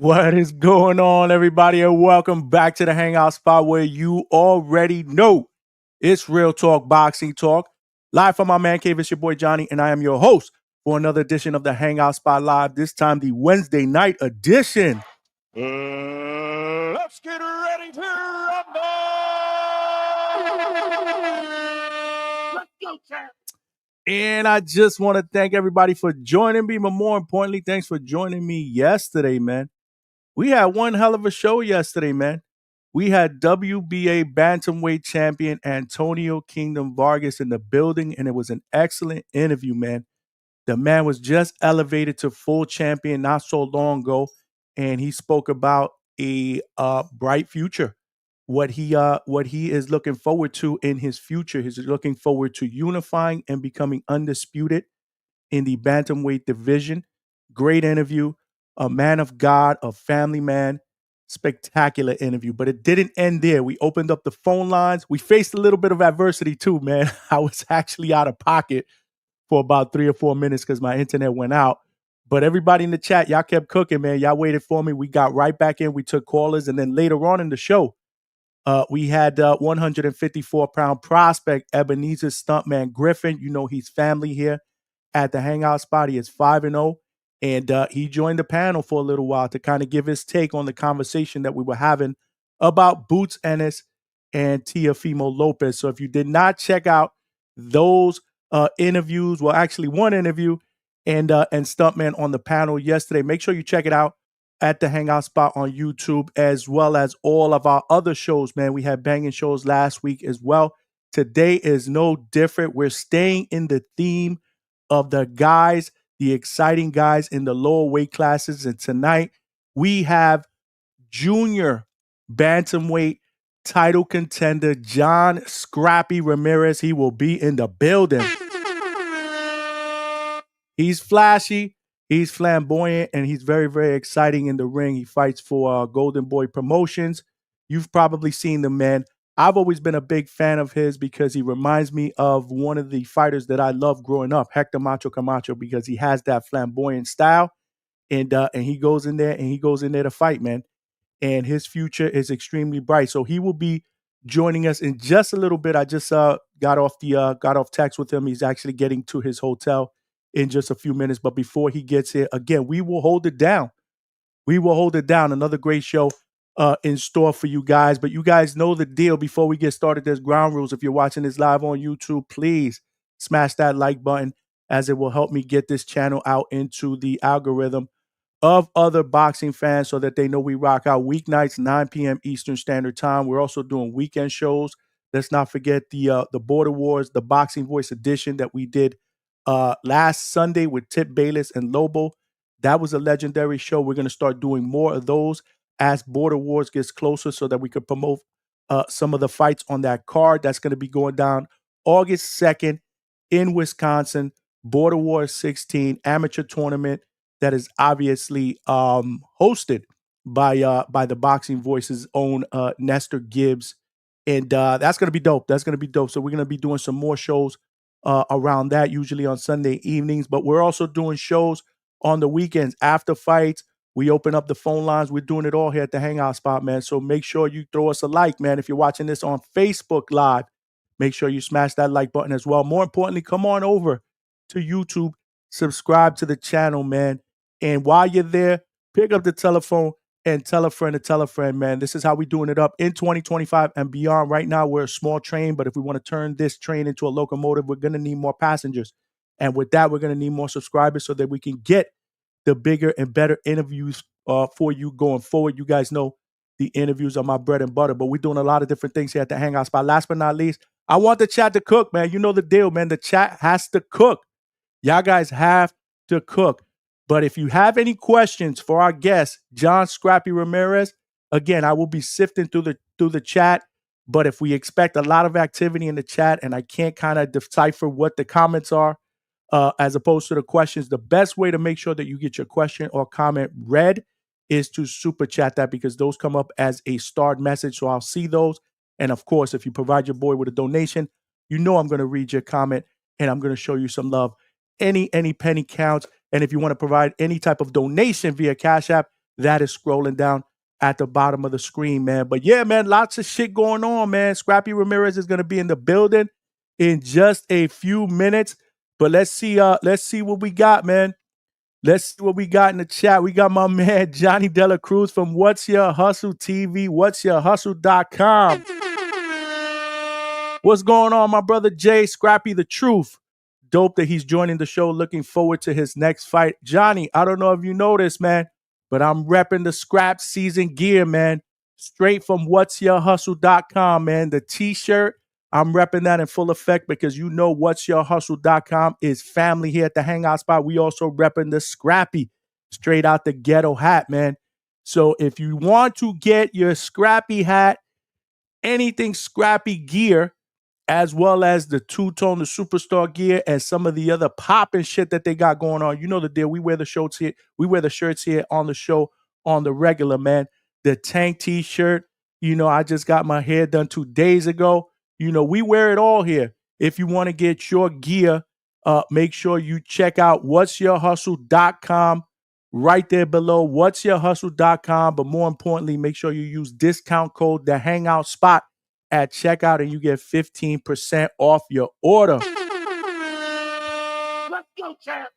What is going on, everybody, and welcome back to the Hangout spot where you already know it's Real Talk Boxing Talk. Live from my man cave, it's your boy Johnny, and I am your host for another edition of the Hangout Spot Live, this time the Wednesday night edition. Let's get ready to rumble! Let's go, champ! And I just want to thank everybody for joining me, but more importantly, thanks for joining me yesterday, man. We had one hell of a show yesterday, man. We had WBA bantamweight champion Antonio Kingdom Vargas in the building, and it was an excellent interview, man. The man was just elevated to full champion not so long ago, and he spoke about a bright future. What he is looking forward to in his future. He's looking forward to unifying and becoming undisputed in the bantamweight division. Great interview. A man of God, a family man. Spectacular interview. But it didn't end there. We opened up the phone lines. We faced a little bit of adversity too, man. I was actually out of pocket for about 3 or 4 minutes because my internet went out. But everybody in the chat, y'all kept cooking, man. Y'all waited for me. We got right back in. We took callers. And then later on in the show, we had 154-pound prospect Ebenezer Stuntman Griffin. You know he's family here at the Hangout spot. He is 5-0, and he joined the panel for a little while to kind of give his take on the conversation that we were having about Boots Ennis and Teofimo Lopez. So if you did not check out those interviews, well, actually one interview and Stuntman on the panel yesterday, make sure you check it out at the Hangout spot on YouTube, as well as all of our other shows, man. We had banging shows last week as well. Today is no different. We're staying in the theme of the guys, the exciting guys in the lower weight classes. And tonight we have junior bantamweight title contender John Scrappy Ramirez. He will be in the building. He's flashy, he's flamboyant, and he's very, very exciting in the ring. He fights for Golden Boy Promotions. You've probably seen the man. I've always been a big fan of his because he reminds me of one of the fighters that I loved growing up, Hector Macho Camacho, because he has that flamboyant style, and he goes in there to fight, man. And his future is extremely bright. So he will be joining us in just a little bit. I just got off text with him. He's actually getting to his hotel in just a few minutes. But before he gets here, again, we will hold it down. We will hold it down. Another great show in store for you guys. But you guys know the deal. Before we get started, there's ground rules. If you're watching this live on YouTube, please smash that like button, as it will help me get this channel out into the algorithm of other boxing fans so that they know we rock out weeknights, 9 p.m. Eastern Standard Time. We're also doing weekend shows. Let's not forget the Border Wars, the Boxing Voice edition that we did last Sunday with Tip Bayless and Lobo. That was a legendary show. We're going to start doing more of those as Border Wars gets closer so that we could promote some of the fights on that card. That's going to be going down August 2nd in Wisconsin. Border Wars 16 amateur tournament that is obviously hosted by the Boxing Voice's own Nestor Gibbs. And that's going to be dope. That's going to be dope. So we're going to be doing some more shows around that, usually on Sunday evenings. But we're also doing shows on the weekends after fights. We open up the phone lines. We're doing it all here at the Hangout spot, man. So make sure you throw us a like, man. If you're watching this on Facebook Live, make sure you smash that like button as well. More importantly, come on over to YouTube, subscribe to the channel, man. And while you're there, pick up the telephone and tell a friend to tell a friend, man. This is how we're doing it up in 2025 and beyond. Right now, we're a small train, but if we want to turn this train into a locomotive, we're going to need more passengers. And with that, we're going to need more subscribers so that we can get the bigger and better interviews for you going forward. You guys know the interviews are my bread and butter, but we're doing a lot of different things here at the Hangout spot. Last but not least, I want the chat to cook, man. You know the deal, man. The chat has to cook. Y'all guys have to cook. But if you have any questions for our guest, John Scrappy Ramirez, again, I will be sifting through the chat. But if we expect a lot of activity in the chat and I can't kind of decipher what the comments are as opposed to the questions, the best way to make sure that you get your question or comment read is to super chat that, because those come up as a starred message. So I'll see those. And of course, if you provide your boy with a donation, you know I'm going to read your comment and I'm going to show you some love. Any penny counts. And if you want to provide any type of donation via Cash App, that is scrolling down at the bottom of the screen, man. But yeah, man, lots of shit going on, man. Scrappy Ramirez is gonna be in the building in just a few minutes. But let's see what we got, man. Let's see what we got in the chat. We got my man Johnny Dela Cruz from What's Your Hustle TV, what'syourhustle.com. What's going on, my brother Jay? Scrappy the Truth. Dope that he's joining the show. Looking forward to his next fight. Johnny, I don't know if you know this, man, but I'm repping the scrap season gear, man. Straight from what'syourhustle.com, man. The t-shirt, I'm repping that in full effect because you know what'syourhustle.com is family here at the Hangout Spot. We also repping the Scrappy, straight out the ghetto hat, man. So if you want to get your Scrappy hat, anything Scrappy gear, as well as the two-tone, the superstar gear, and some of the other popping shit that they got going on. You know the deal. We wear the shirts here. We wear the shirts here on the show on the regular, man. The tank t-shirt. You know, I just got my hair done 2 days ago. You know, we wear it all here. If you want to get your gear, make sure you check out what'syourhustle.com right there below, what'syourhustle.com. But more importantly, make sure you use discount code the Hangout Spot at checkout and you get 15% off your order. Let's go, champ.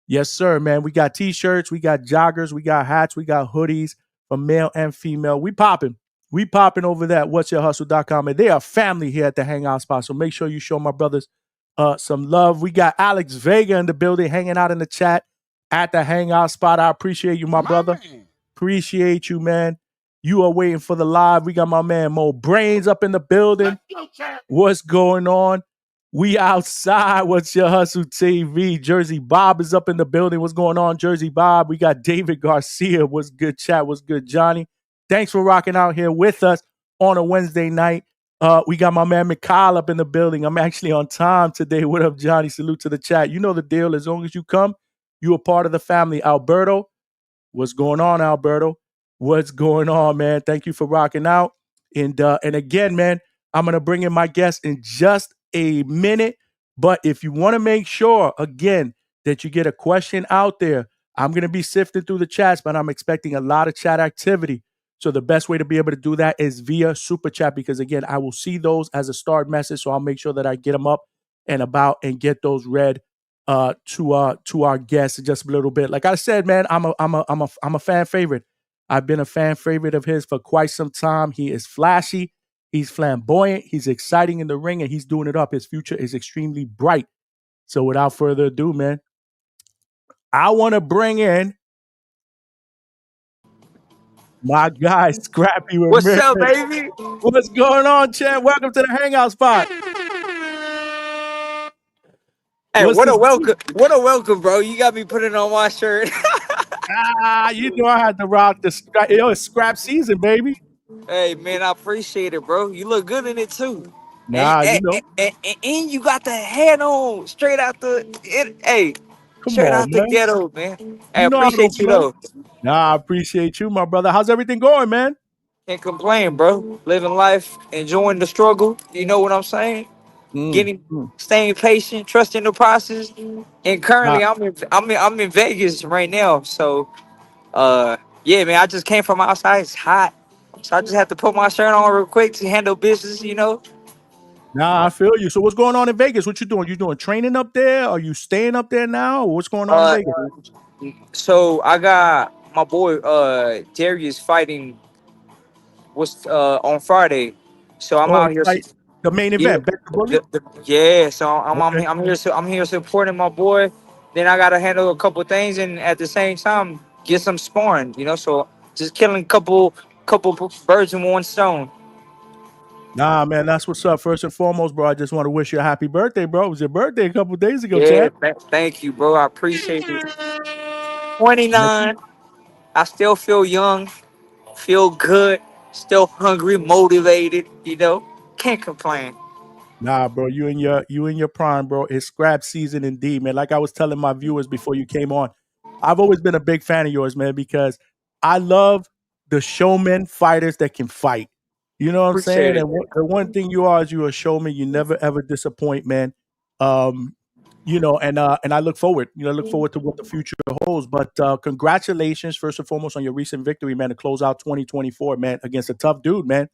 Yes, sir, man. We got t-shirts, we got joggers, we got hats, we got hoodies for male and female. We popping. We popping over that what'syourhustle.com. And they are family here at the Hangout Spot. So make sure you show my brothers some love. We got Alex Vega in the building hanging out in the chat at the Hangout Spot. I appreciate you, my brother. Appreciate you, man. You are waiting for the live. We got my man Mo Brains up in the building. What's going on? We outside. What's Your Hustle TV? Jersey Bob is up in the building. What's going on, Jersey Bob? We got David Garcia. What's good, chat? What's good, Johnny? Thanks for rocking out here with us on a Wednesday night. We got my man Mikhail up in the building. I'm actually on time today. What up, Johnny? Salute to the chat. You know the deal. As long as you come, you are part of the family. Alberto, what's going on, Alberto? What's going on, man? Thank you for rocking out. And again, man, I'm going to bring in my guest in just a minute. But if you want to make sure, again, that you get a question out there, I'm going to be sifting through the chats, but I'm expecting a lot of chat activity. So the best way to be able to do that is via Super Chat, because, again, I will see those as a start message. So I'll make sure that I get them up and about and get those read to our guests in just a little bit. Like I said, man, I'm a fan favorite. I've been a fan favorite of his for quite some time. He is flashy, he's flamboyant, he's exciting in the ring, and he's doing it up. His future is extremely bright. So without further ado, man, I want to bring in my guy, Scrappy Ramirez. What's up, baby? What's going on, Chad? Welcome to the Hangout Spot. Hey, What's what a this- welcome! What a welcome, bro! You got me putting on my shirt. You know I had to rock the it's scrap season, baby. Hey, man, I appreciate it, bro. You look good in it too. Nah, you know. And you got the hat on straight out hey, Come straight on, out the man. ghetto, man. I You know I don't appreciate you play. though. Nah, I appreciate you, my brother. How's everything going, man? Can't complain, bro. Living life, enjoying the struggle. You know what I'm saying? Staying patient, trusting the process. And Nah, currently, I'm in Vegas right now, so. Yeah, man, I just came from outside. It's hot. So I just have to put my shirt on real quick to handle business, you know. I feel you. So what's going on in Vegas? What you doing? You doing training up there? Are you staying up there now? Or what's going on in Vegas? So I got my boy Darius fighting on Friday. So I'm Oh, out it's here. like the main Yeah, event, Bet the Bully? yeah. So Okay. I'm here supporting my boy. Then I gotta handle a couple things and at the same time get some sparring, you know. So just killing couple birds in one stone. Nah, man, that's what's up. First and foremost, bro, I just want to wish you a happy birthday, bro. It was your birthday a couple days ago, Yeah, Chad. thank you, bro. I appreciate it. 29. I still feel young, feel good, still hungry, motivated, you know. Can't complain. Nah, bro, you in your prime, bro. It's scrap season indeed, man. Like I was telling my viewers before you came on, I've always been a big fan of yours, man, because I love the showmen fighters that can fight. You know what I'm saying? Appreciate it. And the one thing you are is you're a showman. You never ever disappoint, man. And I look forward, look forward to what the future holds. But congratulations, first and foremost, on your recent victory, man, to close out 2024, man, against a tough dude, man.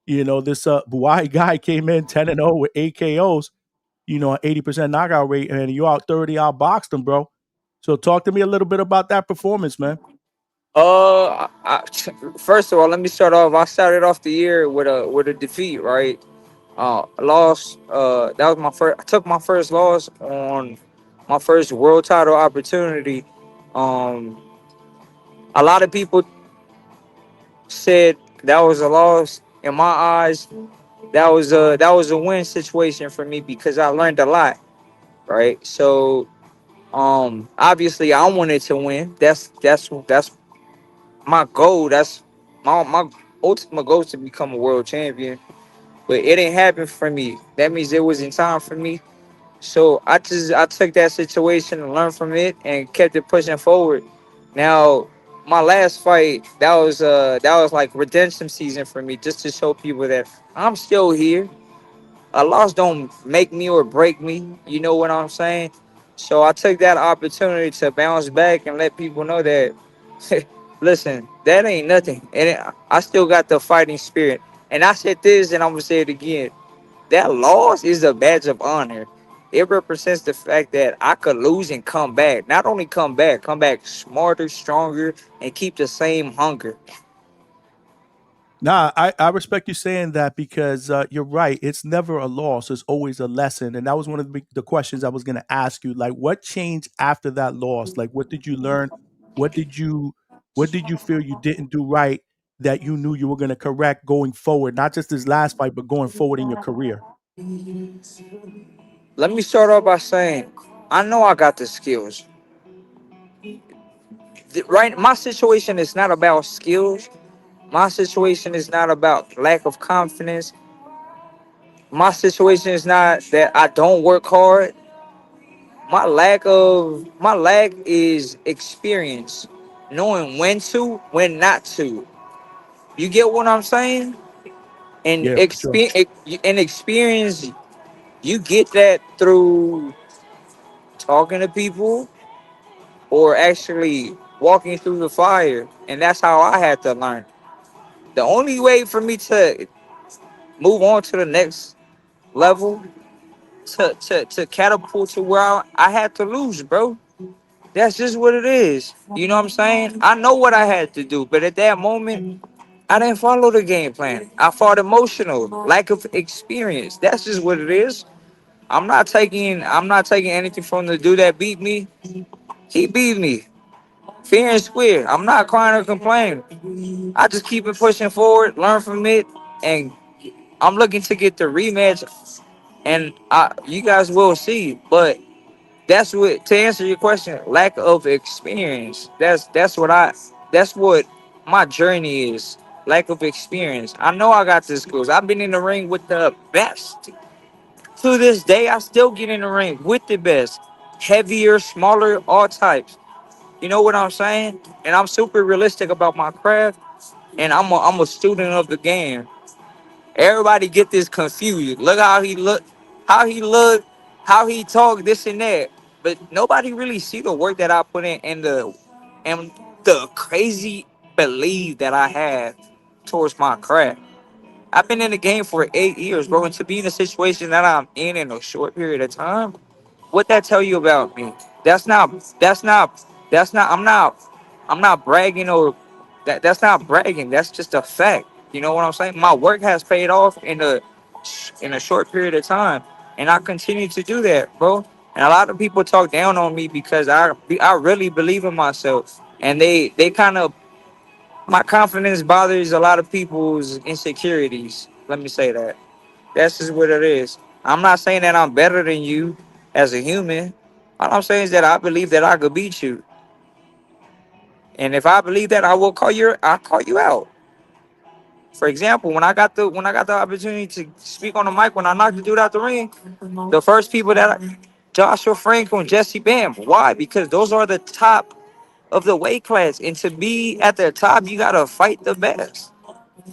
This Buai guy came in 10-0 with 8 KOs, an 80% knockout rate, and you out 30 out boxed him, bro. So talk to me a little bit about that performance, man. First of all, let me start off. I started off the year with a defeat, right? I lost. That was my first. I took my first loss on my first world title opportunity. Um, a lot of people said that was a loss. In my eyes, that was a win situation for me because I learned a lot, right? So, obviously, I wanted to win. That's my goal. That's my ultimate goal is to become a world champion. But it didn't happen for me. That means it wasn't time for me. So I took that situation and learned from it and kept it pushing forward. Now my last fight, that was like redemption season for me, just to show people that I'm still here. A loss don't make me or break me. You know what I'm saying? So I took that opportunity to bounce back and let people know that listen, that ain't nothing. I still got the fighting spirit. And I said this and I'm gonna say it again. That loss is a badge of honor. It represents the fact that I could lose and come back. Not only come back smarter, stronger, and keep the same hunger. Nah, I respect you saying that because you're right. It's never a loss. It's always a lesson. And that was one of the questions I was going to ask you. Like, what changed after that loss? Like, what did you learn? What did you what did you feel you didn't do right that you knew you were going to correct going forward? Not just this last fight, but going forward in your career. Let me start off by saying, I know I got the skills. Right, my situation is not about skills. My situation is not about lack of confidence. My situation is not that I don't work hard. My lack is experience, knowing when not to. You get what I'm saying? And Yeah, for sure. experience, you get that through talking to people or actually walking through the fire. And that's how I had to learn. The only way for me to move on to the next level, to catapult to where I had to lose, bro. That's just what it is. You know what I'm saying? I know what I had to do, but at that moment, I didn't follow the game plan. I fought emotional, lack of experience. That's just what it is. I'm not taking anything from the dude that beat me. He beat me. Fair and square. I'm not crying or complaining. I just keep it pushing forward, learn from it, and I'm looking to get the rematch. And you guys will see. But that's what, to answer your question, lack of experience. That's what my journey is. Lack of experience. I know I got the skills. I've been in the ring with the best. To this day, I still get in the ring with the best. Heavier, smaller, all types. You know what I'm saying? And I'm super realistic about my craft. And I'm a student of the game. Everybody get this confused. Look how he look, how he talk, this and that. But nobody really see the work that I put in and the crazy belief that I have towards my craft. I've been in the game for 8 years, bro, and to be in the situation that I'm in a short period of time, what that tell you about me? That's not. That's not. That's not. I'm not bragging or that's not bragging. That's just a fact. You know what I'm saying? My work has paid off in a short period of time, and I continue to do that, bro. And a lot of people talk down on me because I really believe in myself, and they kind of, my confidence bothers a lot of people's insecurities. Let me say that. That's just what it is. I'm not saying that I'm better than you as a human. All I'm saying is that I believe that I could beat you. And if I believe that, I'll call you out. For example, when I got the opportunity to speak on the mic when I knocked the dude out the ring, the first people Joshua Franco and Jesse Bam. Why? Because those are the top of the weight class. And to be at the top, you gotta fight the best.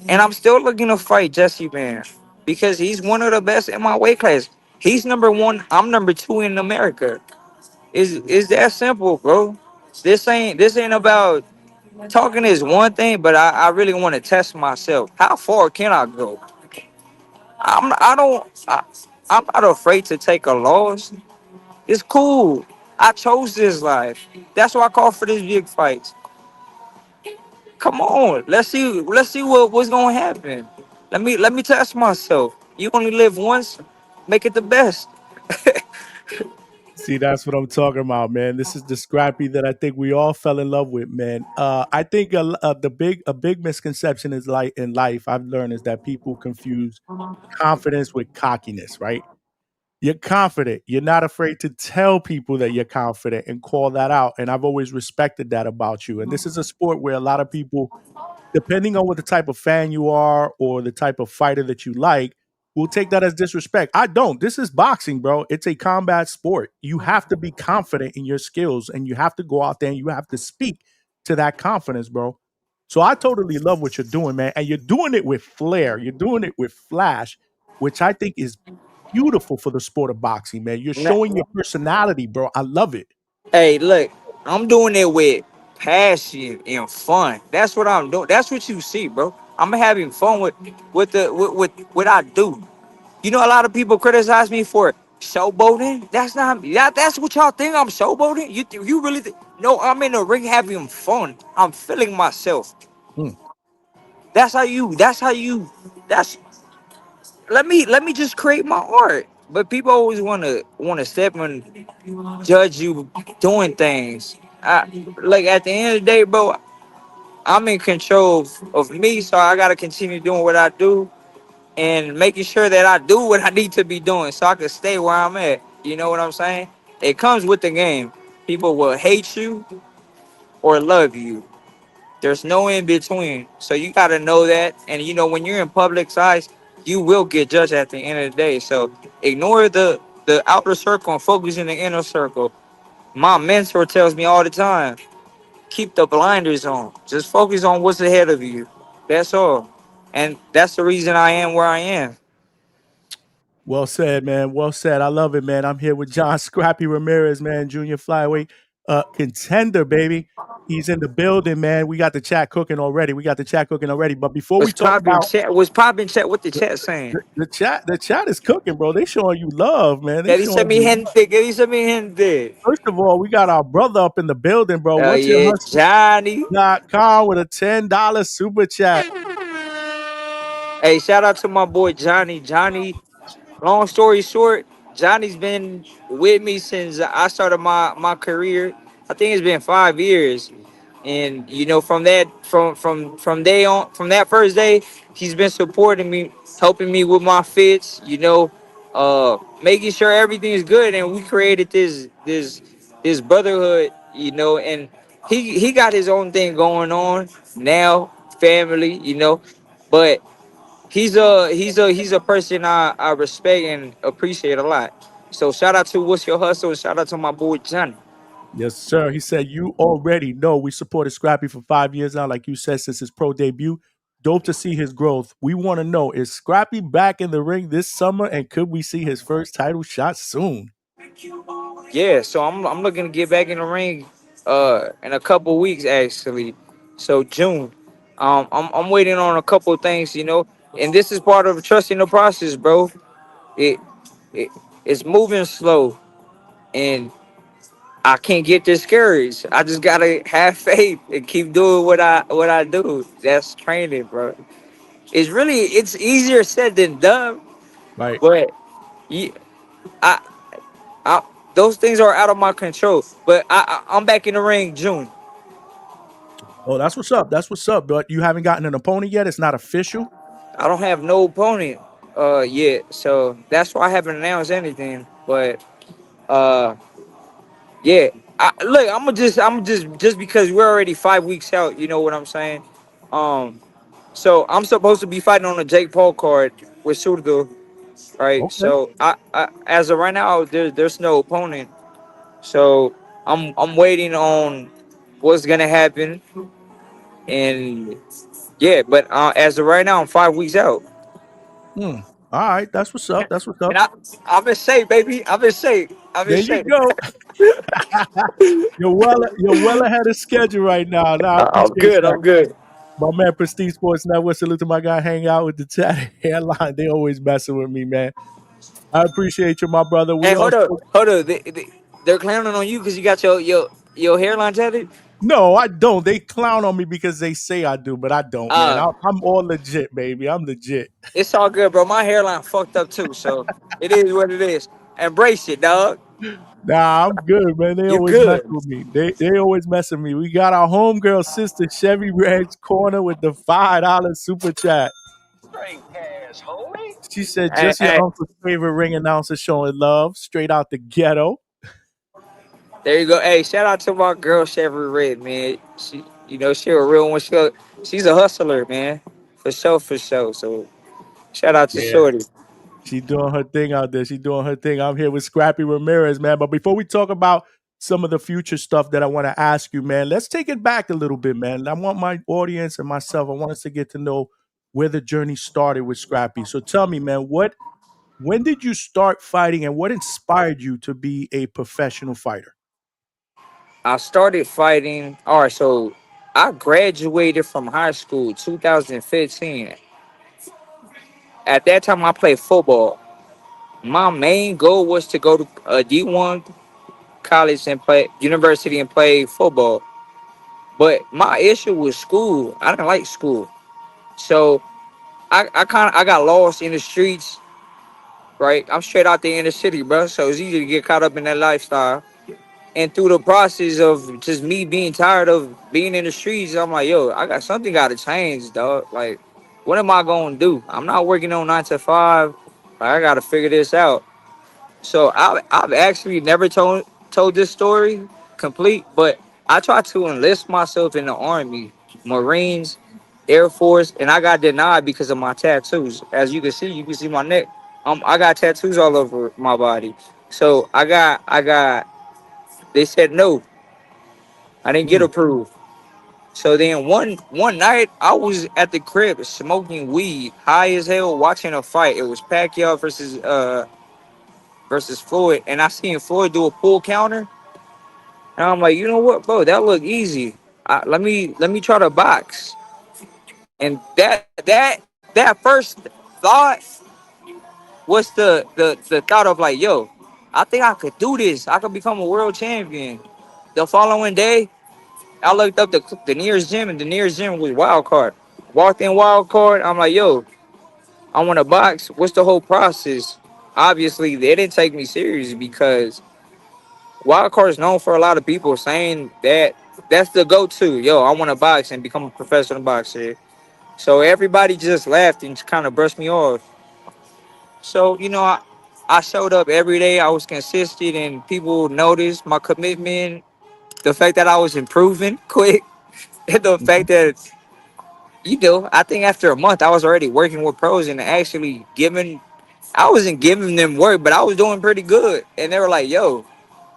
And I'm still looking to fight Jesse Bam because he's one of the best in my weight class. He's number one. I'm number two in America. Is that simple, bro? This ain't about talking is one thing, but I really want to test myself. How far can I go? I don't I'm not afraid to take a loss. It's cool. I chose this life. That's why I call for these big fights. Come on, let's see what's gonna happen. Let me test myself. You only live once, make it the best. See, that's what I'm talking about, man. This is the Scrappy that I think we all fell in love with, man. I think a big misconception is like in life I've learned is that people confuse confidence with cockiness, right? You're confident. You're not afraid to tell people that you're confident and call that out. And I've always respected that about you. And this is a sport where a lot of people, depending on what the type of fan you are or the type of fighter that you like, will take that as disrespect. I don't. This is boxing, bro. It's a combat sport. You have to be confident in your skills and you have to go out there and you have to speak to that confidence, bro. So I totally love what you're doing, man. And you're doing it with flair. You're doing it with flash, which I think is beautiful for the sport of boxing, man. You're showing your personality, bro. I love it. Hey, look, I'm doing it with passion and fun. That's what I'm doing. That's what you see, bro. I'm having fun with what I do. You know, a lot of people criticize me for showboating. That's not me. That's what y'all think I'm showboating. You really no? I'm in the ring having fun. I'm feeling myself. Mm. That's how you. That's how you. That's let me just create my art. But people always want to step and judge you doing things. Like at the end of the day, bro, I'm in control of me, so I gotta continue doing what I do and making sure that I do what I need to be doing, so I can stay where I'm at. You know what I'm saying? It comes with the game. People will hate you or love you. There's no in between. So you gotta know that. And you know when you're in public size, you will get judged at the end of the day. So ignore the outer circle and focus in the inner circle. My mentor tells me all the time, keep the blinders on. Just focus on what's ahead of you. That's all. And that's the reason I am where I am. Well said, man. Well said. I love it, man. I'm here with John Scrappy Ramirez, man, junior flyweight contender, baby. He's in the building, man. We got the chat cooking already. But before we talk about Was popping chat what the the, chat saying. the chat is cooking, bro. They showing you love, man. They Que dice showing mi you. gente, que dice mi gente. First of all, we got our brother up in the building, bro. Oh What's your yeah, Johnny. hustle.com with a $10 super chat? Hey, shout out to my boy Johnny. Johnny, long story short, Johnny's been with me since I started my career. I think it's been 5 years. And you know, from day on, from that first day, he's been supporting me, helping me with my fits, making sure everything is good. And we created this brotherhood, and he got his own thing going on now, family, but he's a person I respect and appreciate a lot. So shout out to What's Your Hustle and shout out to my boy Johnny. Yes, sir. He said, you already know we supported Scrappy for 5 years now, like you said, since his pro debut. Dope to see his growth. We want to know, is Scrappy back in the ring this summer and could we see his first title shot soon? Yeah, so I'm looking to get back in the ring in a couple weeks actually. So June. I'm waiting on a couple of things, and this is part of trusting the process, bro. It, it it's moving slow and I can't get discouraged. I just gotta have faith and keep doing what I do. That's training, bro. It's easier said than done, Right. but you, I I, those things are out of my control. But I'm back in the ring June. Oh, that's what's up. That's what's up. But you haven't gotten an opponent yet. It's not official. I don't have no opponent yet, so that's why I haven't announced anything. But uh, yeah, look, I'm just because we're already 5 weeks out. You know what I'm saying? Um, so I'm supposed to be fighting on a Jake Paul card with Surdo, right? Okay. So I as of right now, there's no opponent. So I'm waiting on what's gonna happen, and yeah, but as of right now, I'm 5 weeks out. Hmm. All right, that's what's up. That's what's And up. I've been safe, baby. I've been safe. I've been There you safe. go. You're well ahead of schedule right now. Now I I'm appreciate good. that. I'm good. My man, Prestige Sports Network. Salute to my guy, Hang Out with the Tatted Hairline. They always messing with me, man. I appreciate you, my brother. Hey, We hold up, also hold up. They're clowning on you because you got your hairline tatted. no, I don't. They clown on me because they say I do, but I don't, man. Uh, I'm all legit, baby. I'm legit. it's all good, bro. My hairline fucked up too, so it is what it is. Embrace it, dog. Nah, I'm good, man. They You always mess good? with me. They always mess with me. We got our homegirl sister Chevy Red's corner with the $5 super chat. Straight cash, homie. She said, Hey, just your hey, uncle's favorite ring announcer showing love, straight out the ghetto. there you go. Hey, shout out to my girl Chevy Red, man. She a real one. She's a hustler, man. For sure, for sure. So shout out to Yeah. Shorty. She doing her thing out there. She doing her thing. I'm here with Scrappy Ramirez, man. But before we talk about some of the future stuff that I want to ask you, man, let's take it back a little bit, man. I want my audience and myself, I want us to get to know where the journey started with Scrappy. So tell me, man, when did you start fighting and what inspired you to be a professional fighter? I started fighting. All right, so I graduated from high school 2015. At that time, I played football. My main goal was to go to a D1 college and play university and play football. But my issue was school. I didn't like school, so I got lost in the streets. Right, I'm straight out there in the city, bro. So it's easy to get caught up in that lifestyle. And through the process of just me being tired of being in the streets, I'm like, yo, I got something got to change, dog. Like, what am I going to do? I'm not working on 9 to 5. Like, I got to figure this out. So I've actually never told this story complete, but I tried to enlist myself in the Army, Marines, Air Force, and I got denied because of my tattoos. As you can see my neck. I got tattoos all over my body. So I got. They said no. I didn't get Mm, approved. So then one night I was at the crib smoking weed, high as hell, watching a fight. It was Pacquiao versus Floyd, and I seen Floyd do a pull counter, and I'm like, you know what, bro, that look easy. Let me try to box, and that first thought was the thought of like, yo, I think I could do this. I could become a world champion. The following day, I looked up the nearest gym, and the nearest gym was Wild Card. Walked in Wild Card. I'm like, yo, I want to box. What's the whole process? Obviously, they didn't take me serious because Wild Card is known for a lot of people saying that that's the go-to. Yo, I want to box and become a professional boxer. So everybody just laughed and kind of brushed me off. So I showed up every day. I was consistent, and people noticed my commitment. The fact that I was improving quick, and the mhm. fact that I think after a month I was already working with pros and actually giving. I wasn't giving them work, but I was doing pretty good, and they were like, "Yo,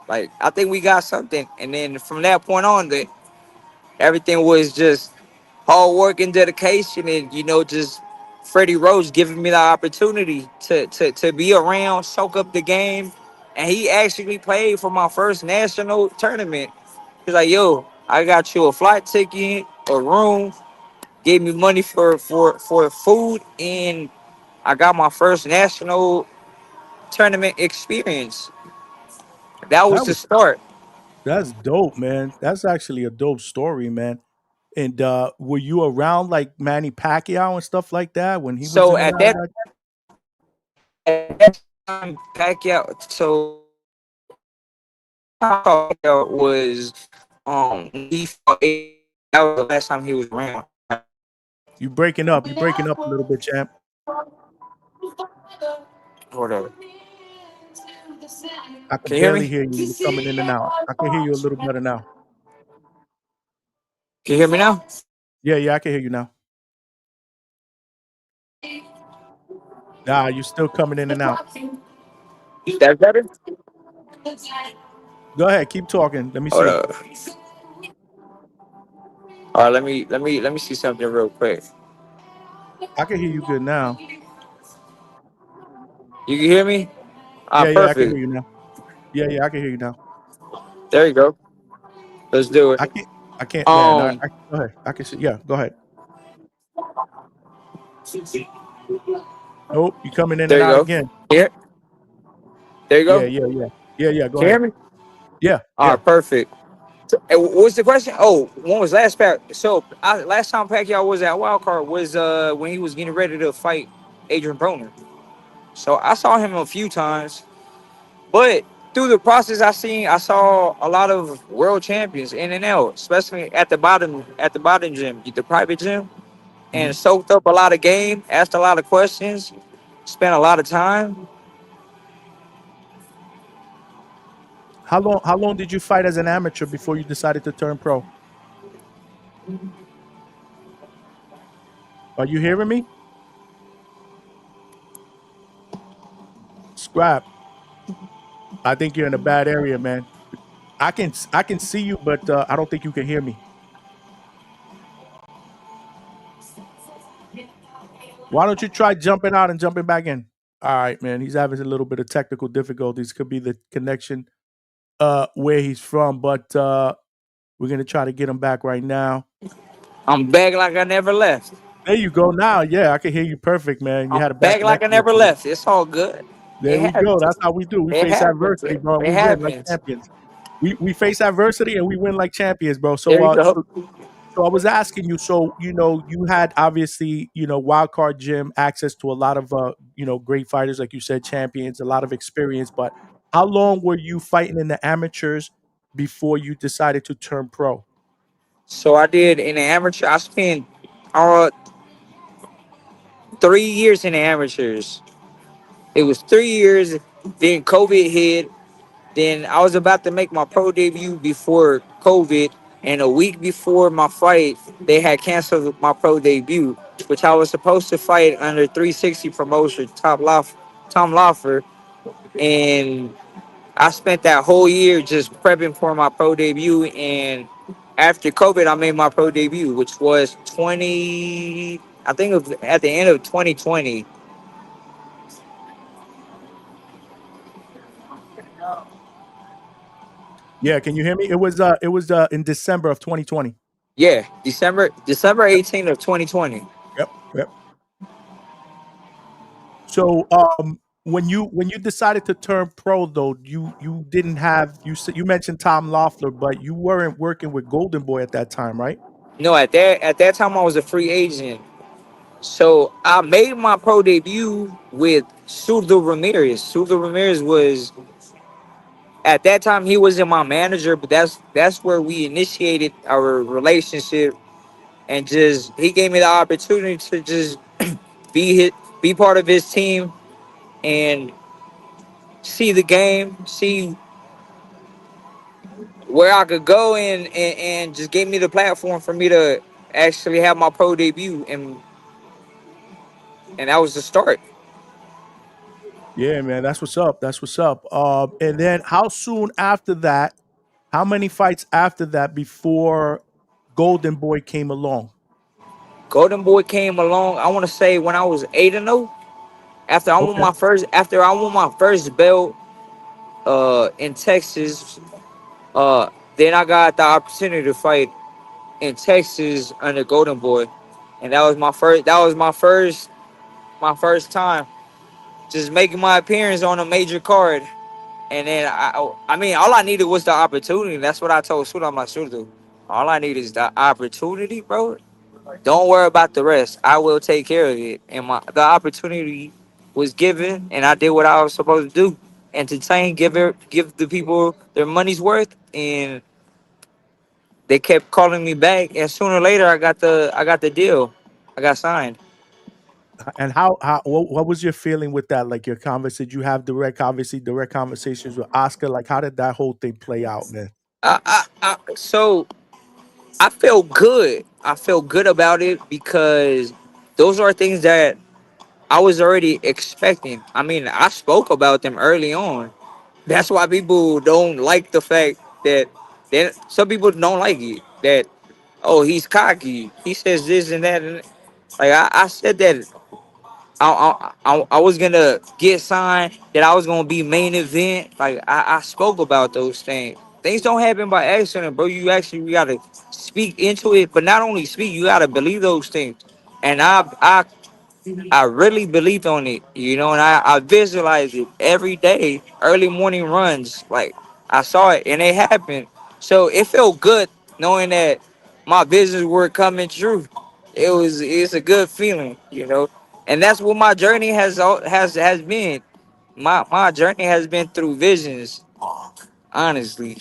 like I think we got something." And then from that point on, that everything was just hard work and dedication, and just Freddie Rose giving me the opportunity to be around, soak up the game, and he actually played for my first national tournament. He's like, "Yo, I got you a flight ticket, a room, gave me money for food, and I got my first national tournament experience." That was That the was start. that's dope, man. That's actually a dope story, man. And were you around like Manny Pacquiao and stuff like that when he was So in the at that Nasdaq? time, Pacquiao. So Pacquiao was he fought. That was the last time he was around. You breaking up? You breaking up a little bit, champ. Hold up. I can Can you hear barely me? hear you. You're coming in and out. I can hear you a little better now. Can you hear me now? Yeah, yeah, I can hear you now. Nah, you're still coming in and out. That's better. Go ahead, keep talking. Let me Hold see. up. All right, let me see something real quick. I can hear you good now. You can hear me? Yeah, yeah, I can Perfect. hear you now. Yeah, yeah, I can hear you now. There you go. Let's do it. I can't. I can't, man. Um, I go ahead. I can see. Yeah, go ahead. Nope, you coming in there and you out go. again. Here, there you Yeah, go. yeah, yeah, yeah, yeah. Go Can you hear ahead. me? Yeah, All yeah. right, perfect. Hey, what's the question? Oh, when was last pack? So last time Pacquiao was at Wild Card was when he was getting ready to fight Adrian Broner. So I saw him a few times, but through the process, I saw a lot of world champions in and out, especially at the bottom gym, the private gym, Mhm. and soaked up a lot of game, asked a lot of questions, spent a lot of time. How long did you fight as an amateur before you decided to turn pro? Are you hearing me? Scrap. I think you're in a bad area, man. I can see you, but I don't think you can hear me. Why don't you try jumping out and jumping back in? All right, man. He's having a little bit of technical difficulties. Could be the connection where he's from, but we're gonna try to get him back right now. I'm back like I never left. There you go. Now, yeah, I can hear you perfect, man. You I'm had a bad back like I connection never before. left. It's all good. There It we go. happens. That's how we do. We It face happens. adversity, bro, and It we win like happens. champions. We face adversity and we win like champions, bro. There you go. So I was asking you. So you had obviously wild card gym access to a lot of great fighters, like you said, champions, a lot of experience. But how long were you fighting in the amateurs before you decided to turn pro? So I did in the amateur. I spent uh 3 years in the amateurs. It was 3 years. Then COVID hit. Then I was about to make my pro debut before COVID, and a week before my fight, they had canceled my pro debut, which I was supposed to fight under 360 promotion, Tom Loffer, and I spent that whole year just prepping for my pro debut. And after COVID, I made my pro debut, which was 20. I think it was at the end of 2020. Yeah, can you hear me? It was in December of 2020. Yeah, December Yep, 18th of 2020. yep, yep. So when you decided to turn pro though, you didn't have you mentioned Tom Loeffler, but you weren't working with Golden Boy at that time, right? No, at that time I was a free agent. So I made my pro debut with Surdo Ramirez. Surdo Ramirez was at that time he wasn't my manager, but that's where we initiated our relationship, and just he gave me the opportunity to just be his, be part of his team and see the game, see where I could go, and just gave me the platform for me to actually have my pro debut, and that was the start. Yeah, man, that's what's up. That's what's up. And then how soon after that? How many fights after that before Golden Boy came along? Golden Boy came along. I want to say when I was 8-0. Okay. After I won my first belt in Texas, uh then I got the opportunity to fight in Texas under Golden Boy, and that was my first time just making my appearance on a major card. And then I mean, all I needed was the opportunity. That's what I told Suda. I'm like, Suda, all I need is the opportunity, bro. Don't worry about the rest. I will take care of it. And the opportunity was given, and I did what I was supposed to do: entertain, give the people their money's worth. And they kept calling me back, and sooner or later, I got the deal. I got signed. And how what was your feeling with that? Like your convers did you have direct conversations with Oscar? Like how did that whole thing play out, man? So I felt good. I felt good about it because those are things that I was already expecting. I mean, I spoke about them early on. That's why people don't like the fact that some people don't like it. That, oh, he's cocky. He says this and that, and like I said that I was gonna get signed, that I was gonna be main event. Like I spoke about those things. Things don't happen by accident, bro. You gotta speak into it, but not only speak, you gotta believe those things. And I really believed on it, and I visualized it every day, early morning runs. Like I saw it and it happened. So it felt good knowing that my visions were coming true. It's a good feeling. And that's what my journey has been. My journey has been through visions, honestly.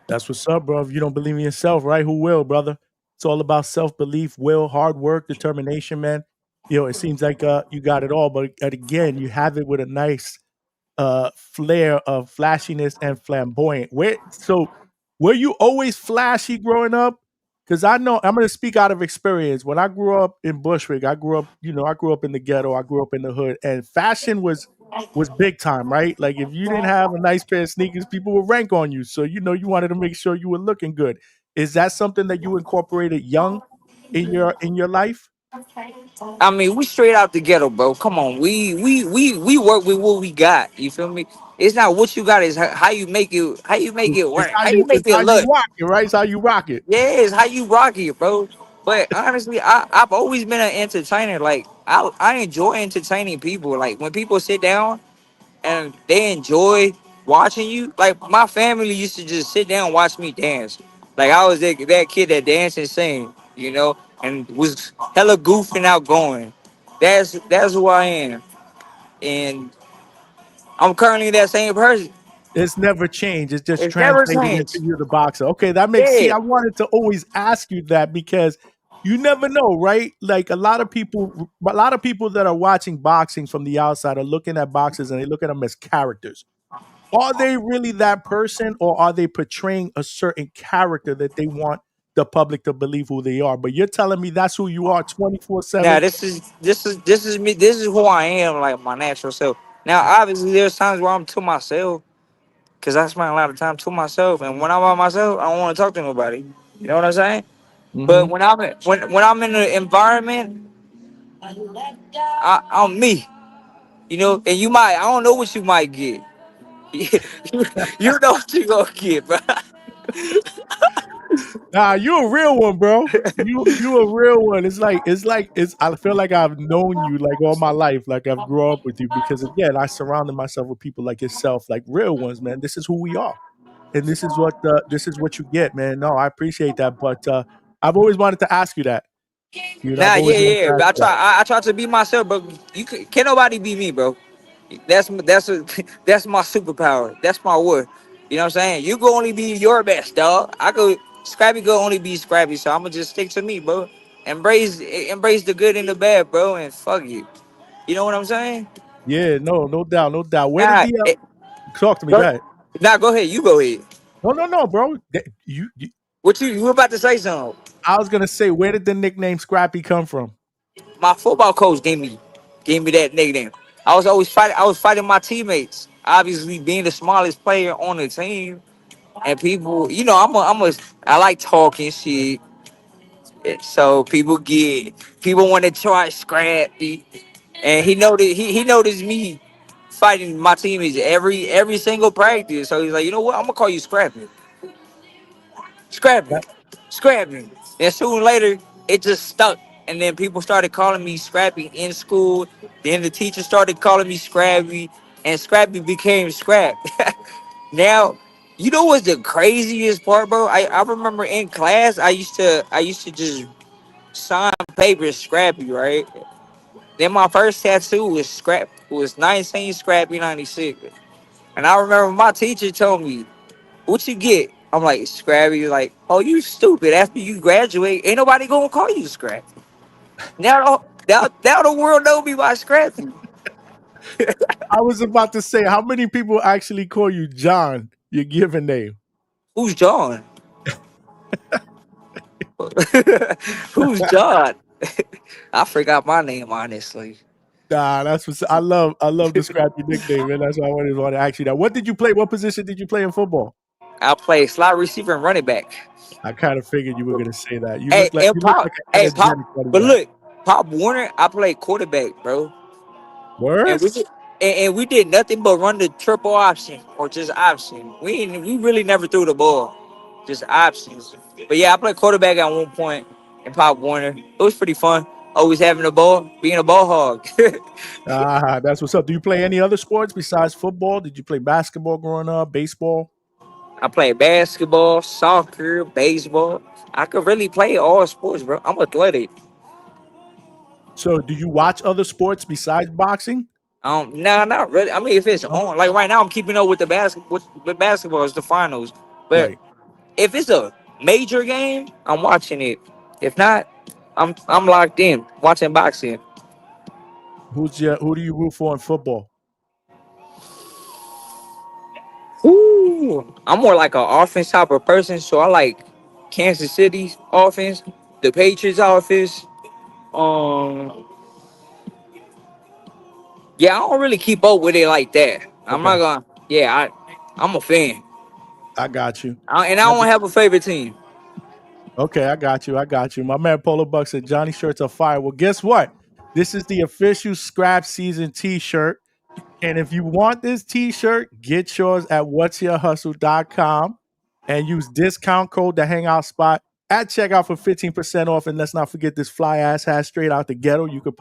That's what's up, bro. If you don't believe in yourself, right? Who will, brother? It's all about self belief, will, hard work, determination, man. It seems like you got it all, but again, you have it with a nice flair of flashiness and flamboyant. Were you always flashy growing up? Because I know I'm going to speak out of experience. When I grew up in Bushwick, I grew up in the ghetto, I grew up in the hood, and fashion was big time, right? Like if you didn't have a nice pair of sneakers, people would rank on you. So you wanted to make sure you were looking good. Is that something that you incorporated young in your life? I mean, we straight out the ghetto, bro. Come on, we work with what we got. You feel me? It's not what you got; it's how you make it. How you make it work. How you make It's it how you look. rock it, right? It's how you rock it. Yeah, it's how you rock it, bro. But honestly, I've always been an entertainer. Like I enjoy entertaining people. Like when people sit down and they enjoy watching you. Like my family used to just sit down and watch me dance. Like I was that kid that danced and sang, and was hella goofing out going. That's who I am, and I'm currently that same person. It's never changed. It's just It's never translated into changed. you, the boxer. Okay, that makes. See, Yeah. I wanted to always ask you that because you never know, right? Like a lot of people that are watching boxing from the outside are looking at boxers and they look at them as characters. Are they really that person, or are they portraying a certain character that they want the public to believe who they are? But you're telling me that's who you are 24 Now 7. this is me. This is who I am, like my natural self. Now, obviously, there's times where I'm to myself because I spend a lot of time to myself, and when I'm by myself, I don't want to talk to nobody. You know what I'm saying? But Mm-hmm. when I'm in the environment, I'm me. And I don't know what you might get. you know what you gonna get, bro. Nah, you a real one, bro. You a real one. It's. I feel like I've known you like all my life. Like I've grown up with you because again, I surrounded myself with people like yourself, like real ones, man. This is who we are, and this is what you get, man. No, I appreciate that, but I've always wanted to ask you that. Nah, I've always yeah, wanted yeah. to ask I you that. try. I try to be myself, but can't nobody be me, bro. That's my superpower. That's my word. You know what I'm saying? You can only be your best, dog. Scrappy could only be Scrappy, so I'm gonna just stick to me, bro. Embrace the good and the bad, bro, and fuck you. You know what I'm saying? Yeah, no, no doubt, no doubt. Where did Nah, the talk to me? Go go, ahead. nah, go ahead. You go ahead. No, no, no, bro. What you about to say something? I was gonna say, where did the nickname Scrappy come from? My football coach gave me that nickname. I was fighting my teammates. Obviously, being the smallest player on the team, and people, I like talking shit. So people want to try Scrappy, and he noticed me fighting my teammates every single practice. So he's like, you know what? I'm gonna call you Scrappy. Scrappy, That, Scrappy. And soon later, it just stuck. And then people started calling me Scrappy in school. Then the teacher started calling me Scrappy, and Scrappy became Scrap. Now, you know what's the craziest part, bro? I remember in class, I used to just sign papers Scrappy, right? Then my first tattoo was 19 Scrappy 96. And I remember my teacher told me, what you get? I'm like, Scrappy. Like, oh, you stupid. After you graduate, ain't nobody gonna call you Scrappy. Now the world know me by Scrappy. I was about to say, how many people actually call you John, your given name? Who's John? Who's John? I forgot my name, honestly. Nah, that's what I love the Scrappy nickname, man. That's why I wanted to ask you that. What did you play? What position did you play in football? I play slot receiver and running back. I kind of figured you were gonna say that. Hey, and You look pop, like an hey, pop. energetic running But back. look, Pop Warner, I played quarterback, bro. And Word? and we did nothing but run the triple option or just option. We really never threw the ball, just options. But yeah, I played quarterback at one point in Pop Warner. It was pretty fun. Always having the ball, being a ball hog. Ah, that's what's up. Do you play any other sports besides football? Did you play basketball growing up, baseball? I played basketball, soccer, baseball. I could really play all sports, bro. I'm athletic. So, do you watch other sports besides boxing? No, not really. I mean, if it's No? on, like right now, I'm keeping up with the with basketball. It's the finals, but Right. if it's a major game, I'm watching it. If not, I'm locked in watching boxing. Who do you root for in football? Ooh, I'm more like an offense type of person, so I like Kansas City's offense, the Patriots offense. Um, yeah, I don't really keep up with it like that. I'm Okay, not gonna. Yeah, I'm a fan, I got you. and I don't have a favorite team. Okay, I got you. I got you. My man Polo Buck said Johnny shirts are fire. Well, guess what? This is the official Scrap Season T-shirt. And if you want this T-shirt, get yours at whatsyourhustle.com and use discount code the Hangout Spot at checkout for 15% off. And let's not forget this fly ass hat straight out the ghetto. You could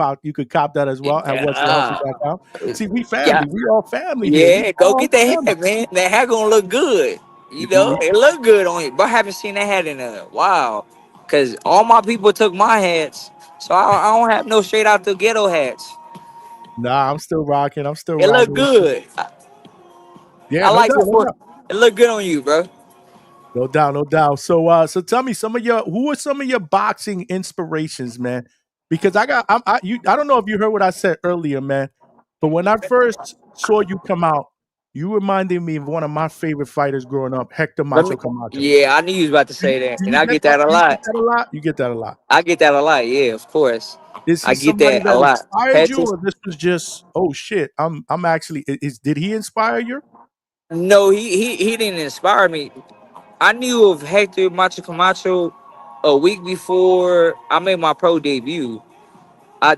cop that as well at Yeah, whatsyourhustle.com. See, we yeah, family. We all family here. We yeah. Go all get that family. hat, man. That hat gonna look good. You know, We it look good on you. But I haven't seen that hat in a while, cause all my people took my hats, so I don't have no straight out the ghetto hats. Nah, I'm still rocking. I'm still It look rocking. good. Yeah, I no like doubt, it no for. doubt. It look good on you, bro. No doubt, no doubt. So, so tell me who are some of your boxing inspirations, man? Because I don't know if you heard what I said earlier, man. But when I first saw you come out, you reminded me of one of my favorite fighters growing up, Hector Let me. Macho Camacho. Yeah, I knew you was about to Do you, say that, do and you I get get that a do you get lot. that a lot? You get that a lot. I get that a lot. Yeah, of course. Is he I get somebody that a that lot. inspired Had you, to. or this was just oh shit? I'm actually is did he inspire you? No, he didn't inspire me. I knew of Hector Macho Camacho a week before I made my pro debut.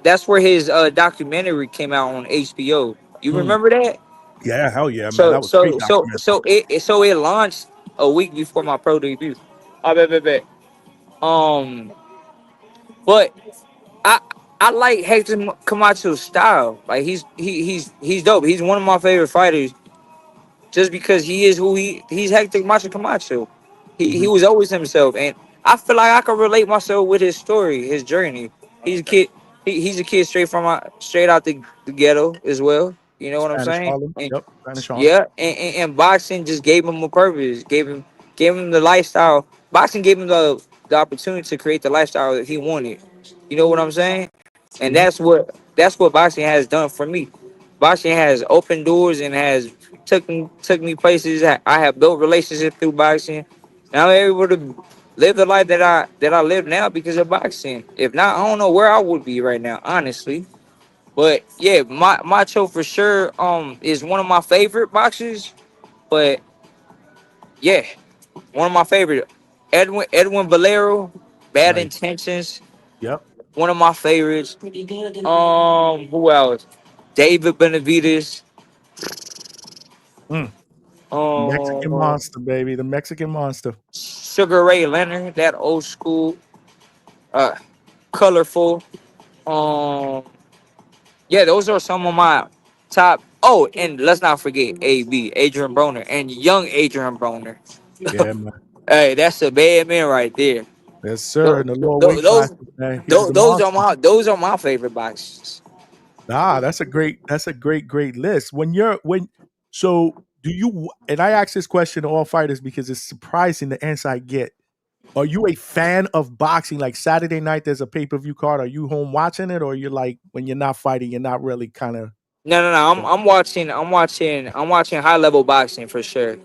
That's where his documentary came out on HBO. You Hmm. remember that? Yeah, hell yeah, man. That was a great documentary. So it launched a week before my pro debut. I bet. Um, but I I like Hector Camacho's style. Like he's dope. He's one of my favorite fighters just because he is who he's Hector Macho Camacho. He Hmm. was always himself, and I feel like I can relate myself with his story, his journey. He's a kid. He's a kid straight out the ghetto as well. You know what I'm Spanish saying? Harlem. And Yep, Spanish Harlem. yeah, and boxing just gave him a purpose, gave him the lifestyle. Boxing gave him the opportunity to create the lifestyle that he wanted. You know what I'm saying? And Hmm. that's what boxing has done for me. Boxing has opened doors and has took me places. I have built relationships through boxing. Now I'm able to live the life that I live now because of boxing. If not, I don't know where I would be right now, honestly. But yeah, Macho for sure is one of my favorite boxers. But yeah, one of my favorite. Edwin Valero, Bad Nice. Intentions, Yep. one of my favorites. Who else? David Benavides. Mm. Mexican Um, monster, baby. The Mexican monster. Sugar Ray Leonard, that old school, uh, colorful. Um, yeah, those are some of my top. Oh, and let's not forget AB, Adrian Broner, and young Adrian Broner. Yeah, man. Hey, that's a bad man right there. Yes, sir. Those, In the lower weight those, classes, man. He was a monster. those are my favorite boxes. Ah, that's a great list. So do you and I ask this question to all fighters because it's surprising the answer I get. Are you a fan of boxing? Like Saturday night, there's a pay-per-view card. Are you home watching it, or you're like when you're not fighting, you're not really kind of No. I'm watching high level boxing for sure.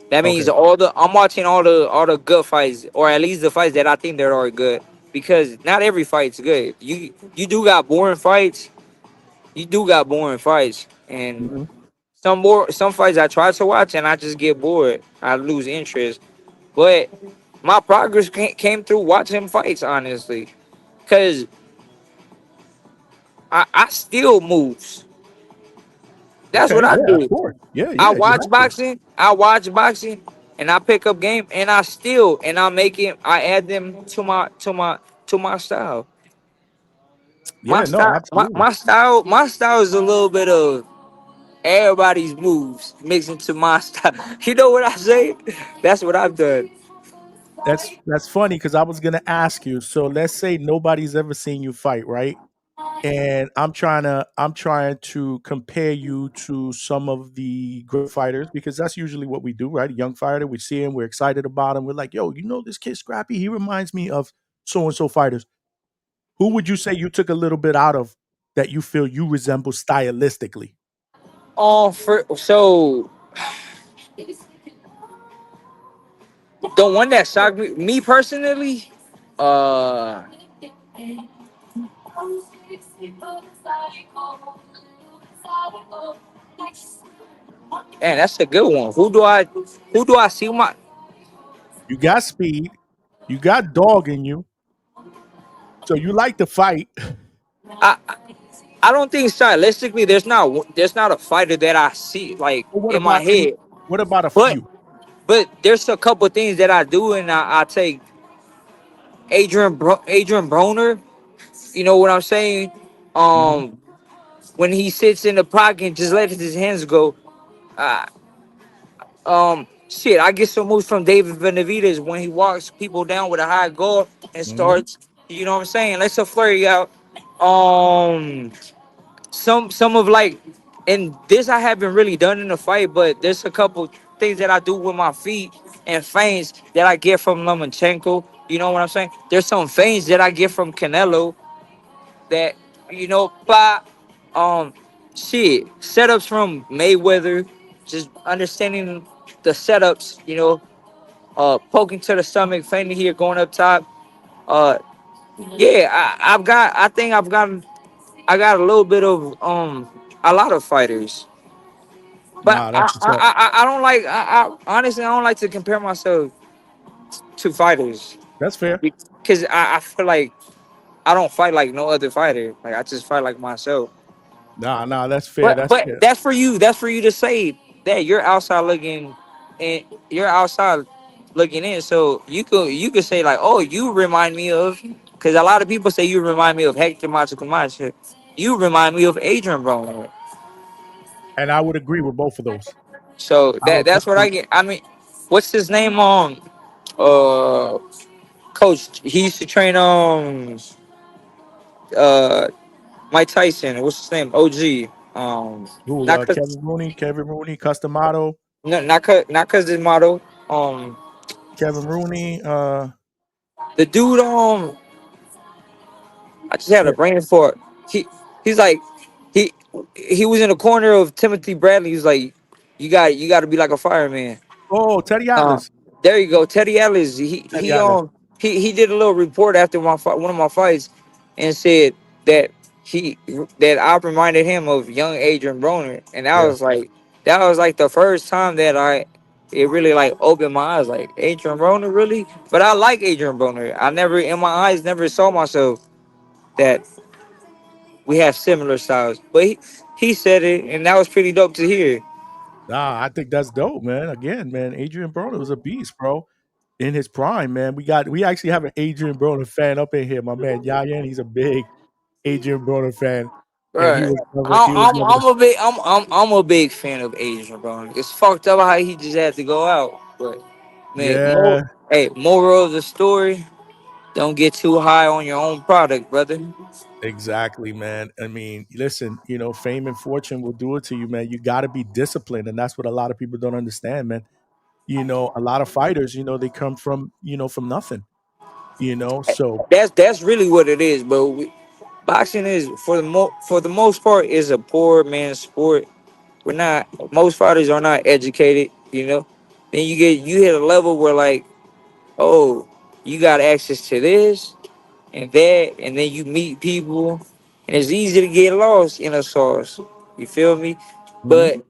That okay? means I'm watching all the good fights, or at least the fights that I think that are good. Because not every fight's good. You do got boring fights. You do got boring fights, and Mhm. some fights I try to watch and I just get bored. I lose interest. But my progress came through watching fights, honestly. Cause I still moves. That's Okay, what I yeah, of do. course. Yeah, I yeah, you watch have to. boxing. I watch boxing, and I pick up game, and I still, and I make it. I add them to my style. My Yeah, no, style, absolutely. my style is a little bit of everybody's moves mixed into my style. You know what I say? That's what I've done. That's funny because I was gonna ask you. So let's say nobody's ever seen you fight, right? And I'm trying to compare you to some of the great fighters because that's usually what we do, right? A young fighter, we see him, we're excited about him. We're like, yo, you know this kid Scrappy? He reminds me of so and so fighters. Who would you say you took a little bit out of that you feel you resemble stylistically? So the one that shocked me personally, uh, man, that's a good one. Who do I see my? You got speed, you got dog in you, so you like to fight. I I don't think stylistically there's not a fighter that I see like But what in my about any? head, What about a but few? there's a couple things that I do, and I take Adrian Broner. You know what I'm saying? Mhm. Um, when he sits in the pocket and just lets his hands go. Uh, shit, I get some moves from David Benavidez when he walks people down with a high guard and Mhm. starts. You know what I'm saying? Let's a flurry out. Um, some of like, and this I haven't really done in a fight, but there's a couple things that I do with my feet and feints that I get from Lomachenko. You know what I'm saying? There's some feints that I get from Canelo that but shit setups from Mayweather, just understanding the setups. Poking to the stomach, feinting here, going up top. Uh, yeah, I think I got a little bit of a lot of fighters. But Nah, that's what's up. I don't like I honestly I don't like to compare myself to fighters That's fair. because I feel like I don't fight like no other fighter. Like I just fight like myself. Nah, that's fair. But That's but fair. that's for you. That's for you to say that you're outside looking and you're outside looking in. So you could say like, oh, you remind me of because a lot of people say you remind me of Hector Macho Camacho. You remind me of Adrian Broner. And I would agree with both of those. So I would that's what I definitely. get. I mean, what's his name on uh coach? He used to train uh Mike Tyson. What's his name? OG. Who? Not cause Kevin Rooney, Customato, not cause his model. Um, Kevin Rooney. the dude. I just had a Yeah. brain for it. He's like he he was in the corner of Timothy Bradley. He's like, you got to be like a fireman. Oh, Teddy Uh, Atlas. there you go, Teddy Ellis. Teddy Atlas. He did a little report after one of my fights, and said that he that I reminded him of young Adrian Broner, and Yeah. that was like the first time that it really like opened my eyes, like Adrian Broner really. But I like Adrian Broner. I never in my eyes never saw myself that we have similar styles, but he said it, and that was pretty dope to hear. Nah, I think that's dope, man. Again, man, Adrian Broner was a beast, bro. In his prime, man. We actually have an Adrian Broner fan up in here, my man Yayan. He's a big Adrian Broner fan, and Right. he was never the. I'm a big fan of Asian, bro. It's fucked up how he just had to go out. But man, Yeah, moral of the story, don't get too high on your own product, brother. exactly, man. I mean, listen, fame and fortune will do it to you, man. You got to be disciplined, and that's what a lot of people don't understand, man. A lot of fighters, they come from nothing, so That's really what it is, bro. Boxing is for the most part is a poor man's sport. We're not Most fighters are not educated, you know. Then you hit a level where like, oh, you got access to this and that, and then you meet people, and it's easy to get lost in a sauce. You feel me? mhm, But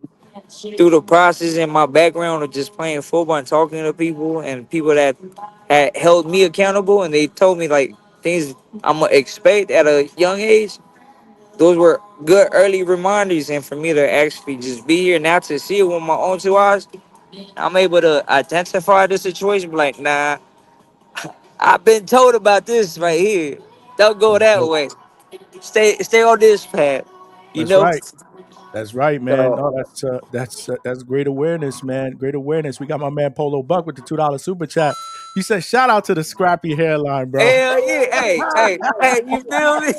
through the process and my background of just playing football and talking to people and people that had held me accountable, and they told me like things I'm gonna expect at a young age. those were good early reminders, and for me to actually just be here now to see it with my own two eyes, I'm able to identify the situation. Be like, nah, I've been told about this right here. Don't go That's that dope. way. Stay on this path. You That's know. right. That's right, man. So, No, that's great awareness, man. Great awareness. We got my man Polo Buck with the $2 super chat. He said, "Shout out to the scrappy hairline, bro." hell yeah, hey, you feel me?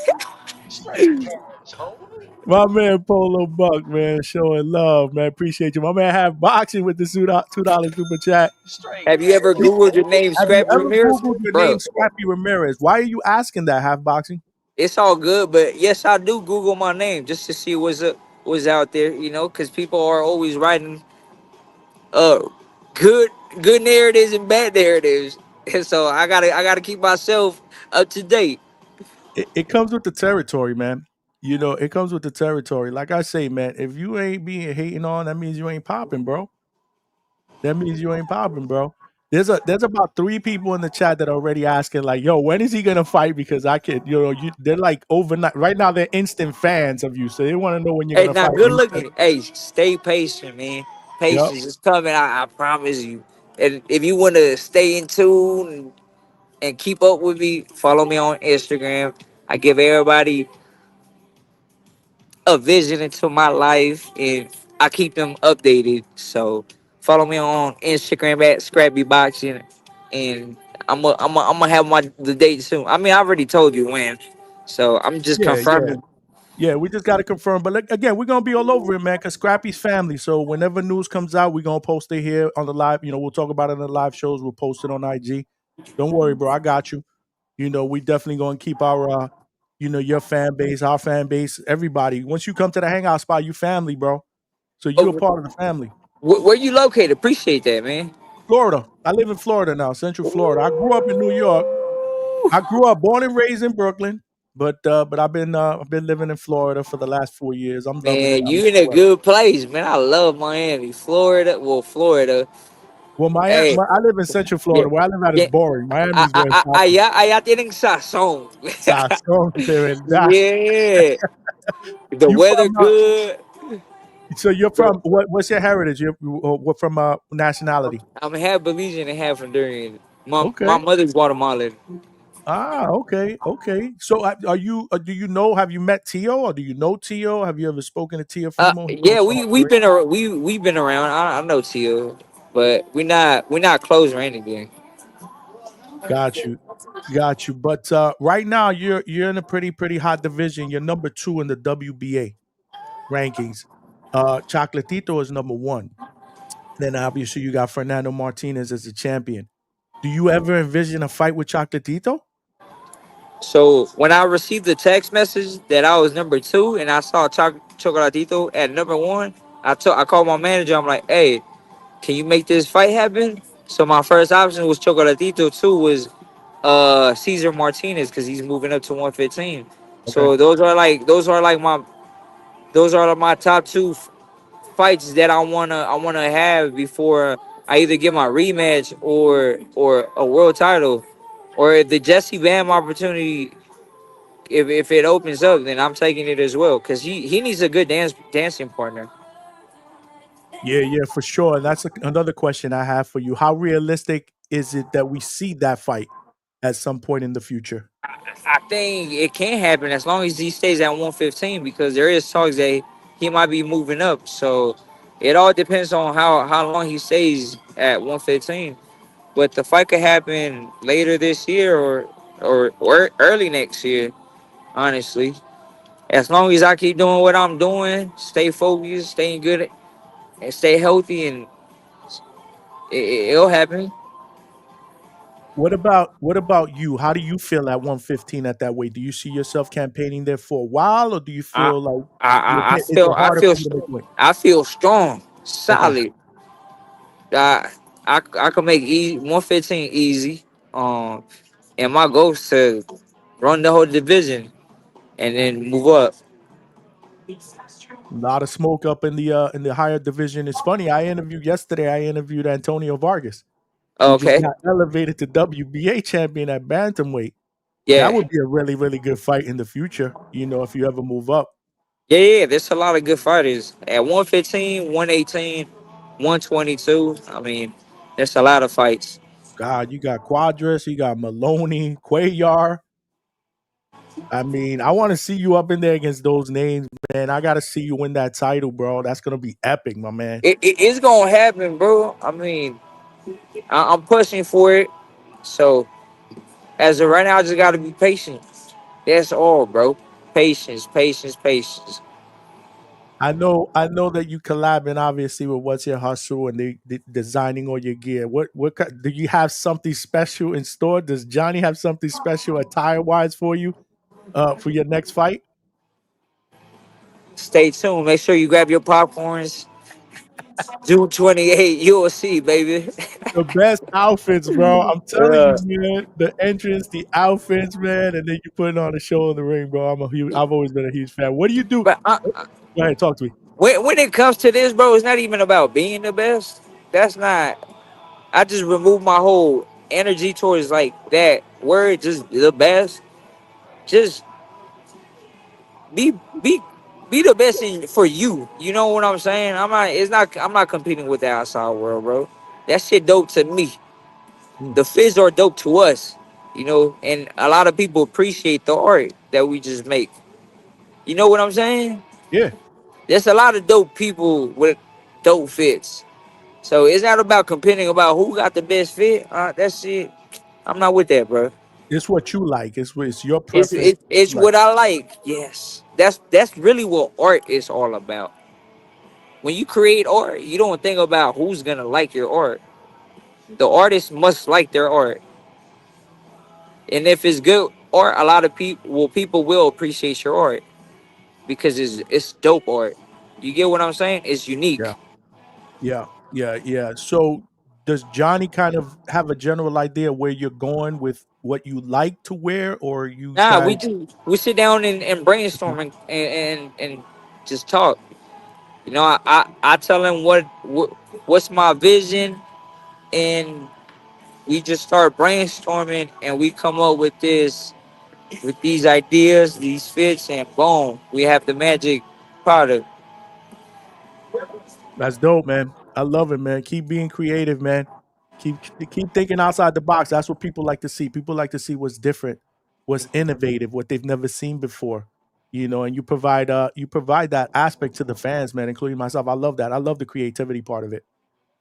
Straight cash, homie. My man Polo Buck, man, showing love, man. Appreciate you. My man have boxing with the $2 super chat. Straight Have you ever cash, Googled your name, Have you Scrappy ever Ramirez? Googled your name, Bro, Scrappy Ramirez? Why are you asking that? Have boxing? it's all good, but yes, I do Google my name just to see what's out there, you know, because people are always writing uh good good narratives and bad narratives. And so I gotta keep myself up to date. It comes with the territory, man. You know, it comes with the territory. Like I say, man, if you ain't being hating on, that means you ain't popping, bro. That means you ain't popping, bro. There's about three people in the chat that are already asking, like, yo, when is he gonna fight? Because I could, they're like overnight right now, they're instant fans of you. So they want to know when you're Hey, gonna now fight. good looking. Hey, stay patient, man. Yep. Patience is coming. I promise you. And if you want to stay in tune and keep up with me, follow me on Instagram. I give everybody a vision into my life, and I keep them updated. So follow me on Instagram at Scrappy Boxing, and I'm gonna have the date soon. I mean, I already told you when, so I'm just Yeah, yeah. confirming. Yeah, we just got to confirm. But like, again, we're gonna be all over it, man. Cause Scrappy's family. So whenever news comes out, we're gonna post it here on the live. You know, we'll talk about it in the live shows. We'll post it on IG. Don't worry, bro. I got you. You know, we definitely gonna keep our, your fan base, our fan base, everybody. Once you come to the hangout spot, you family, bro. So you a Oh, part of the family. where you located? Appreciate that, man. Florida. I live in Florida now, Central Florida. I grew up in New York. Ooh. I grew up, born and raised in Brooklyn, but I've been living in Florida for the last 4 years. I'm loving it. Man, I'm you in a enjoying it. good place, man. I love Miami, Florida. Well, Florida. Well, Hey, I live in Central yeah, Florida. Where I live at is yeah. boring. Miami's where it's popping. Allá tienen sazón. Sazón de verdad. Yeah, the You weather from? good. So you're from what? What's your heritage? You're what from nationality? I'm half Belizean and half Honduran. My Okay. mother's Guatemalan. Ah, okay, okay. So are you? Do you know? Have you met Tio, or do you know Tio? Have you ever spoken to Tio Fimo? He goes Yeah, from we've Honduran. been we've been around. I know Tio, but we're not close or anything. Got you, got you. But right now, you're in a pretty hot division. You're number two in the WBA rankings. Chocolatito is number one. Then obviously you got Fernando Martinez as the champion. Do you ever envision a fight with Chocolatito? So when I received the text message that I was number two and I saw Chocolatito at number one, I called my manager. I'm like, hey, can you make this fight happen? So my first option was Chocolatito. Two was Cesar Martinez because he's moving up to 115. Okay. So those are my top two fights that I wanna have before I either get my rematch or a world title, or if the Jesse Bam opportunity, if it opens up, then I'm taking it as well because he needs a good dancing partner. Yeah, yeah, for sure. And that's another question I have for you. How realistic is it that we see that fight at some point in the future? I think it can happen as long as he stays at 115 because there is talks that he might be moving up. So it all depends on how long he stays at 115. But the fight could happen later this year or early next year. Honestly, as long as I keep doing what I'm doing, stay focused, staying good, and stay healthy, and it'll happen. What about you? How do you feel at 115 at that weight? Do you see yourself campaigning there for a while, or do you I feel like I is feel it I harder feel for you to make weight? I feel strong, Okay. solid. I can make 115 easy. Um, and my goal is to run the whole division and then move up. A lot of smoke up in the higher division. It's funny. I interviewed Antonio Vargas, who just Okay. got elevated to WBA champion at bantamweight. That Yeah, would be a really, really good fight in the future, if you ever move up. yeah. There's a lot of good fighters at 115, 118, 122. I mean, there's a lot of fights. God, you got Quadras, you got Maloney, Cuellar. I mean, I want to see you up in there against those names, man. I got to see you win that title, bro. That's going to be epic, my man. It's gonna happen, bro. I mean, I'm pushing for it. So as of right now, I just gotta be patient. That's all, bro. Patience, patience, patience. I know that you collabing obviously with What's Your Hustle and they designing all your gear. Do you have something special in store? Does Johnny have something special attire wise for you for your next fight? Stay tuned. Make sure you grab your popcorns. June 28th, you'll see, baby. The best outfits, bro. I'm telling Yeah. you, man. The entrance, the outfits, man, and then you putting on a show in the ring, bro. I've always been a huge fan. What do you do? But Go ahead, talk to me. when it comes to this, bro, it's not even about being the best. That's not. I just remove my whole energy towards like that word, just the best. Just be be be the best for you. You know what I'm saying? I'm not. It's not. I'm not competing with the outside world, bro. That shit dope to me. Mm, The fizz are dope to us. You know, and a lot of people appreciate the art that we just make. You know what I'm saying? yeah, There's a lot of dope people with dope fits. So it's not about competing about who got the best fit. That shit, I'm not with that, bro. it's what you like. It's your It's preference. it, it's Like, what I like. Yes, that's really what art is all about. When you create art, you don't think about who's gonna like your art. The artist must like their art, and if it's good art, a lot of people will appreciate your art because it's dope art. You get what I'm saying? It's yeah, unique. yeah. So does Johnny kind of have a general idea where you're going with what you like to wear, or you Nah, guys? we sit down and brainstorm and just talk. You know, I tell him what's my vision, and we just start brainstorming, and we come up with these ideas, these fits, and boom, we have the magic product. That's dope, man. I love it, man. Keep being creative, man. Keep thinking outside the box. That's what people like to see. People like to see what's different, what's innovative, what they've never seen before. And you provide that aspect to the fans, man, including myself. I love that. I love the creativity part of it.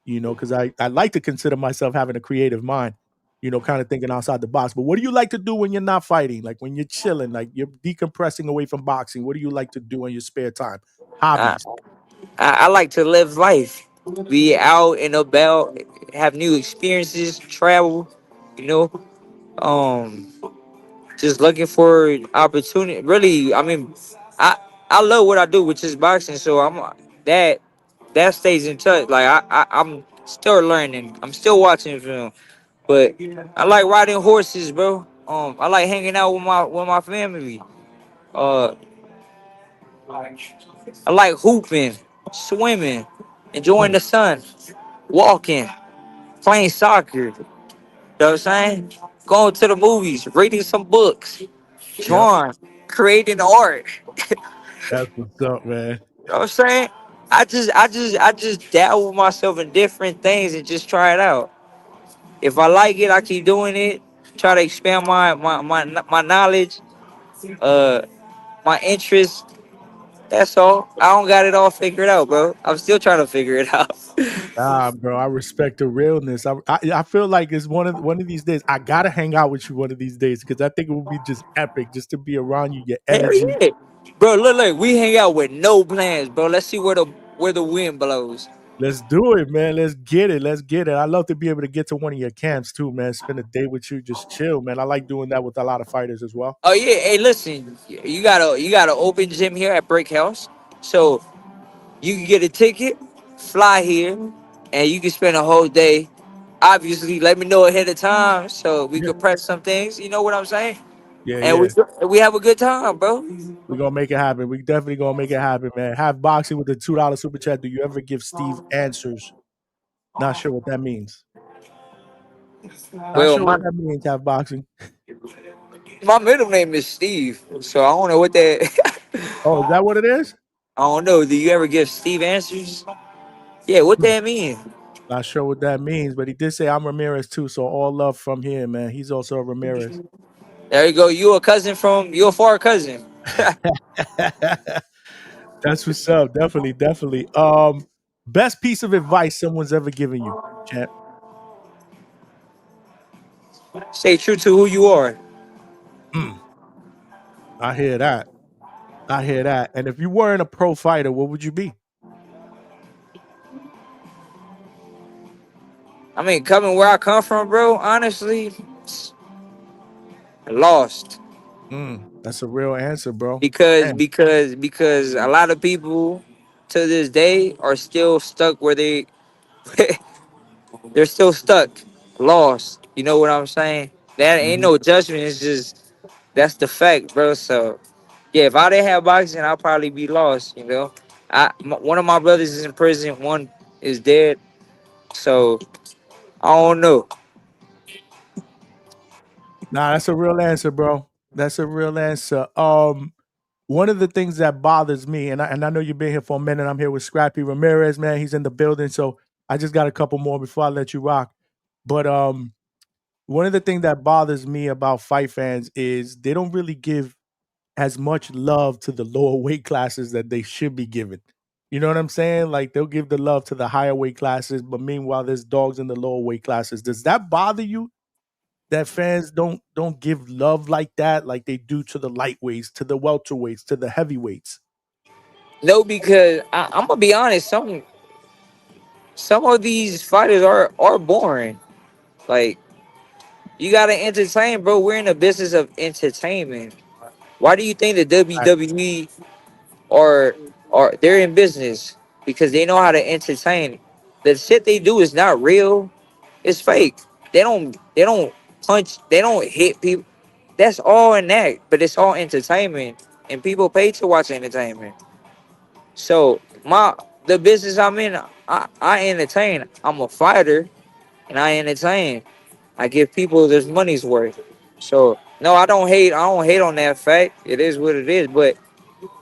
Because I like to consider myself having a creative mind. Kind of thinking outside the box. But what do you like to do when you're not fighting? Like when you're chilling, like you're decompressing away from boxing. What do you like to do in your spare time? I, Hobbies. I like to live life, be out and about, have new experiences, travel. You know, um, just looking for opportunity. Really, I mean, I I love what I do, which is boxing. So that that stays in touch. Like I'm still learning. I'm still watching film, but I like riding horses, bro. I like hanging out with my family. Uh, I like hooping, swimming, enjoying Hmm, the sun, walking, playing soccer. You know what I'm saying? Going to the movies, reading some books, yep. drawing, creating art. That's what's up, man. You know what I'm saying? I just dabble myself in different things and just try it out. If I like it, I keep doing it. Try to expand my knowledge, uh, my interest. That's all. I don't got it all figured out, bro. I'm still trying to figure it out. Ah, bro, I respect the realness. I feel like it's one of these days. I gotta hang out with you one of these days because I think it would be just epic just to be around you, your Hell energy. yeah, bro. Look, we hang out with no plans, bro. Let's see where the wind blows. Let's do it, man. Let's get it. Let's get it. I love to be able to get to one of your camps too, man. Spend a day with you, just chill, man. I like doing that with a lot of fighters as well. Oh yeah, hey, listen, you got an open gym here at Brick House, so you can get a ticket, fly here, and you can spend a whole day. Obviously, let me know ahead of time so we Yeah, could press some things. You know what I'm saying? yeah, And yeah. we have a good time, bro. We're gonna make it happen. We definitely gonna make it happen, man. Have boxing with the $2 super chat. Do you ever give Steve answers? Not sure what that means. Not Well, sure what my that means. Have boxing. My middle name is Steve, so I don't know what that. Oh, is that what it is? I don't know. Do you ever give Steve answers? Yeah, what Hmm. that mean? Not sure what that means, but he did say I'm Ramirez too. So all love from here, man. He's also a Ramirez. There you go. You a far cousin. That's what's up. Definitely, definitely. Best piece of advice someone's ever given you, champ. Stay true to who you are. Mm, I hear that. I hear that. And if you weren't a pro fighter, what would you be? I mean, coming where I come from, bro. Honestly, lost That's a real answer, bro. because Damn. because because a lot of people to this day are still stuck where they're still stuck, lost. You know what I'm saying? That ain't Mhm. no judgment. It's just that's the fact, bro. So yeah, if I didn't have boxing, I'll probably be lost. You know, one of my brothers is in prison, one is dead. So I don't know. Nah, that's a real answer, bro. That's a real answer. One of the things that bothers me, and I know you've been here for a minute. I'm here with Scrappy Ramirez, man. He's in the building, so I just got a couple more before I let you rock. But one of the things that bothers me about fight fans is they don't really give as much love to the lower weight classes that they should be given. You know what I'm saying? Like they'll give the love to the higher weight classes, but meanwhile there's dogs in the lower weight classes. Does that bother you? That fans don't give love like that, like they do to the lightweights, to the welterweights, to the heavyweights. No, because I'm gonna be honest. Some of these fighters are boring. Like you gotta entertain, bro. We're in the business of entertainment. Why do you think the Right. WWE are they're in business? Because they know how to entertain. The shit they do is not real. It's fake. They don't punch. They don't hit people. That's all in that. But it's all entertainment, and people pay to watch entertainment. So the business I'm in, I entertain. I'm a fighter, and I entertain. I give people their money's worth. So no, I don't hate. I don't hate on that fact. It is what it is. But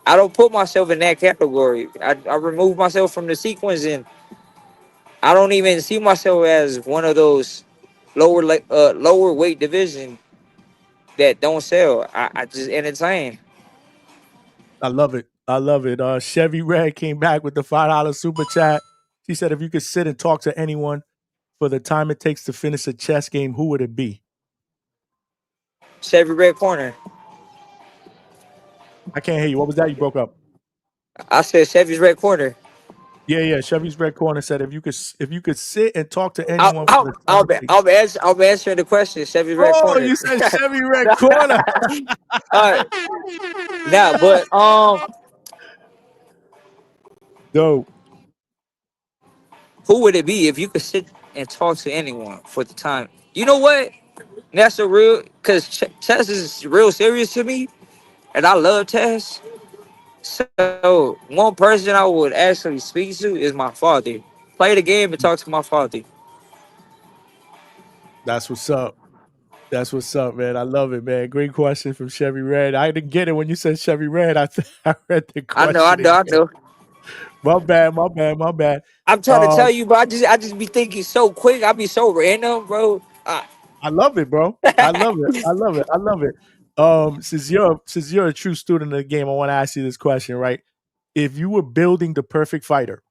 I don't put myself in that category. I remove myself from the sequence, and I don't even see myself as one of those lower weight division that don't sell. I just entertain. I love it. I love it. Chevy Red came back with the $5 super chat. She said, if you could sit and talk to anyone for the time it takes to finish a chess game, who would it be? Chevy Red Corner. I can't hear you. What was that? You broke up. I said Chevy's Red Corner. Yeah, yeah. Chevy's Red Corner said if you could sit and talk to anyone for the time it takes. I'll be answering the question. Chevy's Red Oh, Corner. you said Chevy Red Corner. All right. Now, but Dope. who would it be if you could sit and talk to anyone for the time? You know what? That's a real because chess is real serious to me, and I love chess. So one person I would actually speak to is my father. Play the game and talk to my father. That's what's up. That's what's up, man. I love it, man. Great question from Chevy Red. I didn't get it when you said Chevy Red. I read the I know, I question know, I again. know. My bad, my bad, my bad. I'm trying to Um, tell you, but I just be thinking so quick. I be so random, bro. I love it, bro. I love it. I love it. I love it. Since you're a true student of the game, I want to ask you this question, right? If you were building the perfect fighter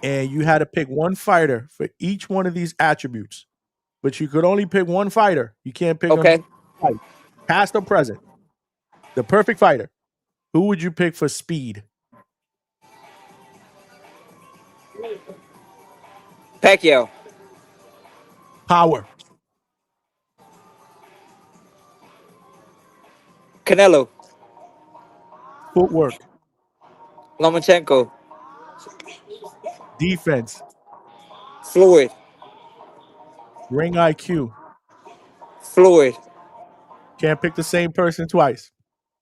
and you had to pick one fighter for each one of these attributes, but you could only pick one fighter, you can't pick them Okay, twice, past or present. The perfect fighter. Who would you pick for speed, Pacquiao, power, Canelo, footwork, Lomachenko, defense, Floyd, ring IQ? Floyd. Can't pick the same person twice.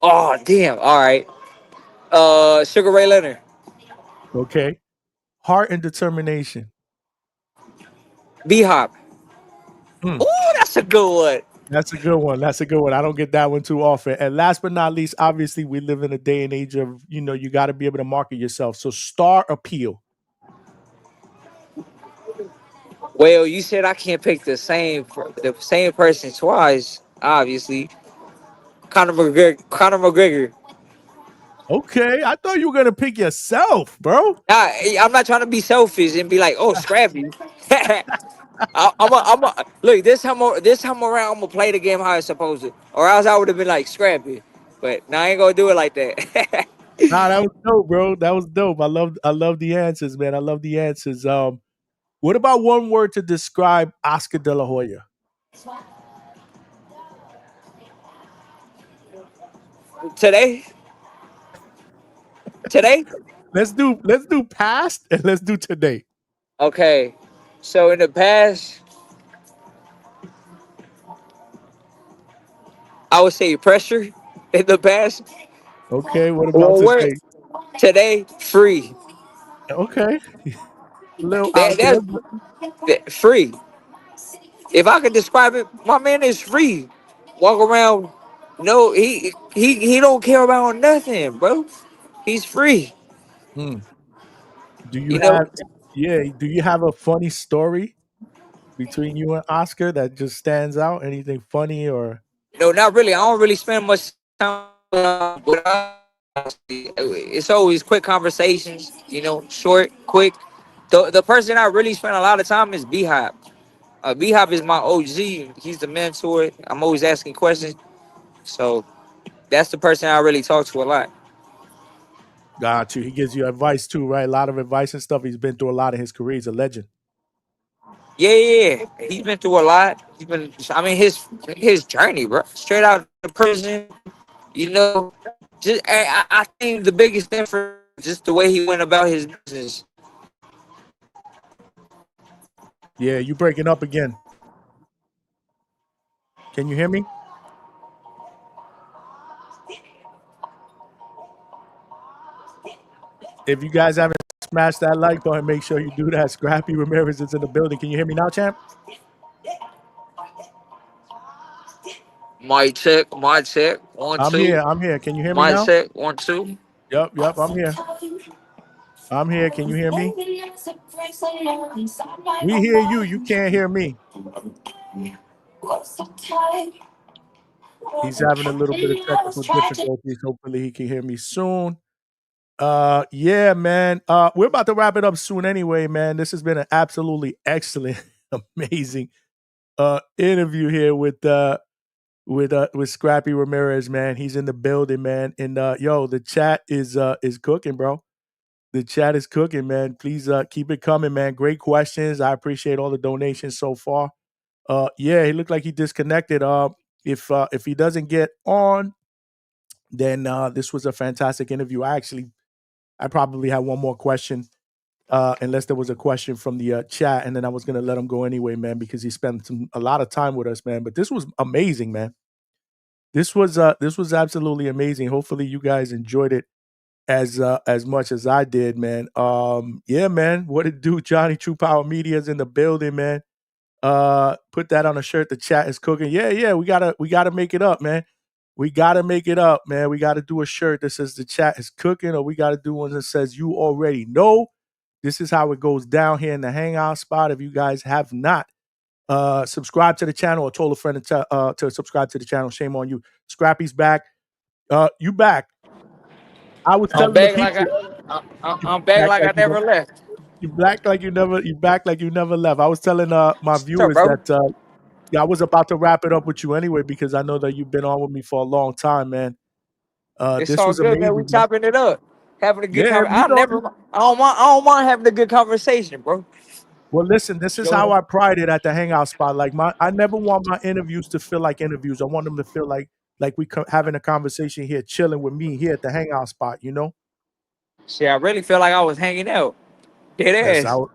Oh damn! All right. Sugar Ray Leonard, Okay. Heart and determination. B Hop. Hmm. Ooh, that's a good one. That's a good one. That's a good one. I don't get that one too often. And last but not least, obviously, we live in a day and age of, you got to be able to market yourself. So star appeal. Well, you said I can't pick the same person twice. Obviously, Conor McGregor. Conor McGregor. Okay. I thought you were going to pick yourself, bro. I'm not trying to be selfish and be like, oh, Scrappy. Look. This time around, I'm gonna play the game how it's supposed to, or else I would have been like Scrappy. But now I ain't gonna do it like that. Nah, that was dope, bro. That was dope. I love the answers, man. I love the answers. What about one word to describe Oscar De La Hoya? today, today, Let's do past and let's do today. okay. So in the past, I would say pressure. In the past, Okay, what about well, where today? today free. Okay, a little That out there, that's but that, free. If I could describe it, my man is free. Walk around. No, he don't care about nothing, bro. He's free. hmm, do you You know. have yeah, do you have a funny story between you and Oscar that just stands out? Anything funny or No, not really. I don't really spend much time. But it's always quick conversations. Short, quick. The person I really spend a lot of time is Beehive. Beehive is my OG. He's the mentor. I'm always asking questions. So that's the person I really talk to a lot. got you? He gives you advice too, right? A lot of advice and stuff. He's been through a lot in his career. He's a legend. Yeah. He's been through a lot. I mean, his journey, bro. Straight out of prison. You know, I think the biggest thing for just the way he went about his business. Yeah, you breaking up again. Can you hear me? If you guys haven't smashed that like button, make sure you do that. Scrappy Ramirez is in the building. Can you hear me now, champ? My check, my check, one, I'm here. two. I'm here. Can you hear me My now? check, one, two. Yep. I'm here. I'm here. Can you hear me? We hear you. You can't hear me. He's having a little bit of technical difficulties. Hopefully he can hear me soon. Yeah, man. We're about to wrap it up soon anyway, man. This has been an absolutely excellent, amazing interview here with Scrappy Ramirez, man. He's in the building, man. And yo, the chat is cooking, bro. The chat is cooking, man. Please keep it coming, man. Great questions. I appreciate all the donations so far. Yeah, he looked like he disconnected. If he doesn't get on, then this was a fantastic interview. I probably had one more question, unless there was a question from the chat, and then I was gonna let him go anyway, man, because he spent a lot of time with us, man. But this was amazing, man. This was absolutely amazing. Hopefully, you guys enjoyed it as much as I did, man. Yeah, man. What it do? Johnny True Power Media is in the building, man. Put that on a shirt. The chat is cooking. Yeah. We gotta make it up, man. We gotta make it up, man. We gotta do a shirt that says the chat is cooking, or we gotta do one that says you already know. This is how it goes down here in the Hangout spot. If you guys have not subscribed to the channel or told a friend to subscribe to the channel, shame on you. Scrappy's back. You back. I was I'm telling the back like people you I'm back back like like I never left. you back like you back like you never left. I was telling my What's up, viewers bro? that yeah, I was about to wrap it up with you anyway because I know that you've been on with me for a long time, man. It's This all was good, man. We amazing, man. chopping it up, having a good Yeah, conversation. I don't mind having a good conversation, bro. well, listen, this is how Yo, I pride it at the Hangout spot. Like I never want my interviews to feel like interviews. I want them to feel like we having a conversation here, chilling with me here at the Hangout spot. shit, I really feel like I was hanging out. Dead That's ass. how.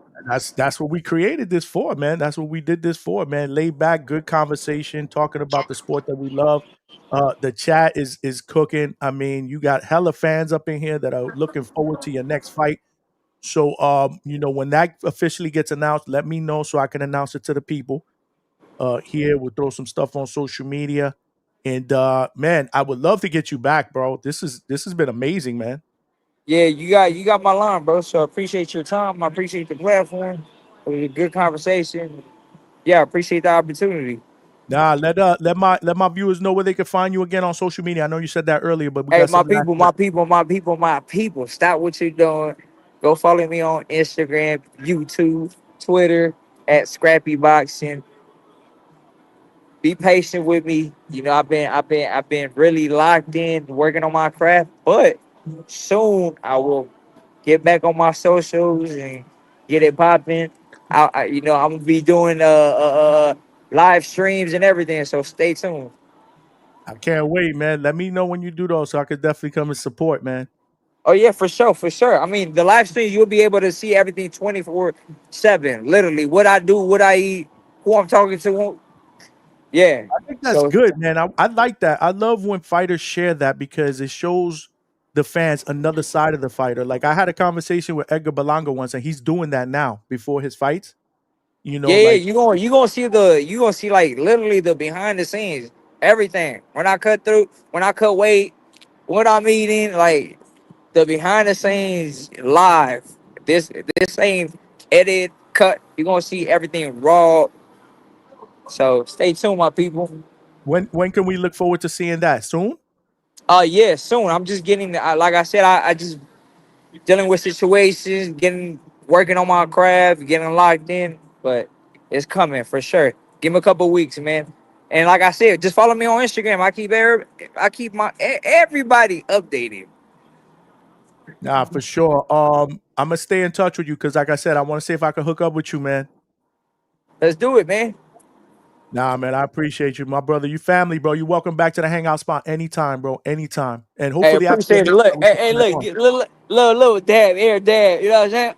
That's what we created this for, man. That's what we did this for, man. Laid back, good conversation, talking about the sport that we love. The chat is cooking. I mean, you got hella fans up in here that are looking forward to your next fight. So, when that officially gets announced, let me know so I can announce it to the people. here. We'll throw some stuff on social media. And man, I would love to get you back, bro. This has been amazing, man. Yeah, you got my line, bro. So I appreciate your time. I appreciate the platform. It was a good conversation. Yeah, I appreciate the opportunity. Nah, let my viewers know where they can find you again on social media. I know you said that earlier, but we Hey, got my some last people, my people, my people, my people. Stop what you're doing. Go follow me on Instagram, YouTube, Twitter at Scrappy Boxing. Be patient with me. You know, I've been really locked in working on my craft, but soon I will get back on my socials and get it popping. You know, I'm gonna be doing live streams and everything. So stay tuned. I can't wait, man. Let me know when you do those so I could definitely come and support, man. Oh yeah, for sure, for sure. I mean, the live stream you'll be able to see everything 24/7. Literally, what I do, what I eat, who I'm talking to. Yeah. I think that's So good, man. I like that. I love when fighters share that because it shows the fans another side of the fighter. Like I had a conversation with Edgar Berlanga once, and he's doing that now before his fights. You know, yeah, yeah, like you gonna see like literally the behind the scenes, everything. When I cut weight, what I'm eating, like the behind the scenes live. This ain't edit cut. You're gonna see everything raw. So stay tuned, my people. when can we look forward to seeing that? Soon? Yeah, soon. I'm just getting like I said, I just dealing with situations, getting working on my craft, getting locked in, but it's coming for sure. Give me a couple weeks, man. And like I said, just follow me on Instagram. I keep my everybody updated. Nah, for sure. I'm gonna stay in touch with you because, like I said, I want to see if I can hook up with you, man. Let's do it, man. Nah, man, I appreciate you, my brother. You family, bro. You welcome back to the Hangout spot anytime, bro. Anytime. And Hey, hopefully after the appreciate it. next Look, one, we hey, can hey come back look, on. get little dab, air dab. You know what I'm saying?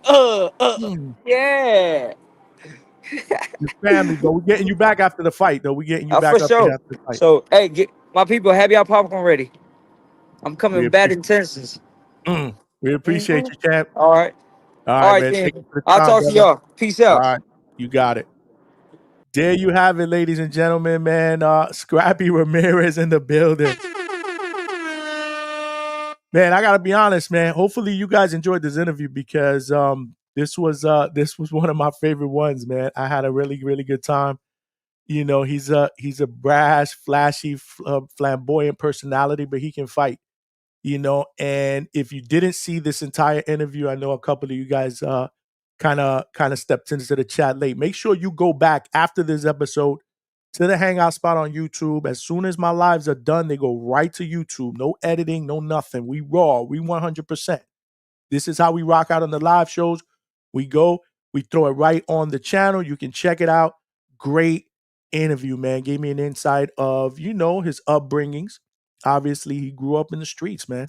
Mm. Yeah. Your family, bro. We're getting you back after the fight, though. We're getting you For back up here sure. after the fight. So, hey, get my people, have y'all popcorn ready. I'm coming We with bad appreciate intentions. we appreciate you, champ. All right. All All right, right, man. Thank you then. for the I'll time, talk to brother. y'all. Peace All out. right. You got it. There you have it, ladies and gentlemen, man. Scrappy Ramirez in the building. Man, I gotta be honest, man. Hopefully you guys enjoyed this interview because this was one of my favorite ones, man. I had a really, really good time. You know, he's a brash, flashy, flamboyant personality, but he can fight. You know, and if you didn't see this entire interview, I know a couple of you guys kind of stepped into the chat late. Make sure you go back after this episode to the Hangout spot on YouTube. As soon as my lives are done, they go right to YouTube. No editing, no nothing. We raw, we 100%. This is how we rock out on the live shows. We go, we throw it right on the channel. You can check it out. Great interview, man. Gave me an insight of, you know, his upbringings. Obviously, he grew up in the streets, man.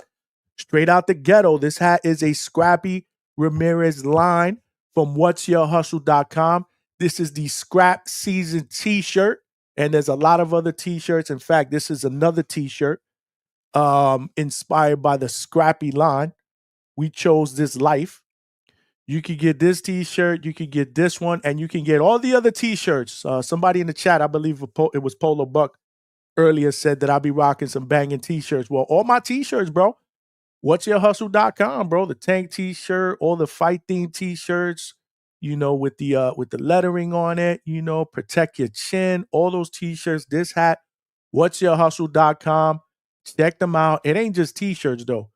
Straight out the ghetto. This hat is a Scrappy Ramirez line from whatsyourhustle.com. This is the Scrap Season t-shirt, and there's a lot of other t-shirts. In fact, this is another t-shirt inspired by the Scrappy line. We chose this life. You could get this t-shirt, you could get this one, and you can get all the other t-shirts. Somebody in the chat, I believe it was Polo Buck earlier, said that I'll be rocking some banging t-shirts. Well, all my t-shirts, bro. Whatsyourhustle.com, bro. The tank t-shirt, all the fight themed t-shirts, you know, with the lettering on it, you know, protect your chin, all those t-shirts, this hat, whatsyourhustle.com. Check them out. It ain't just t-shirts though.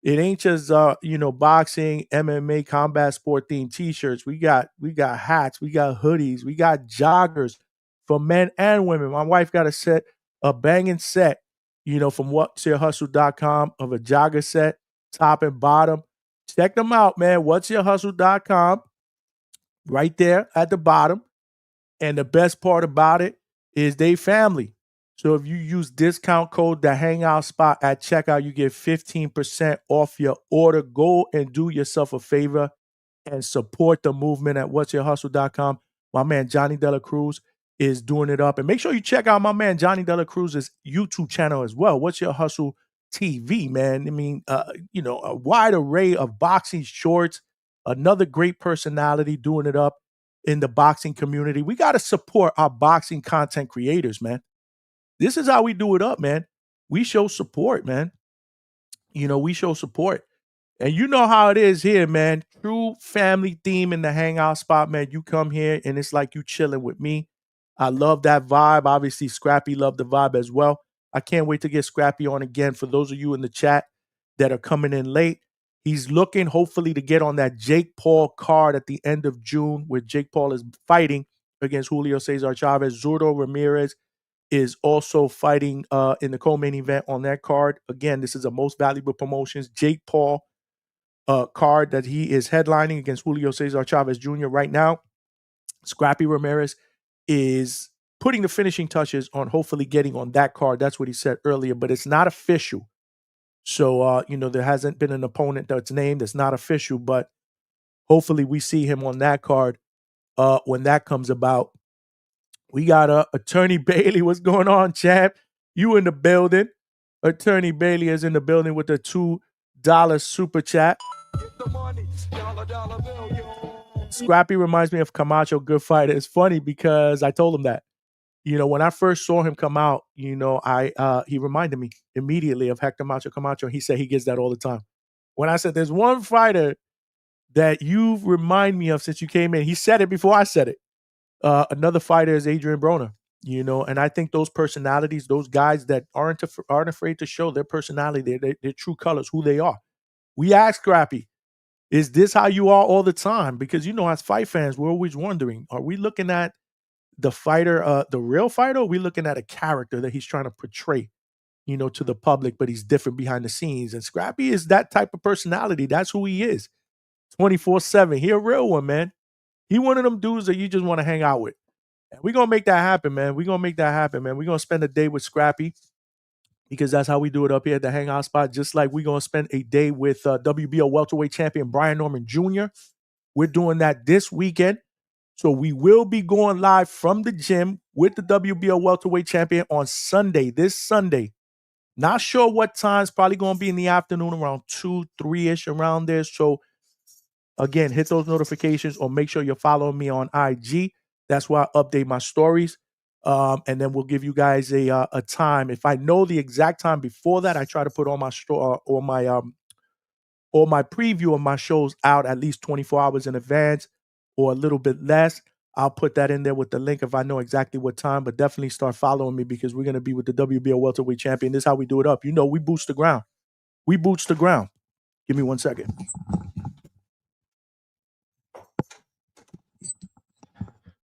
It ain't just you know, boxing, MMA, combat sport themed t-shirts. We got hats, we got hoodies, we got joggers for men and women. My wife got a banging set, you know, from whatsyourhustle.com of a jogger set, top and bottom. Check them out, man. Whatsyourhustle.com, right there at the bottom. And the best part about it is they family. So if you use discount code the Hangout Spot at checkout, you get 15% off your order. Go and do yourself a favor and support the movement at whatsyourhustle.com. My man Johnny Dela Cruz is doing it up. And make sure you check out my man Johnny Dela Cruz's YouTube channel as well. What's Your Hustle TV, man? I mean, you know, a wide array of boxing shorts, another great personality doing it up. in the boxing community. We got to support our boxing content creators, man. This is how we do it up, man. We show support, man. We show support. And you know how it is here, man. True family theme in the hangout spot, man. You come here and it's like you chilling with me. I love that vibe. Obviously, Scrappy loved the vibe as well. I can't wait to get Scrappy on again. For those of you in the chat that are coming in late, he's looking hopefully to get on that Jake Paul card at the end of June, where Jake Paul is fighting against Julio Cesar Chavez. Zurdo Ramirez is also fighting in the co-main event on that card. Again, this is a Most Valuable Promotions Jake Paul card that he is headlining against Julio Cesar Chavez Jr. right now. Scrappy Ramirez is putting the finishing touches on hopefully getting on that card. That's what he said earlier, but it's not official. So, there hasn't been an opponent that's named. It's not official, but hopefully we see him on that card when that comes about. We got Attorney Bailey. What's going on, champ? You in the building. Attorney Bailey is in the building with the $2 super chat. Get the money. Dollar bill, yo. Scrappy reminds me of Camacho, good fighter. It's funny because I told him that. When I first saw him come out, he reminded me immediately of Hector Macho Camacho. He said he gets that all the time. When I said there's one fighter that you remind me of since you came in, he said it before I said it. Another fighter is Adrian Broner, and I think those personalities, those guys that aren't afraid to show their personality, their true colors, who they are. We asked Scrappy, is this how you are all the time? Because, as fight fans, we're always wondering, are we looking at the fighter, the real fighter, or are we looking at a character that he's trying to portray, to the public, but he's different behind the scenes? And Scrappy is that type of personality. That's who he is. 24/7. He a real one, man. He one of them dudes that you just want to hang out with. And we're going to make that happen, man. We're going to spend a day with Scrappy because that's how we do it up here at the Hangout spot. Just like we're going to spend a day with WBO welterweight champion Brian Norman Jr. We're doing that this weekend. So we will be going live from the gym with the WBO welterweight champion on Sunday, this Sunday. Not sure what time. It's probably going to be in the afternoon around 2, 3-ish around there. So again, hit those notifications or make sure you're following me on IG. That's where I update my stories. And then we'll give you guys a time. If I know the exact time before that, I try to put all my preview of my shows out at least 24 hours in advance or a little bit less. I'll put that in there with the link if I know exactly what time, but definitely start following me because we're going to be with the WBO welterweight champion. This is how we do it up. We boots the ground. We boots the ground. Give me 1 second.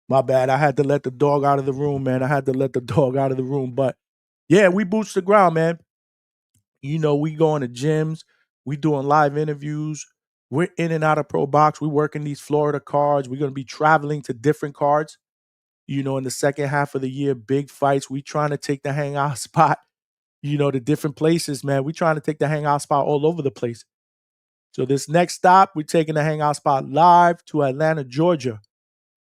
My bad. I had to let the dog out of the room, man. But yeah, we boots the ground, man. We going to gyms. We doing live interviews. We're in and out of Pro Box. We working these Florida cards. We're going to be traveling to different cards, in the second half of the year, big fights. We trying to take the hangout spot, to different places, man. We trying to take the hangout spot all over the place. So this next stop, we're taking the hangout spot live to Atlanta, Georgia.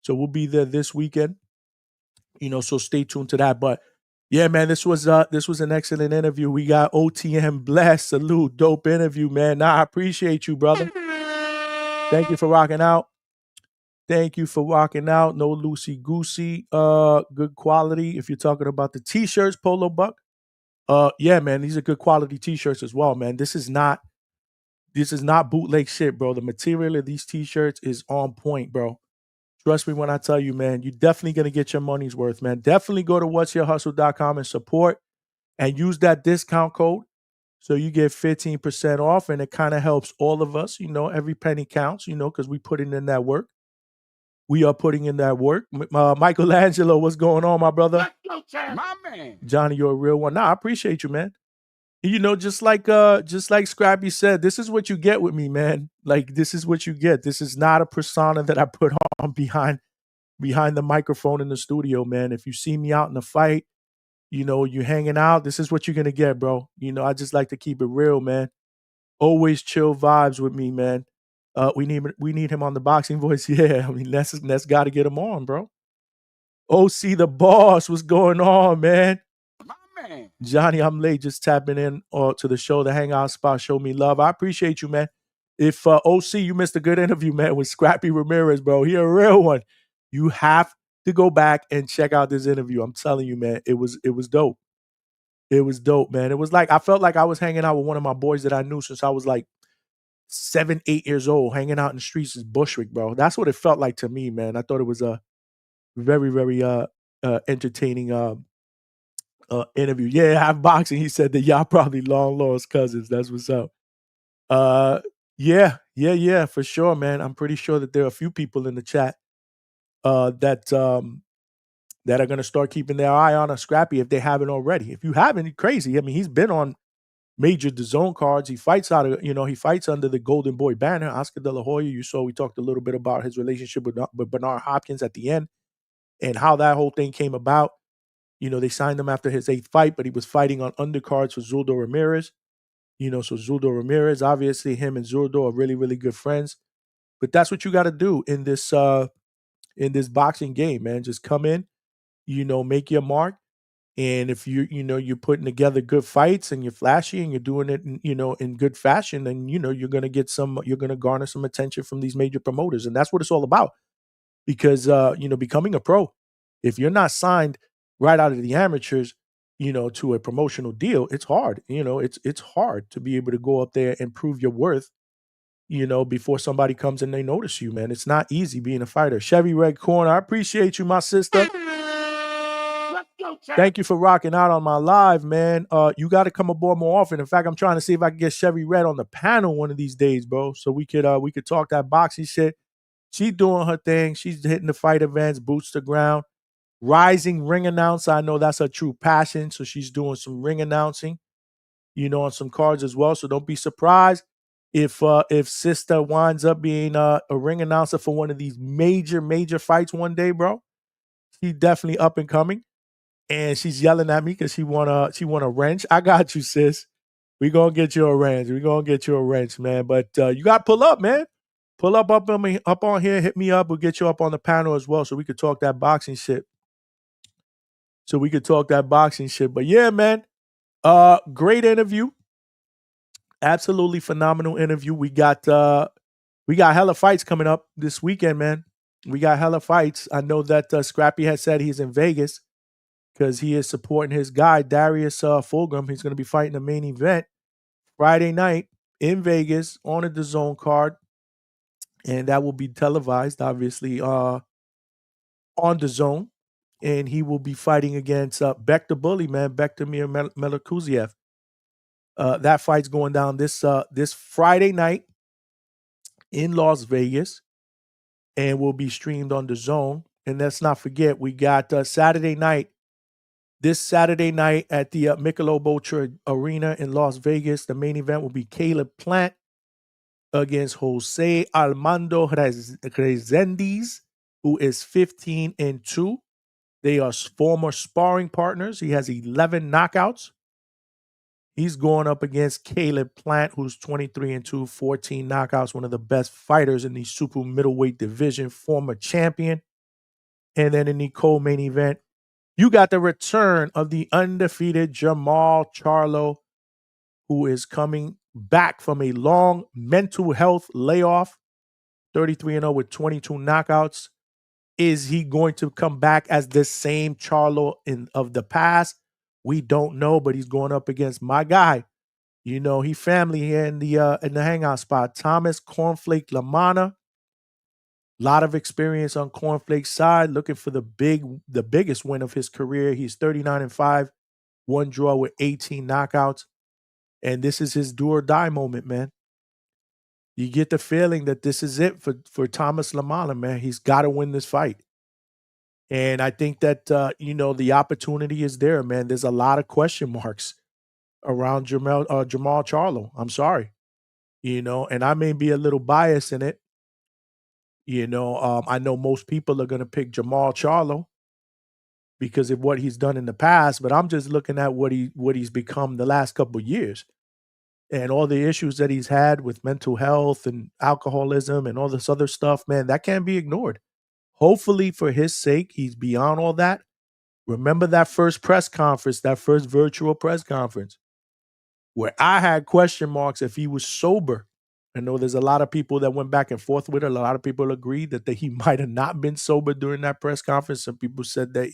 So we'll be there this weekend, so stay tuned to that. But yeah, man, this was an excellent interview. We got OTM Bless, salute, dope interview, man. Nah, I appreciate you, brother. Thank you for rocking out. No loosey goosey, good quality. If you're talking about the t-shirts, Polo Buck, yeah, man, these are good quality t-shirts as well, man. This is not bootleg shit, bro. The material of these t-shirts is on point, bro. Trust me when I tell you, man, you're definitely going to get your money's worth, man. Definitely go to whatsyourhustle.com and support and use that discount code so you get 15% off, and it kind of helps all of us. Every penny counts, because we putting in that work. We are putting in that work. Michelangelo, what's going on, my brother? My man. Johnny, you're a real one. Nah, I appreciate you, man. Just like Scrappy said, this is what you get with me, man. Like, this is what you get. This is not a persona that I put on behind the microphone in the studio, man. If you see me out in the fight, you hanging out, this is what you're gonna get, bro. I just like to keep it real, man. Always chill vibes with me, man. We need him on the Boxing Voice. Yeah, I mean, that's got to get him on, bro. OC the boss, what's going on, man? Man. Johnny, I'm late, just tapping in to the show, the Hangout spot. Show me love. I appreciate you, man. If OC, you missed a good interview, man, with Scrappy Ramirez, bro. He a real one. You have to go back and check out this interview. I'm telling you, man, it was dope. It was dope, man. It was like I felt like I was hanging out with one of my boys that I knew since I was like 7, 8 years old, hanging out in the streets of Bushwick, bro. That's what it felt like to me, man. I thought it was a very, very entertaining interview. Yeah, half boxing. He said that y'all probably long lost cousins. That's what's up. Uh, yeah, for sure, man. I'm pretty sure that there are a few people in the chat that are gonna start keeping their eye on a Scrappy if they haven't already. If you haven't, you're crazy. I mean, he's been on major DAZN cards. He fights he fights under the Golden Boy banner. Oscar De La Hoya. You saw we talked a little bit about his relationship with Bernard Hopkins at the end and how that whole thing came about. They signed him after his 8th fight, but he was fighting on undercards for Zuldo Ramirez. So Zuldo Ramirez, obviously him and Zuldo are really, really good friends. But that's what you got to do in this boxing game, man. Just come in, make your mark. And if you're putting together good fights and you're flashy and you're doing it, in good fashion, then you're going to garner some attention from these major promoters. And that's what it's all about. Because becoming a pro, if you're not signed right out of the amateurs, to a promotional deal, it's hard. It's hard to be able to go up there and prove your worth, before somebody comes and they notice you, man. It's not easy being a fighter. Chevy Red Corner, I appreciate you, my sister. Thank you for rocking out on my live, man. You got to come aboard more often. In fact, I'm trying to see if I can get Chevy Red on the panel one of these days, bro. So we could talk that boxing shit. She's doing her thing. She's hitting the fight events, boots to ground. Rising ring announcer. I know that's her true passion. So she's doing some ring announcing, on some cards as well. So don't be surprised if sister winds up being a ring announcer for one of these major fights one day, bro. She's definitely up and coming. And she's yelling at me because she want a wrench. I got you, sis. We gonna get you a wrench. We gonna get you a wrench, man. But you got to pull up, man. Pull up on here. Hit me up. We'll get you up on the panel as well, so we could talk that boxing shit. But yeah, man. Great interview. Absolutely phenomenal interview. We got hella fights coming up this weekend, man. We got hella fights. I know that Scrappy has said he's in Vegas because he is supporting his guy, Darius Fulgham. He's going to be fighting the main event Friday night in Vegas on a DAZN card. And that will be televised, obviously, on DAZN. And he will be fighting against Beck the Bully, man, Bektamir Melikuziev. That fight's going down this Friday night in Las Vegas and will be streamed on DAZN. And let's not forget, we got Saturday night. This Saturday night at the Michelob Ultra Arena in Las Vegas, the main event will be Caleb Plant against Jose Armando Rezendes, who is 15-2. They are former sparring partners. He has 11 knockouts. He's going up against Caleb Plant, who's 23-2, 14 knockouts, one of the best fighters in the super middleweight division, former champion. And then in the co-main event, you got the return of the undefeated Jamal Charlo, who is coming back from a long mental health layoff, 33-0 with 22 knockouts. Is he going to come back as the same Charlo of the past? We don't know, but he's going up against my guy. He family here in the Hangout spot, Thomas Cornflake Lamana. Lot of experience on Cornflake's side, looking for the biggest win of his career. He's 39-5, one draw with 18 knockouts. And this is his do or die moment, man. You get the feeling that this is it for Thomas Lamana, man. He's got to win this fight. And I think that, the opportunity is there, man. There's a lot of question marks around Jamal Charlo. I'm sorry. And I may be a little biased in it. I know most people are going to pick Jamal Charlo because of what he's done in the past, but I'm just looking at what he's become the last couple of years and all the issues that he's had with mental health and alcoholism and all this other stuff, man, that can't be ignored. Hopefully for his sake, he's beyond all that. Remember that first press conference, that first virtual press conference where I had question marks if he was sober I know there's a lot of people that went back and forth with it. A lot of people agreed that he might have not been sober during that press conference. Some people said that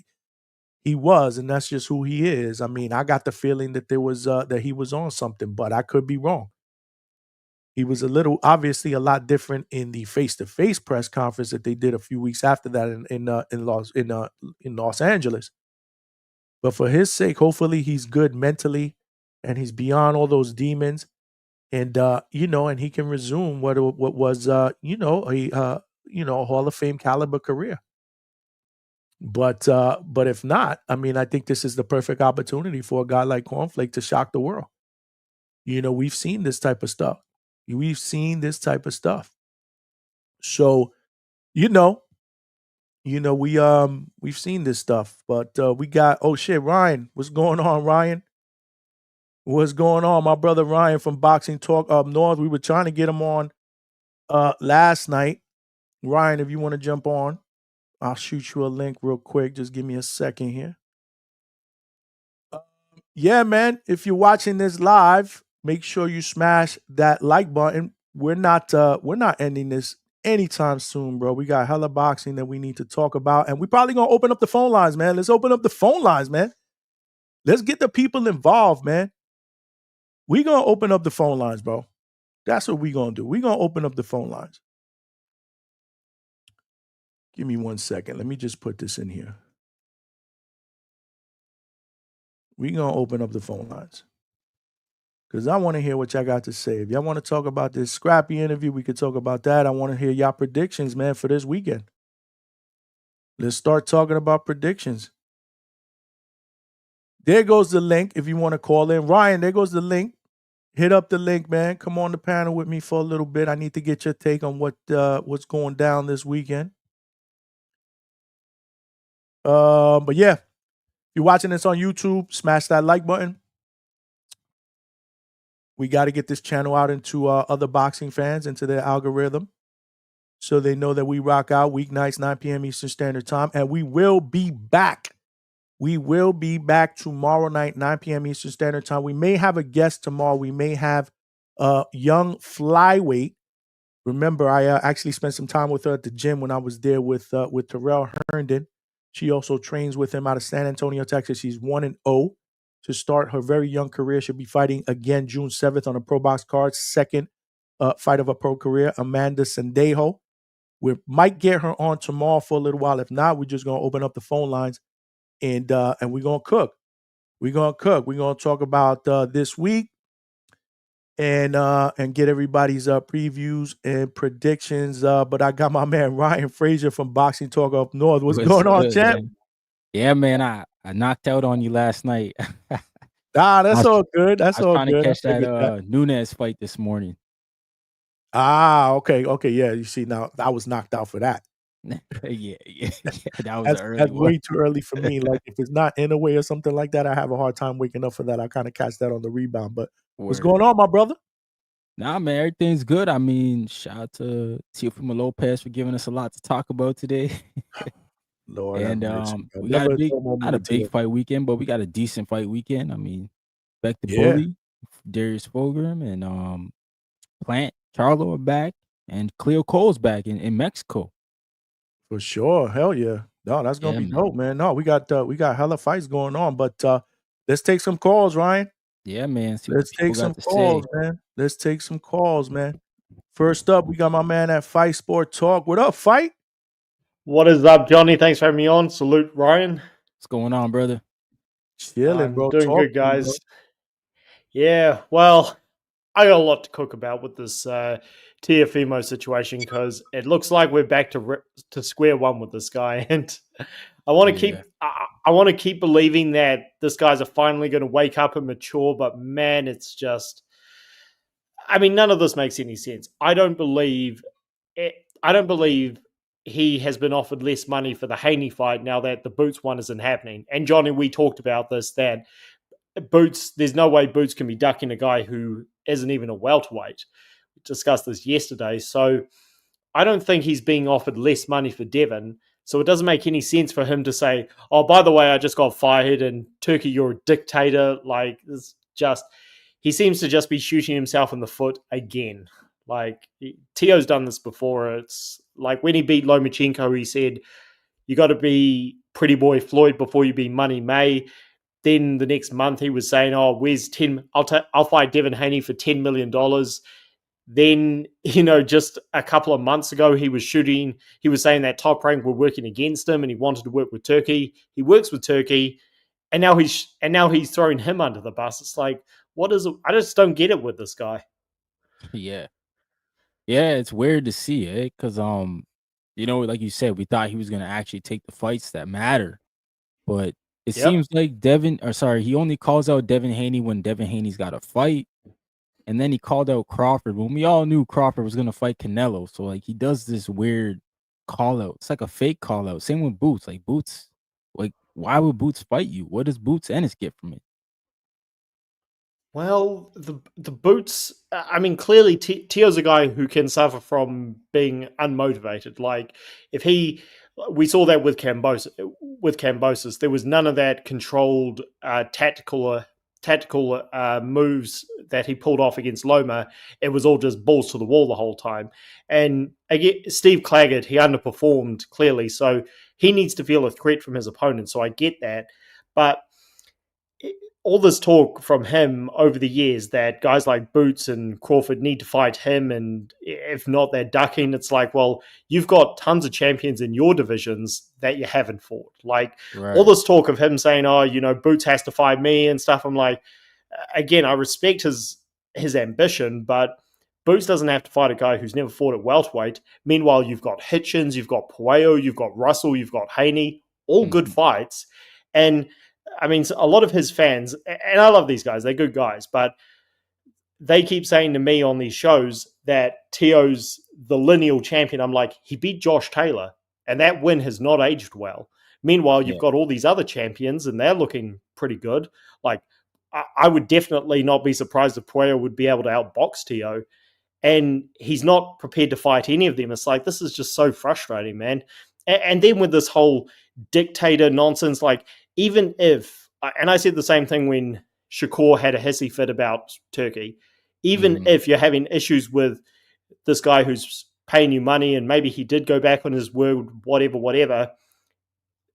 he was, and that's just who he is. I mean, I got the feeling that that he was on something, but I could be wrong. He was obviously a lot different in the face-to-face press conference that they did a few weeks after that in Los Angeles. But for his sake, hopefully he's good mentally, and he's beyond all those demons, and and he can resume what was a Hall of Fame caliber career. But if not, I mean, I think this is the perfect opportunity for a guy like Cornflake to shock the world. We've seen this type of stuff. So, we've seen this stuff, but we got, oh shit, Ryan, what's going on, Ryan? What's going on? My brother Ryan from Boxing Talk up north. We were trying to get him on last night. Ryan, if you want to jump on, I'll shoot you a link real quick. Just give me a second here. Yeah, man. If you're watching this live, make sure you smash that like button. We're not ending this anytime soon, bro. We got hella boxing that we need to talk about, and we probably gonna open up the phone lines, man. Let's open up the phone lines, man. Let's get the people involved, man. We gonna open up the phone lines, bro. That's what we gonna do. We gonna open up the phone lines. Give me 1 second. Let me just put this in here. We gonna open up the phone lines because I want to hear what y'all got to say. If y'all want to talk about this Scrappy interview, we could talk about that. I want to hear y'all predictions, man, for this weekend. Let's start talking about predictions. There goes the link if you want to call in. Ryan, there goes the link. Hit up the link, man. Come on the panel with me for a little bit. I need to get your take on what's going down this weekend. But yeah, if you're watching this on YouTube, smash that like button. We got to get this channel out into other boxing fans, into their algorithm, so they know that we rock out weeknights, 9 p.m. Eastern Standard Time. And we will be back. We will be back tomorrow night, 9 p.m. Eastern Standard Time. We may have a guest tomorrow. We may have young Flyweight. Remember, I actually spent some time with her at the gym when I was there with Terrell Herndon. She also trains with him out of San Antonio, Texas. She's 1-0 to start her very young career. She'll be fighting again June 7th on a Pro Box card. Second fight of her pro career, Amanda Sendejo. We might get her on tomorrow for a little while. If not, we're just going to open up the phone lines and we're going to cook. We're going to cook. We're going to talk about this week and get everybody's previews and predictions. But I got my man Ryan Frazier from Boxing Talk up north. What's going on, champ? Man? Yeah, man, I knocked out on you last night. That's all good. That's all good. I was trying to catch that Nunes fight this morning. Okay. Yeah, you see, now I was knocked out for that. yeah. That was that's way too early for me. Like, if it's not in a way or something like that, I have a hard time waking up for that. I kind of catch that on the rebound. But what's going on, my brother? Nah, man, everything's good. I mean, shout out to Teofimo Lopez for giving us a lot to talk about today. Lord, and we got not a big fight weekend, but we got a decent fight weekend. I mean, back to Bully, Darius Fulgram, and Plant, Charlo are back, and Cleo Cole's back in Mexico. For sure, hell yeah! No, that's gonna be dope, man. No, we got hella fights going on, but let's take some calls, Ryan. Yeah, man. Let's take some calls, man. Let's take some calls, man. First up, we got my man at Fight Sport Talk. What up, Fight? What is up, Johnny? Thanks for having me on. Salute, Ryan. What's going on, brother? Chilling, bro. Doing good, guys. Yeah, well, I got a lot to cook about with this Teofimo situation because it looks like we're back to square one with this guy, and I want to keep believing that this guy's finally going to wake up and mature. But man, it's just, I mean, none of this makes any sense. I don't believe he has been offered less money for the Haney fight now that the Boots one isn't happening. And Johnny, we talked about this, that Boots, there's no way Boots can be ducking a guy who isn't even a welterweight. We discussed this yesterday. So I don't think he's being offered less money for Devin. So it doesn't make any sense for him to say, oh, by the way, I just got fired and Turkey, you're a dictator. Like, it's just, he seems to just be shooting himself in the foot again. Like, Tio's done this before. It's like when he beat Lomachenko, he said, you got to be Pretty Boy Floyd before you be Money May. Then the next month he was saying, oh, where's 10? I'll fight Devin Haney for $10 million. Then, just a couple of months ago, he was saying that Top Rank were working against him and he wanted to work with Turkey. He works with Turkey, and now he's throwing him under the bus. It's like, what is it? I just don't get it with this guy. Yeah. Yeah, it's weird to see it because, like you said, we thought he was going to actually take the fights that matter. But it seems like he only calls out Devin Haney when Devin Haney's got a fight. And then he called out Crawford when we all knew Crawford was going to fight Canelo. So, like, he does this weird call out. It's like a fake call out. Same with Boots. Like, Boots, like, why would Boots fight you? What does Boots Ennis get from it? Well, the Boots, I mean, clearly Tio's a guy who can suffer from being unmotivated. Like, we saw that with Kambosos. There was none of that controlled tactical moves that he pulled off against Loma. It was all just balls to the wall the whole time. And again, Steve Claggett, he underperformed clearly, so he needs to feel a threat from his opponent. So I get that, but all this talk from him over the years that guys like Boots and Crawford need to fight him, and if not, they're ducking. It's like, well, you've got tons of champions in your divisions that you haven't fought. Like, all this talk of him saying, oh, Boots has to fight me and stuff. I'm like, again, I respect his ambition, but Boots doesn't have to fight a guy who's never fought at welterweight. Meanwhile, you've got Hitchens, you've got Puello, you've got Russell, you've got Haney, all good fights. And I mean, a lot of his fans, and I love these guys, they're good guys, but they keep saying to me on these shows that Tio's the lineal champion. I'm like, he beat Josh Taylor, and that win has not aged well. Meanwhile, you've got all these other champions, and they're looking pretty good. Like, I would definitely not be surprised if Puello would be able to outbox Tio, and he's not prepared to fight any of them. It's like, this is just so frustrating, man. And then with this whole dictator nonsense, like, even if, and I said the same thing when Shakur had a hissy fit about Turkey, even if you're having issues with this guy who's paying you money and maybe he did go back on his word, whatever,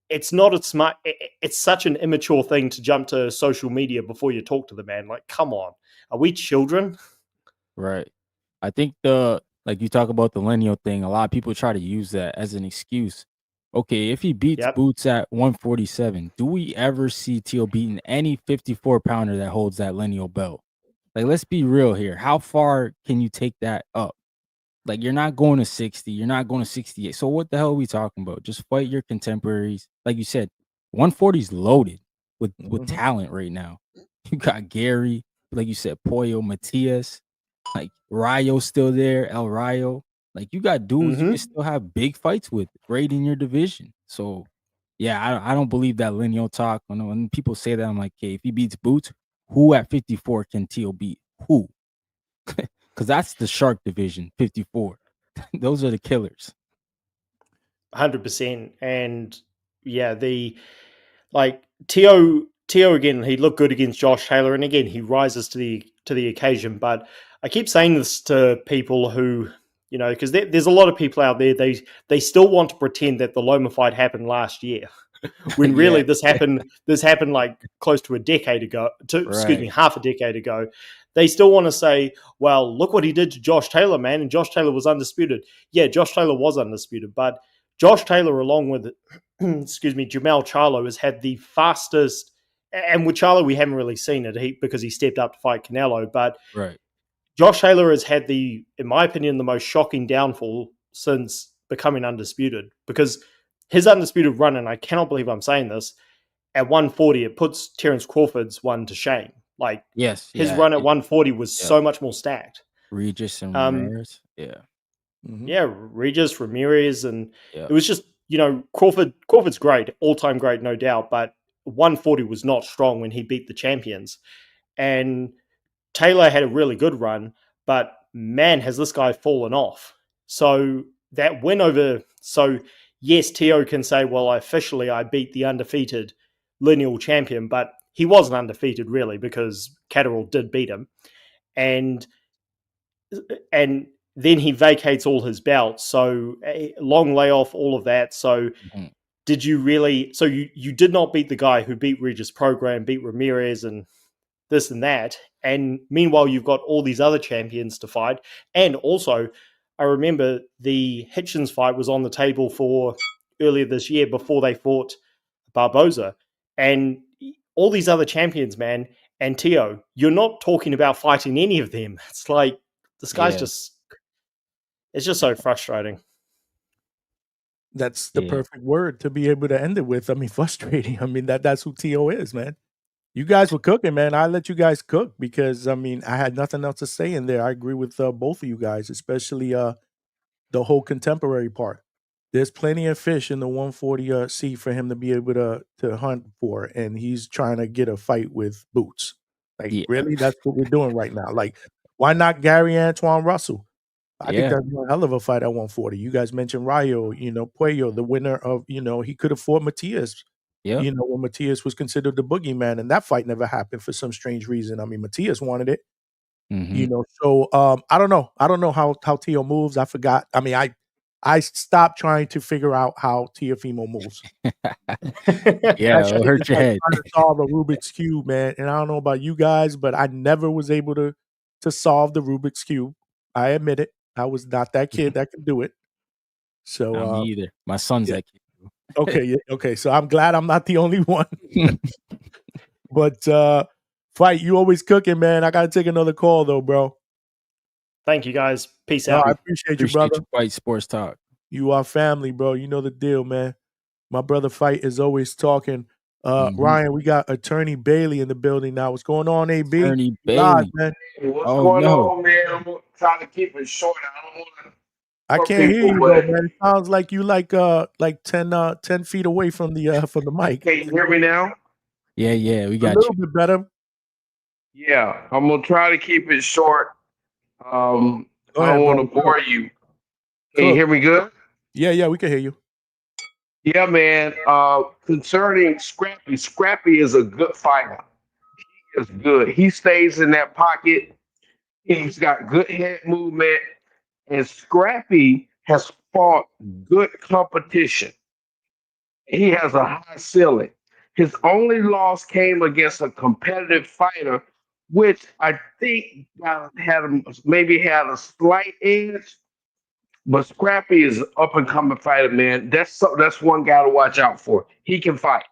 it's not a smart, it's such an immature thing to jump to social media before you talk to the man. Like, come on, are we children? Right. I think like you talk about the lineal thing, a lot of people try to use that as an excuse. Okay, if he beats Boots at 147, do we ever see Tio beating any 54-pounder that holds that lineal belt? Like, let's be real here. How far can you take that up? Like, you're not going to 60. You're not going to 68. So what the hell are we talking about? Just fight your contemporaries. Like you said, 140 is loaded with talent right now. You got Gary, like you said, Pollo, Matias, like Rayo still there, El Rayo. Like, you got dudes you can still have big fights with right in your division. So, yeah, I don't believe that lineal talk. When people say that, I'm like, okay, if he beats Boots, who at 54 can Tio beat? Who? Because that's the shark division, 54. Those are the killers. 100%. And yeah, Tio again, he looked good against Josh Taylor, and again, he rises to the occasion. But I keep saying this to people who, because there's a lot of people out there, they still want to pretend that the Loma fight happened last year, when really this happened like close to a decade ago. Half a decade ago. They still want to say, well, look what he did to Josh Taylor, man, and Josh Taylor was undisputed. Yeah, Josh Taylor was undisputed, but Josh Taylor, along with Jamel Charlo, has had the fastest. And with Charlo, we haven't really seen it because he stepped up to fight Canelo. But Josh Taylor has had in my opinion, the most shocking downfall since becoming undisputed. Because his undisputed run, and I cannot believe I'm saying this, at 140, it puts Terence Crawford's one to shame. Like, his run at 140 was so much more stacked. Regis and Ramirez, Regis, Ramirez, and it was just, Crawford's great, all-time great, no doubt, but 140 was not strong when he beat the champions. And Taylor had a really good run, but man, has this guy fallen off. So that win yes, Tio can say, well, officially I beat the undefeated lineal champion, but he wasn't undefeated really, because Catterall did beat him. And then he vacates all his belts. So long layoff, all of that. So did you really? So you did not beat the guy who beat Regis Program, beat Ramirez, and this and that. And meanwhile, you've got all these other champions to fight. And also, I remember the Hitchens fight was on the table for earlier this year before they fought Barboza. And all these other champions, man, and Tio, you're not talking about fighting any of them. It's like, this guy's it's just so frustrating. That's the perfect word to be able to end it with. I mean, frustrating. I mean, that's who T.O. is, man. You guys were cooking, man. I let you guys cook because, I mean, I had nothing else to say in there. I agree with both of you guys, especially the whole contemporary part. There's plenty of fish in the 140 sea for him to be able to hunt for, and he's trying to get a fight with Boots. Like, really? That's what we're doing right now. Like, why not Gary Antoine Russell? I think that's a hell of a fight at 140. You guys mentioned Rayo, Puello, the winner of, he could have fought Matias. When Matias was considered the boogeyman, and that fight never happened for some strange reason. I mean, Matias wanted it. So I don't know. I don't know how Tio moves. I forgot. I mean, I stopped trying to figure out how Teofimo moves. It'll hurt your head. Trying to solve a Rubik's Cube, man. And I don't know about you guys, but I never was able to solve the Rubik's Cube. I admit it. I was not that kid that could do it. So me either. My son's that kid. Okay. So I'm glad I'm not the only one. But Fight, you always cooking, man. I gotta take another call though, bro. Thank you, guys. Peace out. I appreciate you, brother. Fight Sports Talk. You are family, bro. You know the deal, man. My brother Fight is always talking. Ryan, we got Attorney Bailey in the building now. What's going on, AB? Attorney Bailey. Live, man. Hey, what's going on, man? I'm trying to keep it short. I can't hear you, though, man. It sounds like you like 10 feet away from the mic. Can you hear me now? Yeah, we got you. A little bit better. Yeah, I'm gonna try to keep it short. I don't want to bore you. Can you hear me good? Yeah, we can hear you. Yeah, man. Concerning Scrappy is a good fighter. He is good. He stays in that pocket. He's got good head movement. And Scrappy has fought good competition. He has a high ceiling. His only loss came against a competitive fighter, which I think had a slight edge. But Scrappy is an up and coming fighter, man. That's one guy to watch out for. He can fight.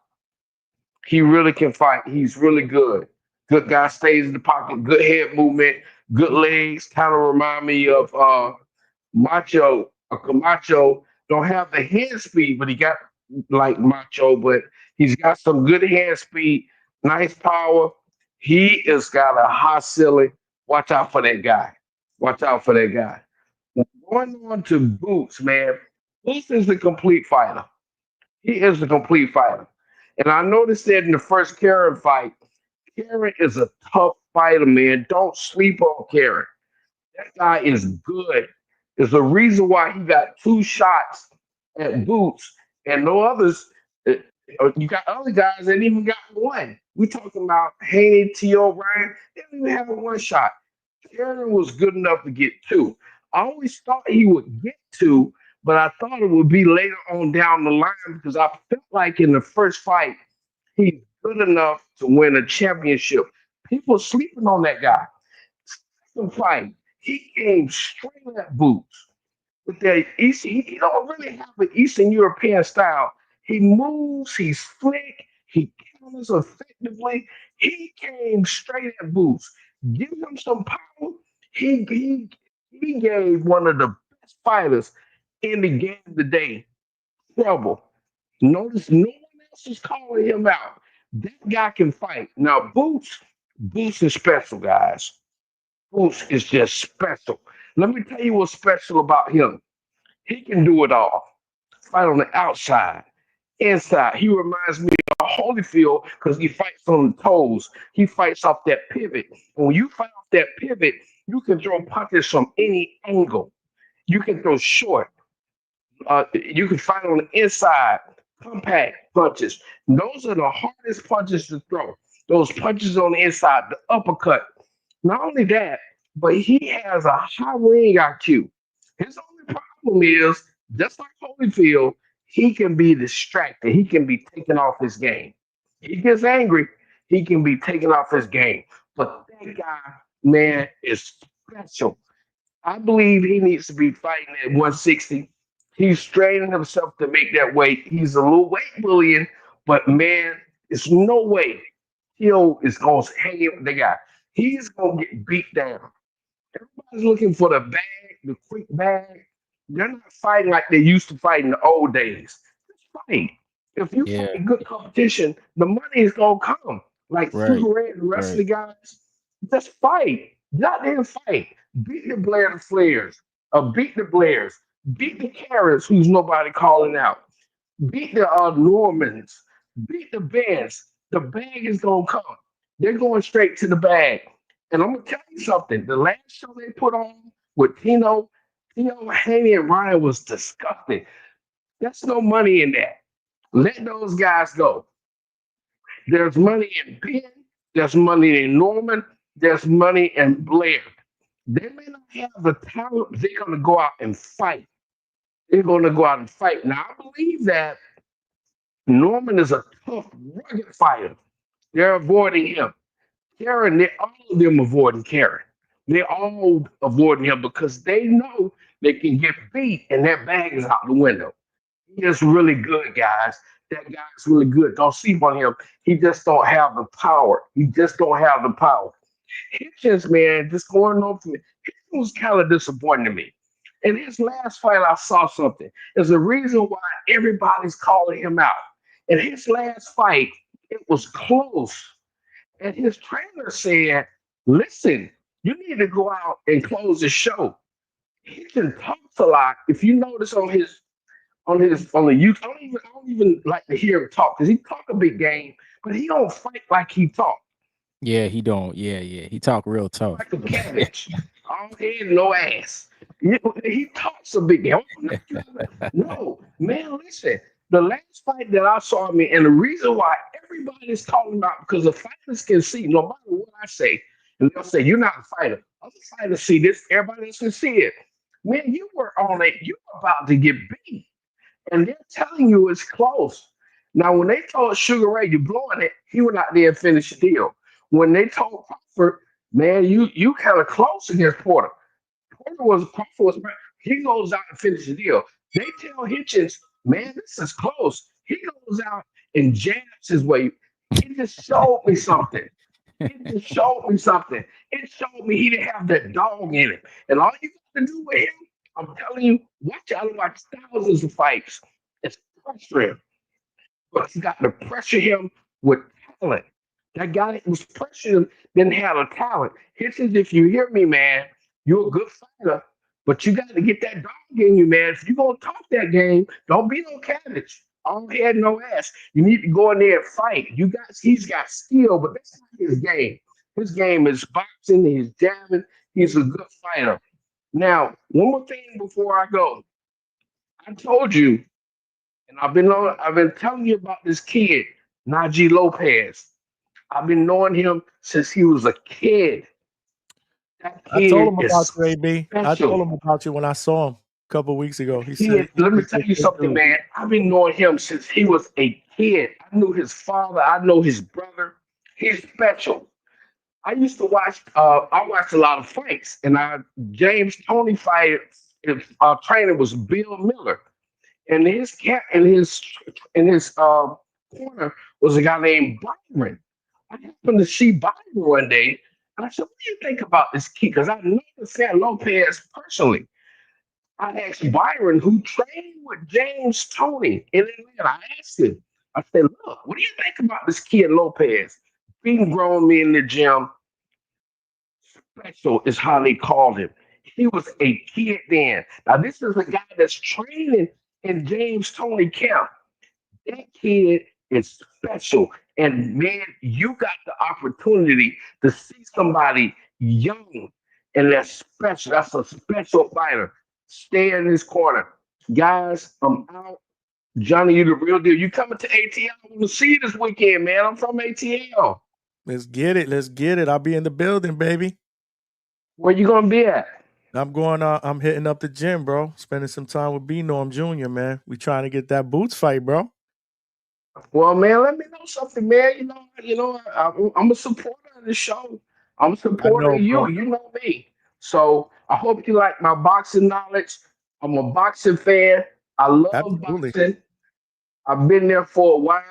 He really can fight. He's really good. Good guy, stays in the pocket. Good head movement. Good legs. Kind of remind me of Macho. Camacho don't have the hand speed, but he got like Macho. But he's got some good hand speed. Nice power. He has got a high ceiling. Watch out for that guy. Watch out for that guy. Going on to Boots, man. Boots is the complete fighter. He is the complete fighter. And I noticed that in the first Karen fight, Karen is a tough fighter, man. Don't sleep on Karen. That guy is good. There's a reason why he got 2 shots at Boots and no others. You got other guys that even got 1. We talking about Haney, T.O. Ryan. They didn't even have 1 shot. Karen was good enough to get 2. I always thought he would get 2, but I thought it would be later on down the line because I felt like in the first fight, he's good enough to win a championship. People sleeping on that guy. Second fight, he came straight at Boots. With that he don't really have an Eastern European style. He moves, he's slick, he counters effectively. He came straight at Boots. Give him some power. He gave one of the best fighters in the game today trouble. Notice no one else is calling him out. That guy can fight. Now, Boots is special, guys. Boots is just special. Let me tell you what's special about him. He can do it all. Fight on the outside, inside. He reminds me of Holyfield because he fights on the toes. He fights off that pivot. When you fight off that pivot, you can throw punches from any angle. You can throw short. You can fight on the inside, compact punches. Those are the hardest punches to throw. Those punches on the inside, the uppercut. Not only that, but he has a high ring IQ. His only problem is, just like Holyfield, he can be distracted. He can be taken off his game. He gets angry, he can be taken off his game. But that guy, man, is special. I believe he needs to be fighting at 160. He's straining himself to make that weight. He's a little weight bullying, but man, there's no way Hill is going to hang it with the guy. He's going to get beat down. Everybody's looking for the bag, the quick bag. They're not fighting like they used to fight in the old days. Just fight. If you Yeah. fight good competition, the money is gonna come. Like Right. Sugar Ray and the rest of the Right. guys, just fight. Get out there and fight. Beat the Blair Flares. Beat the Blairs. Beat the Karens, who's nobody calling out. Beat the Normans. Beat the Bears. The bag is gonna come. They're going straight to the bag. And I'm gonna tell you something. The last show they put on with Tino, Haney, and Ryan was disgusting. There's no money in that. Let those guys go. There's money in Ben. There's money in Norman. There's money in Blair. They may not have the talent. They're gonna go out and fight. They're gonna go out and fight. Now I believe that Norman is a tough, rugged fighter. They're avoiding him. Karen, they all of them avoiding Karen. They all avoiding him because they know they can get beat and that bag is out the window. He is really good, guys. That guy's really good. Don't sleep on him. He just don't have the power. He just don't have the power. Hitchens, man, just going on for me. Hitchens was kind of disappointing to me. In his last fight, I saw something. There's a reason why everybody's calling him out. In his last fight, it was close. And his trainer said, listen, you need to go out and close the show. Hitchens talks a lot. If you notice on the YouTube, I don't even like to hear him talk because he talk a big game, but he don't fight like he talk. Yeah, he don't. Yeah. He talk real tough. Like a cabbage. All head, no ass. He talks a big game. No, man, listen. The last fight that I saw him in, and the reason why everybody's calling him out because the fighters can see, no matter what I say, and they'll say, you're not a fighter. Other fighters see this, everybody else can see it. Man, you were on it, you were about to get beat. And they're telling you it's close. Now, when they told Sugar Ray you're blowing it, he went out there and finished the deal. When they told Crawford, man, you kind of close against Porter. Crawford was he goes out and finishes the deal. They tell Hitchens, man, this is close. He goes out and jabs his way. It just showed me something. It just showed me something. It showed me he didn't have that dog in him. And all you got to do with him, I'm telling you, watch out and watch thousands of fights. It's frustrating. But you got to pressure him with talent. That guy that was pressuring him didn't have a talent. Hitchens, if you hear me, man, you're a good fighter, but you got to get that dog in you, man. If you're going to talk that game, don't be no cabbage. All head, no ass. You need to go in there and fight. He's got skill, but that's not his game. His game is boxing, he's jamming, he's a good fighter. Now, one more thing before I go. I told you, and I've been telling you about this kid, Najee Lopez. I've been knowing him since he was a kid. That I told kid him about is you, AB. I told special. him about you when I saw him a couple of weeks ago. He Kid, said, let me tell you something, man. I've been knowing him since he was a kid. I knew his father. I know his brother. He's special. I used to watch. I watched a lot of fights, and James Tony fight. His trainer was Bill Miller, and his cat and his corner was a guy named Byron. I happened to see Byron one day, and I said, "What do you think about this kid?" Because I know the San Lopez personally. I asked Byron, who trained with James Tony in Atlanta. I asked him. I said, "Look, what do you think about this kid Lopez? Being grown me in the gym, special is how they called him. He was a kid then. Now, this is a guy that's training in James Tony camp. That kid is special. And man, you got the opportunity to see somebody young and that's special. That's a special fighter. Stay in his corner. Guys, I'm out. Johnny, you the real deal. You coming to ATL? I want to see you this weekend, man. I'm from ATL. let's get it. Let's get it. I'll be in the building, baby. Where you gonna be at? I'm hitting up the gym, bro. Spending some time with B Norm Jr., man. We trying to get that boots fight, bro. Well, man, let me know something, man. I'm a supporter of the show. I'm a I supporter know, of you. bro. You know me. So I hope you like my boxing knowledge. I'm a boxing fan. I love Absolutely. boxing. I've been there for a while,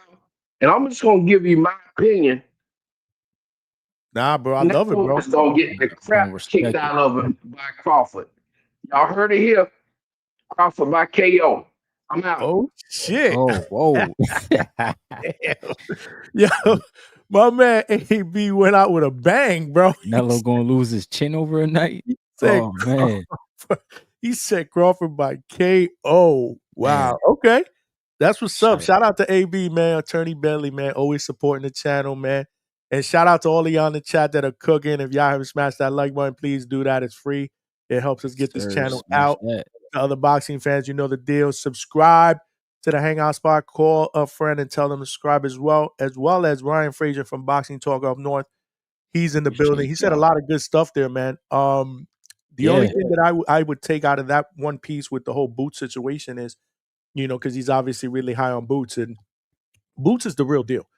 and I'm just gonna give you my opinion. Nah, bro. I love it, Canelo bro. is gonna get the Gonna crap kicked respect it. out of him by Crawford. Y'all heard it here. Crawford by KO. I'm out. Oh shit. Oh, whoa. Damn. Yo, my man AB went out with a bang, bro. Nello gonna lose his chin over a night. Said Oh man. he said Crawford by KO. Wow. Man. Okay. That's what's up. Shout Shout out to AB, man. Attorney Bentley, man. Always supporting the channel, man. And shout out to all of y'all in the chat that are cooking. If y'all haven't smashed that like button, please do that. It's free. It helps us get this sir, channel smash out. that. To other boxing fans, you know the deal. Subscribe to the Hangout Spot. Call a friend and tell them to subscribe as well as Ryan Frazier from Boxing Talk Up North. He's in the building. He said a lot of good stuff there, man. The only Yeah. thing that I would take out of that one piece with the whole Boots situation is, because he's obviously really high on Boots, and Boots is the real deal,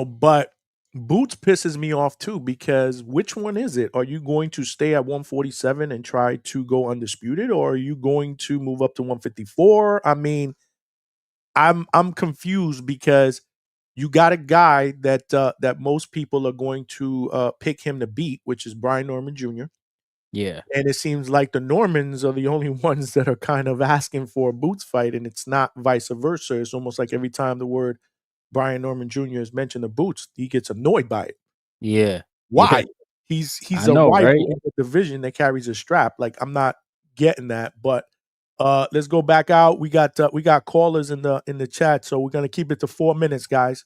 but Boots pisses me off too, because which one is it? Are you going to stay at 147 and try to go undisputed, or are you going to move up to 154? I mean, I'm confused, because you got a guy that most people are going to pick him to beat, which is Brian Norman Jr. Yeah. And it seems like the Normans are the only ones that are kind of asking for a Boots fight, and it's not vice versa. It's almost like every time the word Brian Norman Jr. is mentioned, the Boots, he gets annoyed by it. Yeah. Yeah. Why? He's I a know, rival right? in the division that carries a strap. Like, I'm not getting that. But let's go back out. We got callers in the chat, so we're gonna keep it to 4 minutes, guys,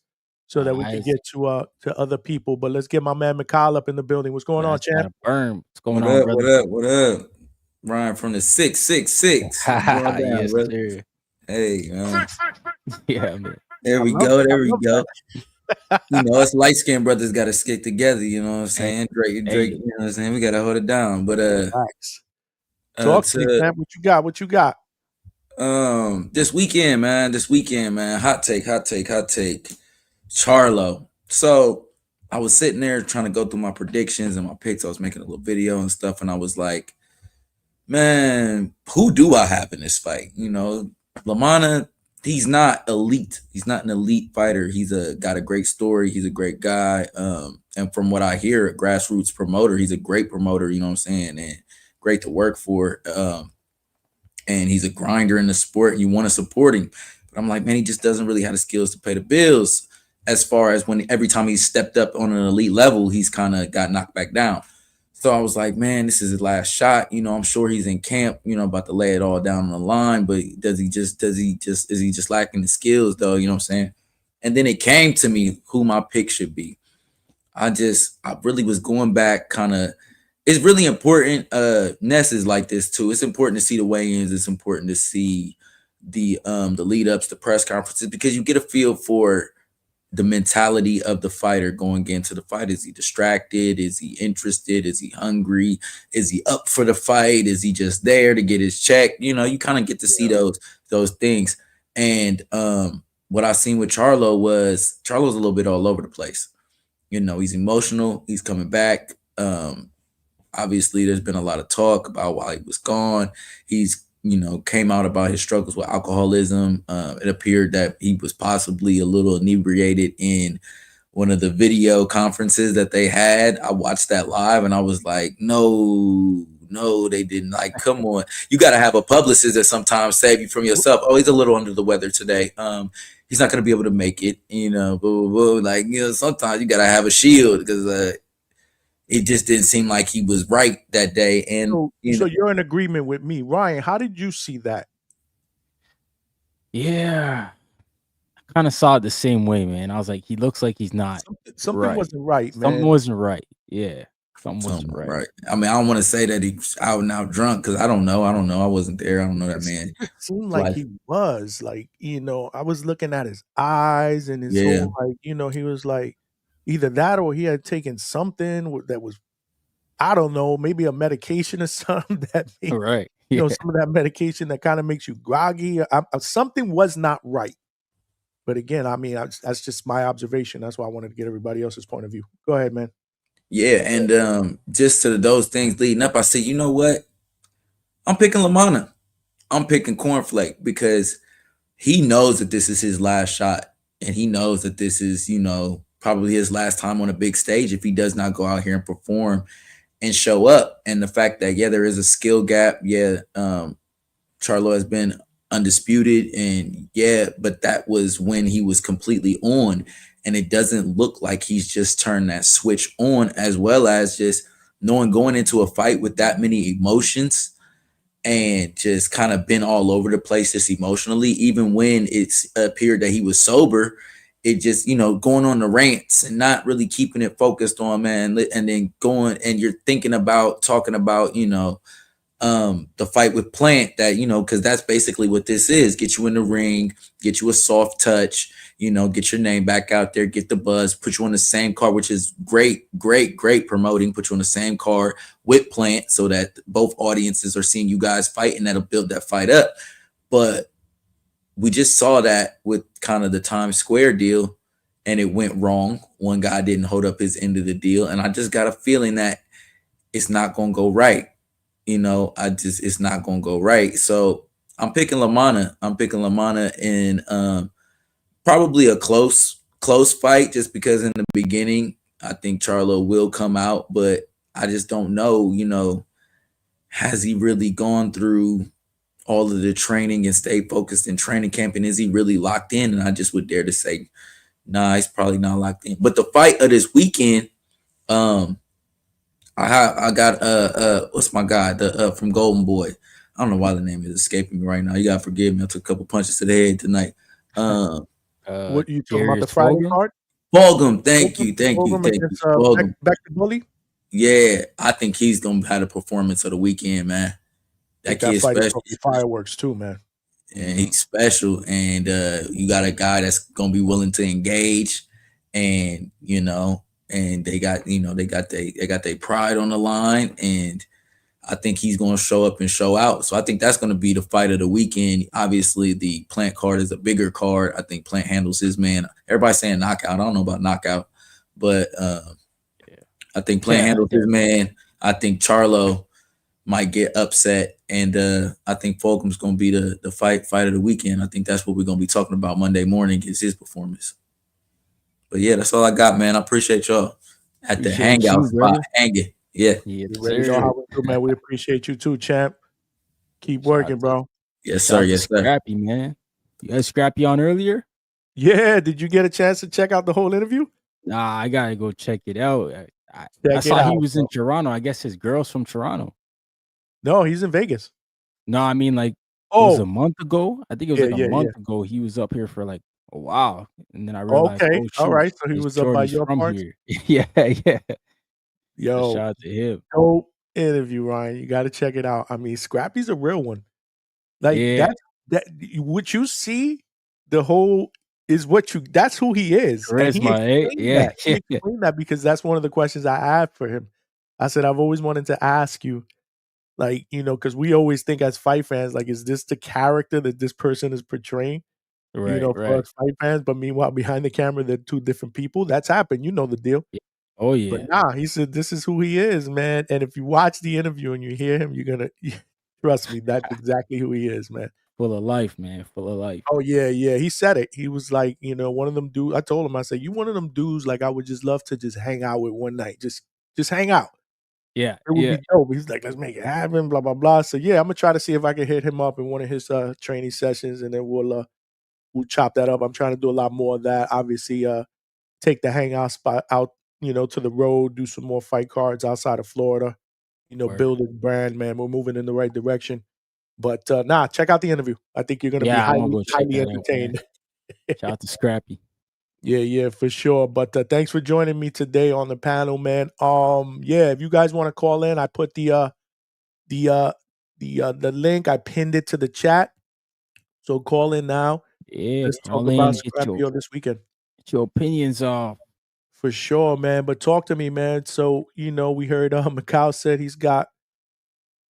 so that we can Nice. get to other people. But let's get my man McCall up in the building. What's going on, That's champ? gotta burn. What's going What on, up? brother? What up? What up? Ryan from the 666. What's going down, Yes, brother? sir. Hey, man. Yeah, man. There I we love go. it. I There we love go. that. Us light skinned brothers got to stick together. You know what I'm Hey, saying? Drake. hey. You know what I'm saying? We got to hold it down. But Facts. Talk to me, champ. What you got? What you got? this weekend, man. Hot take. Charlo. So I was sitting there trying to go through my predictions and my picks. I was making a little video and stuff, and I was like, man, who do I have in this fight? Lamana, he's not elite. He's not an elite fighter. He's got a great story. He's a great guy. And from what I hear, a grassroots promoter, he's a great promoter, you know what I'm saying? And great to work for. And he's a grinder in the sport, and you want to support him. But I'm like, man, he just doesn't really have the skills to pay the bills, as far as when every time he's stepped up on an elite level, he's kind of got knocked back down. So I was like, man, this is his last shot. I'm sure he's in camp, about to lay it all down on the line, but is he just lacking the skills though? You know what I'm saying? And then it came to me who my pick should be. I really was going back it's really important. Ness is like this too. It's important to see the weigh-ins. It's important to see the lead ups, the press conferences, because you get a feel for the mentality of the fighter going into the fight. Is he distracted? Is he interested? Is he hungry? Is he up for the fight? Is he just there to get his check? You kind of get to see those things. And what I seen with Charlo's a little bit all over the place. He's emotional. He's coming back. Obviously, there's been a lot of talk about while he was gone. He's came out about his struggles with alcoholism. It appeared that he was possibly a little inebriated in one of the video conferences that they had. I watched that live and I was like, no, they didn't. Like, come on. You got to have a publicist that sometimes save you from yourself. Oh, he's a little under the weather today. He's not going to be able to make it, blah, blah, blah. Like, sometimes you got to have a shield, because it just didn't seem like he was right that day. And so you're in agreement with me, Ryan. How did you see that? Yeah, I kind of saw it the same way, man. I was like, he looks like he's not. Something right. wasn't right, man. Something wasn't right. Yeah, something wasn't right. I mean, I don't want to say that he's out and out drunk, because I don't know. I wasn't there. I don't know that man. It seemed like he was like, I was looking at his eyes and his whole, like, he was like either that or he had taken something that was I don't know, maybe a medication or something that All right. you Yeah. know, some of that medication that kind of makes you groggy. Something was not right. But again, I mean, that's just my observation. That's why I wanted to get everybody else's point of view. Go ahead, man. Yeah, and just to those things leading up, I said, you know what? I'm picking Lamana. I'm picking Cornflake because he knows that this is his last shot, and he knows that this is, probably his last time on a big stage if he does not go out here and perform and show up. And the fact that there is a skill gap. Charlo has been undisputed, and but that was when he was completely on, and it doesn't look like he's just turned that switch on, as well as just knowing going into a fight with that many emotions and just kind of been all over the place just emotionally. Even when it's appeared that he was sober, it just, going on the rants and not really keeping it focused on, man, and then going and you're thinking about talking about, the fight with Plant, that, because that's basically what this is. Get you in the ring, get you a soft touch, get your name back out there, get the buzz, put you on the same card, which is great promoting, put you on the same card with Plant so that both audiences are seeing you guys fight, and that'll build that fight up. But we just saw that with kind of the Times Square deal, and it went wrong. One guy didn't hold up his end of the deal, and I just got a feeling that it's not going to go right. It's not going to go right. So I'm picking Lamana. In probably a close fight, just because in the beginning, I think Charlo will come out, but I just don't know, has he really gone through all of the training and stayed focused in training camp, and is he really locked in? And I just would dare to say, nah, he's probably not locked in. But the fight of this weekend, I got what's my guy, the from Golden Boy. I don't know why the name is escaping me right now. You gotta forgive me. I took a couple punches to the head tonight. What you talking about? Darius The Friday Fogan? card? Fulgham, thank you. Against, Fulgham. back to Bully. Yeah, I think he's gonna have a performance of the weekend, man. That kid's fight is special. gonna be fireworks too, man. And he's special, and you got a guy that's gonna be willing to engage, and and they got their pride on the line, and I think he's gonna show up and show out. So I think that's gonna be the fight of the weekend. Obviously, the Plant card is a bigger card. I think Plant handles his man. Everybody's saying knockout. I don't know about knockout, but I think Plant handles his man. I think Charlo might get upset, and I think Fulgham's going to be the fight of the weekend. I think that's what we're going to be talking about Monday morning is his performance. But yeah, that's all I got, man. I appreciate y'all at the Hangout spot hanging. Yeah. You know how we do, man. We appreciate you too, champ. Keep working, bro. Yes, sir. Yes, sir. Scrappy, man. You had Scrappy on earlier? Yeah. Did you get a chance to check out the whole interview? Nah, I gotta go check it out. I saw he was in Toronto. I guess his girl's from Toronto. No, he's in Vegas. No, I mean it was a month ago. I think it was a month ago. He was up here for like a while, and then I realized, all right, so he was up by your parts. Yeah. Yo, shout out to him. Dope interview, Ryan. You got to check it out. I mean, Scrappy's a real one. Like that what you see, the whole is what you. That's who he is. Charisma, He explained that because that's one of the questions I had for him. I said I've always wanted to ask you. Like, because we always think as fight fans, like, is this the character that this person is portraying? For us fight fans. But meanwhile, behind the camera, they're two different people. That's happened. You know the deal. Yeah. Oh, yeah. But nah, he said, this is who he is, man. And if you watch the interview and you hear him, you're going to, trust me, that's exactly who he is, man. Full of life, man. Full of life. Oh, yeah. He said it. He was like, one of them dudes. I told him, I said, you one of them dudes, like, I would just love to just hang out with one night. Just hang out. Yeah, it would be dope. He's like, let's make it happen, blah, blah, blah. So, yeah, I'm going to try to see if I can hit him up in one of his training sessions, and then we'll chop that up. I'm trying to do a lot more of that. Obviously, take the Hangout spot out, to the road, do some more fight cards outside of Florida, build a brand, man. We're moving in the right direction. But, check out the interview. I think you're going to be highly entertained. Shout out to Scrappy. Yeah, for sure. But thanks for joining me today on the panel, man. If you guys want to call in, I put the link. I pinned it to the chat. So call in now. Yeah, let's talk about Scrappy on this weekend. Get your opinions For sure, man. But talk to me, man. So, we heard Macau said he's got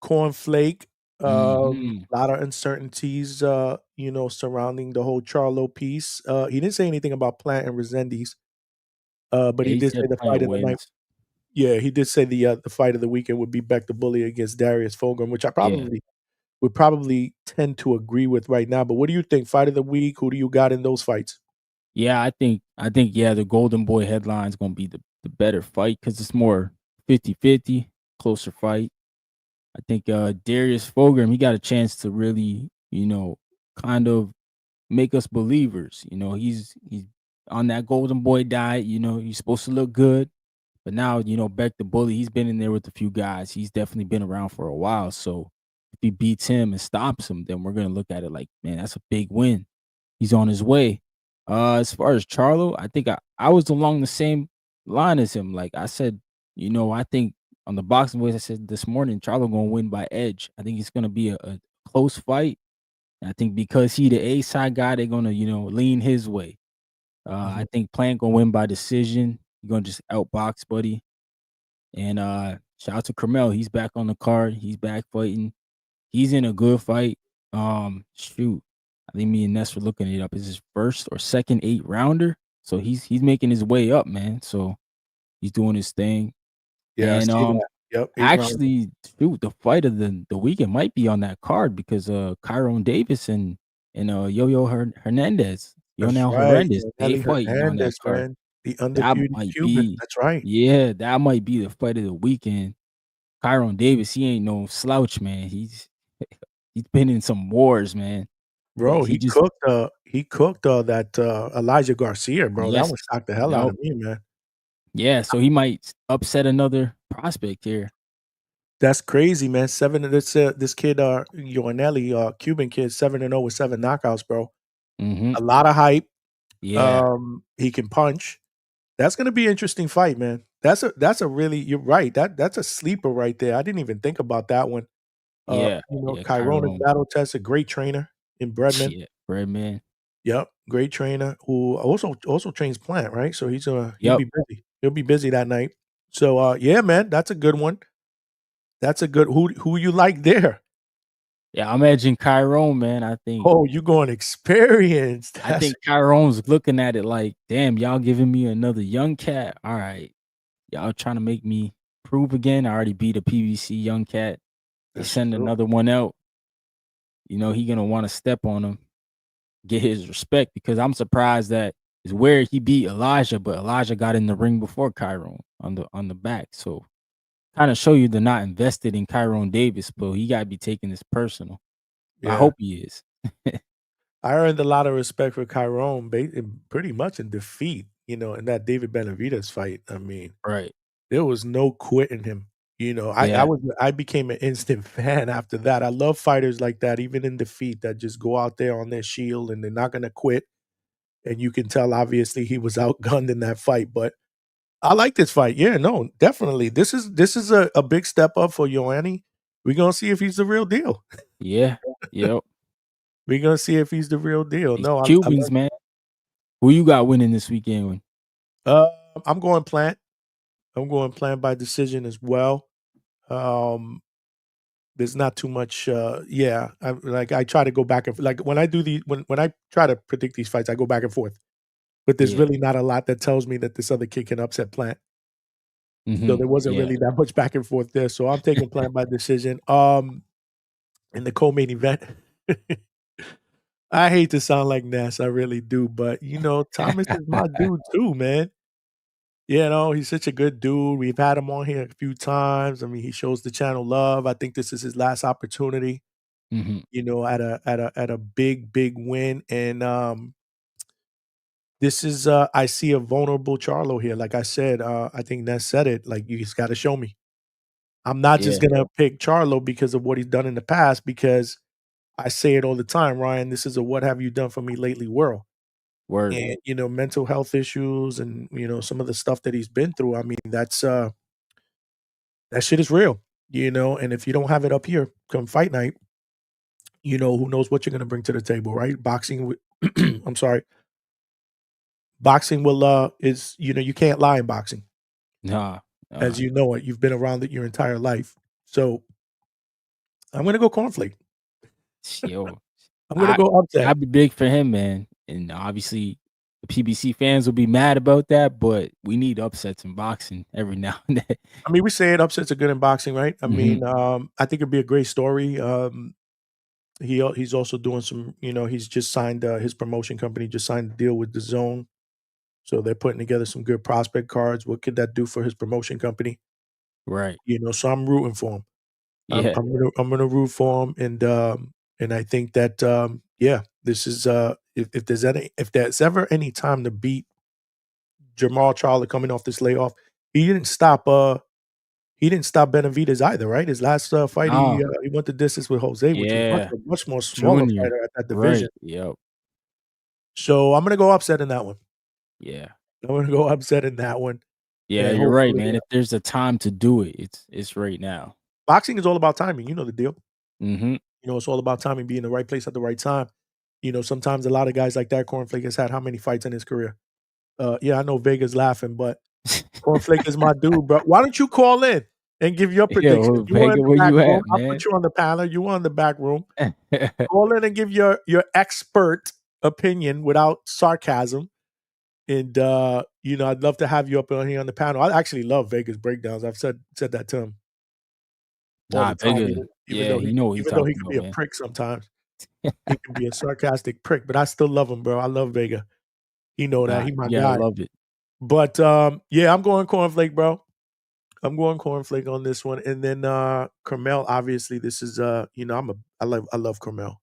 cornflake. Mhm. A lot of uncertainties, surrounding the whole Charlo piece. He didn't say anything about Plant and Resendiz, but Yeah, he he did say said the fight Plant of the night. wins. Yeah, he did say the fight of the weekend would be Beck the Bully against Darius Fulgham, which I Yeah. would probably tend to agree with right now. But what do you think? Fight of the week? Who do you got in those fights? Yeah, I think yeah, the Golden Boy headline is gonna be the better fight because it's more 50-50, closer fight. I think Darius Fulgham, he got a chance to really, kind of make us believers. He's on that Golden Boy diet. He's supposed to look good, but now Beck the Bully, he's been in there with a few guys. He's definitely been around for a while. So if he beats him and stops him, then we're gonna look at it like, man, that's a big win. He's on his way. As far as Charlo, I think I was along the same line as him. Like I said, I think on the boxing voice, I said this morning, Charlo gonna win by edge. I think it's gonna be a close fight. And I think because he the A side guy, they're gonna, lean his way. I Mhm. think Plant gonna win by decision. He's gonna just outbox Buddy. And shout out to Carmel. He's back on the card. He's back fighting. He's in a good fight. Shoot. I think me and Ness were looking it up. Is his first or second 8-rounder? So he's making his way up, man. So he's doing his thing. Yeah, I And see that. Yep, 8 rounds. actually, shoot, the fight of the weekend might be on that card because Kyron Davis and Yo-Yo Hernandez, That's Yonel right. Hernandez, they Nelly fighting on that Hernandez, card. man. The That undisputed might Cuban. be, That's right. yeah, that might be the fight of the weekend. Kyron Davis, he ain't no slouch, man. He's been in some wars, man. But Bro, he he just cooked, that, Elijah Garcia, bro. That yes, one shocked the hell out yep, of me, man. yeah. So he might upset another prospect here. That's crazy, man. This kid, Ioanelli, Cuban kid, 7-0 with 7 knockouts, bro. Hmm. A lot of hype. Yeah, He can punch. That's gonna be an interesting fight, man. That's a really you're right. That's a sleeper right there. I didn't even think about that one. yeah, yeah. Chiron is Kyron, battle test, a great trainer in Breadman. yeah, Breadman. Yep, great trainer who also trains Plant, right? So he'll Yep. be busy. He'll be busy that night. So yeah, man, that's a good one. That's a good who you like there? Yeah, I'm edging Kyron, man. I think Oh, you going experienced. I think Kyron's looking at it like, damn, y'all giving me another young cat. All right. Y'all trying to make me prove again. I already beat a PVC young cat. They That's send true. another one out. He gonna want to step on him, get his respect because I'm surprised that is where he beat Elijah, but Elijah got in the ring before Kyron on the back. So kind of show you they're not invested in Kyron Davis, but he gotta be taking this personal. I Yeah. hope he is. I earned a lot of respect for Chiron pretty much in defeat, in that David Benavidez fight. I mean, Right. there was no quitting him. Yeah. I became an instant fan after that. I love fighters like that, even in defeat, that just go out there on their shield and they're not gonna quit. And you can tell obviously he was outgunned in that fight. But I like this fight. Yeah, no, definitely. This is a big step up for Ioane. We're gonna see if he's the real deal. Yeah. Yep. We're gonna see if he's the real deal. These No, I Cubans, man. Who you got winning this weekend? uh, I'm going Plant. I'm going Plant by decision as well. Um, there's not too much. Yeah, I try to go back and like when I do when I try to predict these fights, I go back and forth. But there's Yeah. really not a lot that tells me that this other kid can upset Plant. So Hmm. there wasn't Yeah. really that much back and forth there. So I'm taking Plant by decision. In the co-main event, I hate to sound like Ness, I really do, but Thomas is my dude too, man. He's such a good dude. We've had him on here a few times. I mean, he shows the channel love. I think this is his last opportunity, Hmm. at a big, big win. And this is I see a vulnerable Charlo here. Like I said, I think Ness said it. Like you just gotta show me. I'm not just Yeah. gonna pick Charlo because of what he's done in the past, because I say it all the time, Ryan. This is a what have you done for me lately world. Word. And mental health issues and some of the stuff that he's been through. I mean, that shit is real. And if you don't have it up here come fight night, who knows what you're gonna bring to the table, right? Boxing with I'm sorry. boxing will is you can't lie in boxing. Nah. As you know it. You've been around it your entire life. So I'm gonna go cornflake. Yo, I'm gonna go upset. I'd be big for him, man. And obviously the PBC fans will be mad about that, but we need upsets in boxing every now and then. I mean, we say it upsets are good in boxing, right? I Mhm. mean, I think it'd be a great story. He's also doing some, he's just signed his promotion company just signed a deal with the Zone. So they're putting together some good prospect cards. What could that do for his promotion company? Right. So I'm rooting for him. Yeah. I'm gonna root for him, and I think that this is if there's ever any time to beat Jamal Charlo coming off this layoff, he didn't stop Benavidez either, right? His last fight, Nah. he went the distance with Jose, which is Yeah. much more smaller Junior. fighter at that division. Right. Yep. So I'm gonna go upset in that one. Yeah. I'm gonna go upset in that one. Yeah, And you're right, hopefully, man. If there's a time to do it, it's right now. boxing is all about timing. You know the deal. Mhm. It's all about timing, being in the right place at the right time. Sometimes a lot of guys like that, Cornflake has had how many fights in his career? Yeah, I know Vega's laughing, but Cornflake is my dude, bro. Why don't you call in and give your predictions? Yo, You were in Vega, the where back you room. at, I'll man? put you on the panel. You were in the back room. Call in and give your expert opinion without sarcasm. And I'd love to have you up on here on the panel. I actually love Vega's breakdowns. I've said that to him all Nah, the time, Vega. even Yeah, though he know what he's even though he talking can about, be a man. prick sometimes. He can be a sarcastic prick, but I still love him, bro. I love Vega. He know that. Nah, He my yeah, I guy. love it. But yeah, I'm going Cornflake, bro. I'm going Cornflake on this one. And then Carmel, obviously, this is I love Carmel.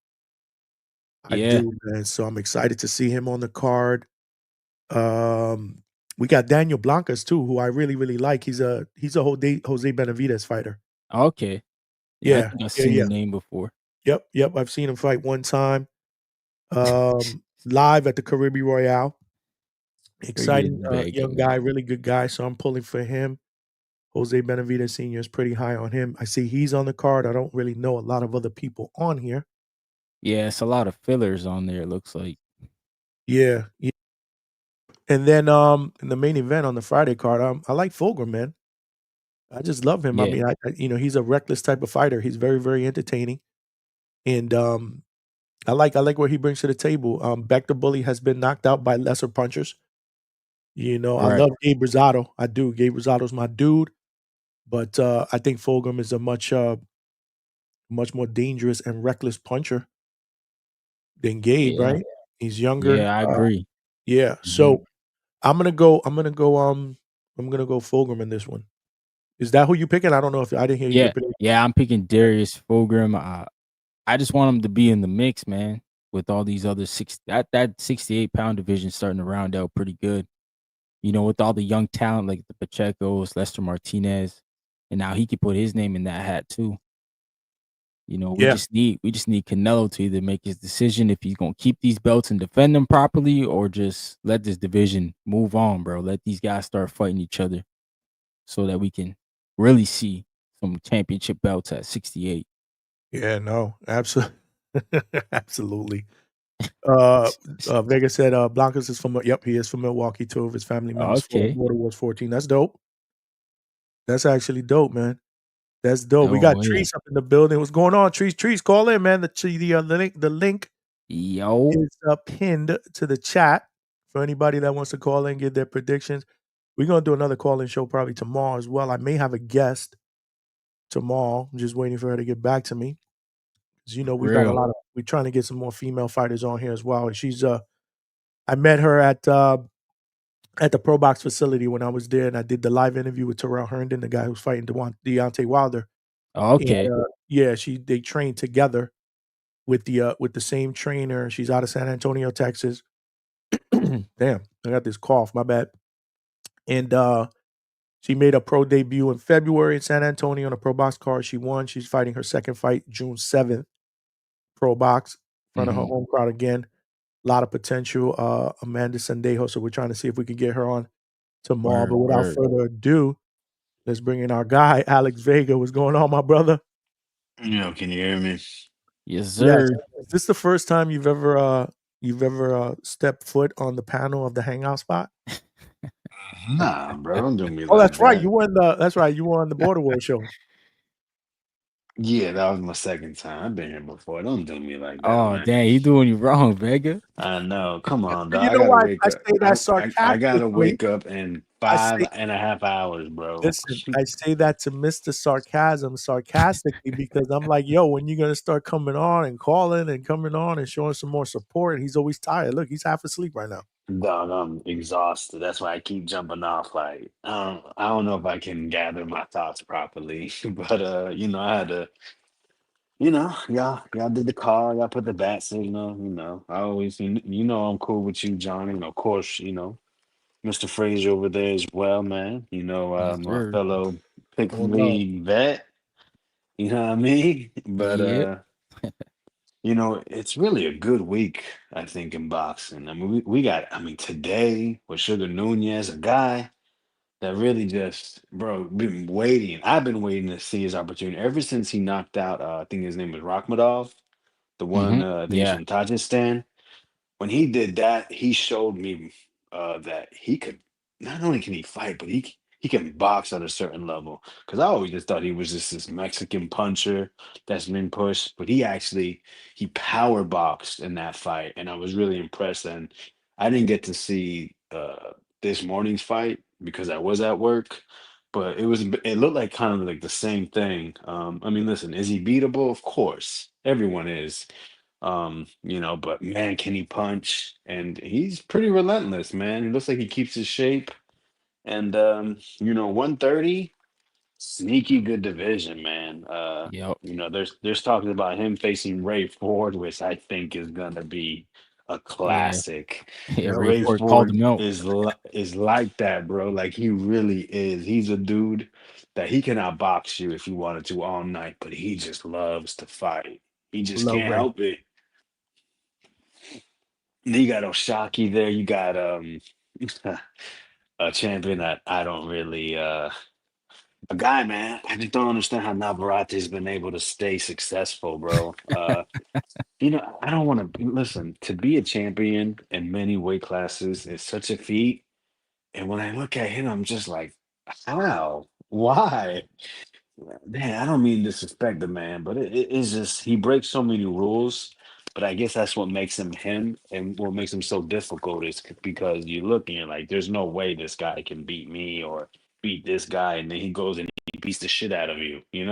I Yeah. do, man. So I'm excited to see him on the card. We got Daniel Blancas too, who I really, really like. He's a Jose Benavidez fighter. Okay. Yeah, I think I've seen the name before. Yep. I've seen him fight one time. Live at the Caribbean Royale. Exciting young guy, really good guy. So I'm pulling for him. Jose Benavidez Sr. is pretty high on him. I see he's on the card. I don't really know a lot of other people on here. Yeah, it's a lot of fillers on there, it looks like. Yeah. And then in the main event on the Friday card, I like Fulgham, man. I just love him. I Yeah. mean, he's a reckless type of fighter. He's very, very entertaining. And I like what he brings to the table. Beck the Bully has been knocked out by lesser punchers. I Right. love Gabe Rosado. I do. Gabe Rosado's my dude. But I think Fulgham is a much more dangerous and reckless puncher than Gabe, Yeah. right? He's younger. Yeah, I agree. Yeah. Mhm. So I'm gonna go Fulgham in this one. Is that who you picking? I don't know if I didn't hear you. Yeah, I'm picking Darius Fulgham. I just want him to be in the mix, man, with all these other that 68-pound division starting to round out pretty good. With all the young talent like the Pachecos, Lester Martinez, and now he could put his name in that hat too. We Yeah. just need Canelo to either make his decision if he's gonna keep these belts and defend them properly, or just let this division move on, bro. Let these guys start fighting each other, so that we can really see some championship belts at 68. Yeah, no, absolutely. Absolutely. Vega said Blancas is from he is from Milwaukee. 2 of his family members. Okay. Daughter was 14. That's dope. That's actually dope, man. That's dope. We Oh, got yeah. Trees up in the building. What's going on, Trees? Trees, call in, man. The link Yo. is pinned to the chat for anybody that wants to call in, give their predictions. We're gonna do another call-in show probably tomorrow as well. I may have a guest tomorrow. I'm just waiting for her to get back to me. 'Cause, we've got we're trying to get some more female fighters on here as well. And she's I met her at the Pro Box facility when I was there, and I did the live interview with Terrell Herndon, the guy who's fighting Deontay Wilder. Okay. And, yeah, they trained together with the same trainer. She's out of San Antonio, Texas. Damn, I got this cough. My bad. And she made a pro debut in February in San Antonio on a Pro Box card. She won. She's fighting her second fight June 7th, Pro Box, in front of her home crowd again. A lot of potential. Amanda Sendejo. So we're trying to see if we can get her on tomorrow. But without further ado, let's bring in our guy, Alex Vega. What's going on, my brother? Can you hear me? Yes, sir. Yes. Is this the first time you've ever you've ever stepped foot on the panel of the Hangout spot? Nah, bro, don't do me Oh, like that's right. that. You were in the. That's right. You were on the Border World show. Yeah, that was my second time. I've been here before. Don't do me like that, Oh, man. dang, he doing you wrong, Vega. I know. Come on, You dog. I know gotta why wake I up. say that I gotta sarcastically? wake up in I five say, and a half hours, bro. listen, I say that to Mr. Sarcasm sarcastically because I'm like, yo, when you gonna start coming on and calling and coming on and showing some more support? And he's always tired. Look, he's half asleep right now. Dog, I'm exhausted. That's why I keep jumping off. Like, I don't know if I can gather my thoughts properly. But I had to, y'all did the call, y'all put the bat signal, I always I'm cool with you, Johnny. And of course, Mr. Frazier over there as well, man. Yes, My sir. fellow pick Oh no. league vet, you know what I mean? But Yep. it's really a good week, I think, in boxing. I mean, we got, I mean, today with Sugar Nunez, a guy that really just, bro, been waiting. I've been waiting to see his opportunity ever since he knocked out, I think his name was Rakhmadov, the one, I think he's Yeah. from Tajikistan. When he did that, he showed me that he could, not only can he fight, but he can box at a certain level. Because I always just thought he was just this Mexican puncher that's been pushed, but he power boxed in that fight, and I was really impressed. And I didn't get to see this morning's fight because I was at work. But it looked like kind of like the same thing. I mean, listen, is he beatable? Of course, everyone is. But man, can he punch? And he's pretty relentless, man. He looks like he keeps his shape. And 130, sneaky good division, man. Yep. There's talking about him facing Ray Ford, which I think is gonna be a Yeah. classic. Yeah. Yep. Ray Ray Ford called Ford him out. is like that, bro. Like he really is. He's a dude that he can outbox you if he wanted to all night, but he just loves to fight. He just Love can't Ray. help it. You got Oshaki there. You got a champion that I don't really a guy, man. I just don't understand how Navarrete's been able to stay successful, bro. I don't want to listen to be a champion in many weight classes is such a feat. And when I look at him, I'm just like, how? Why? Man, I don't mean to disrespect the man, but it's just he breaks so many rules. But I guess that's what makes him him, and what makes him so difficult is because you look and you're like, there's no way this guy can beat me or beat this guy, and then he goes and he beats the shit out of you. He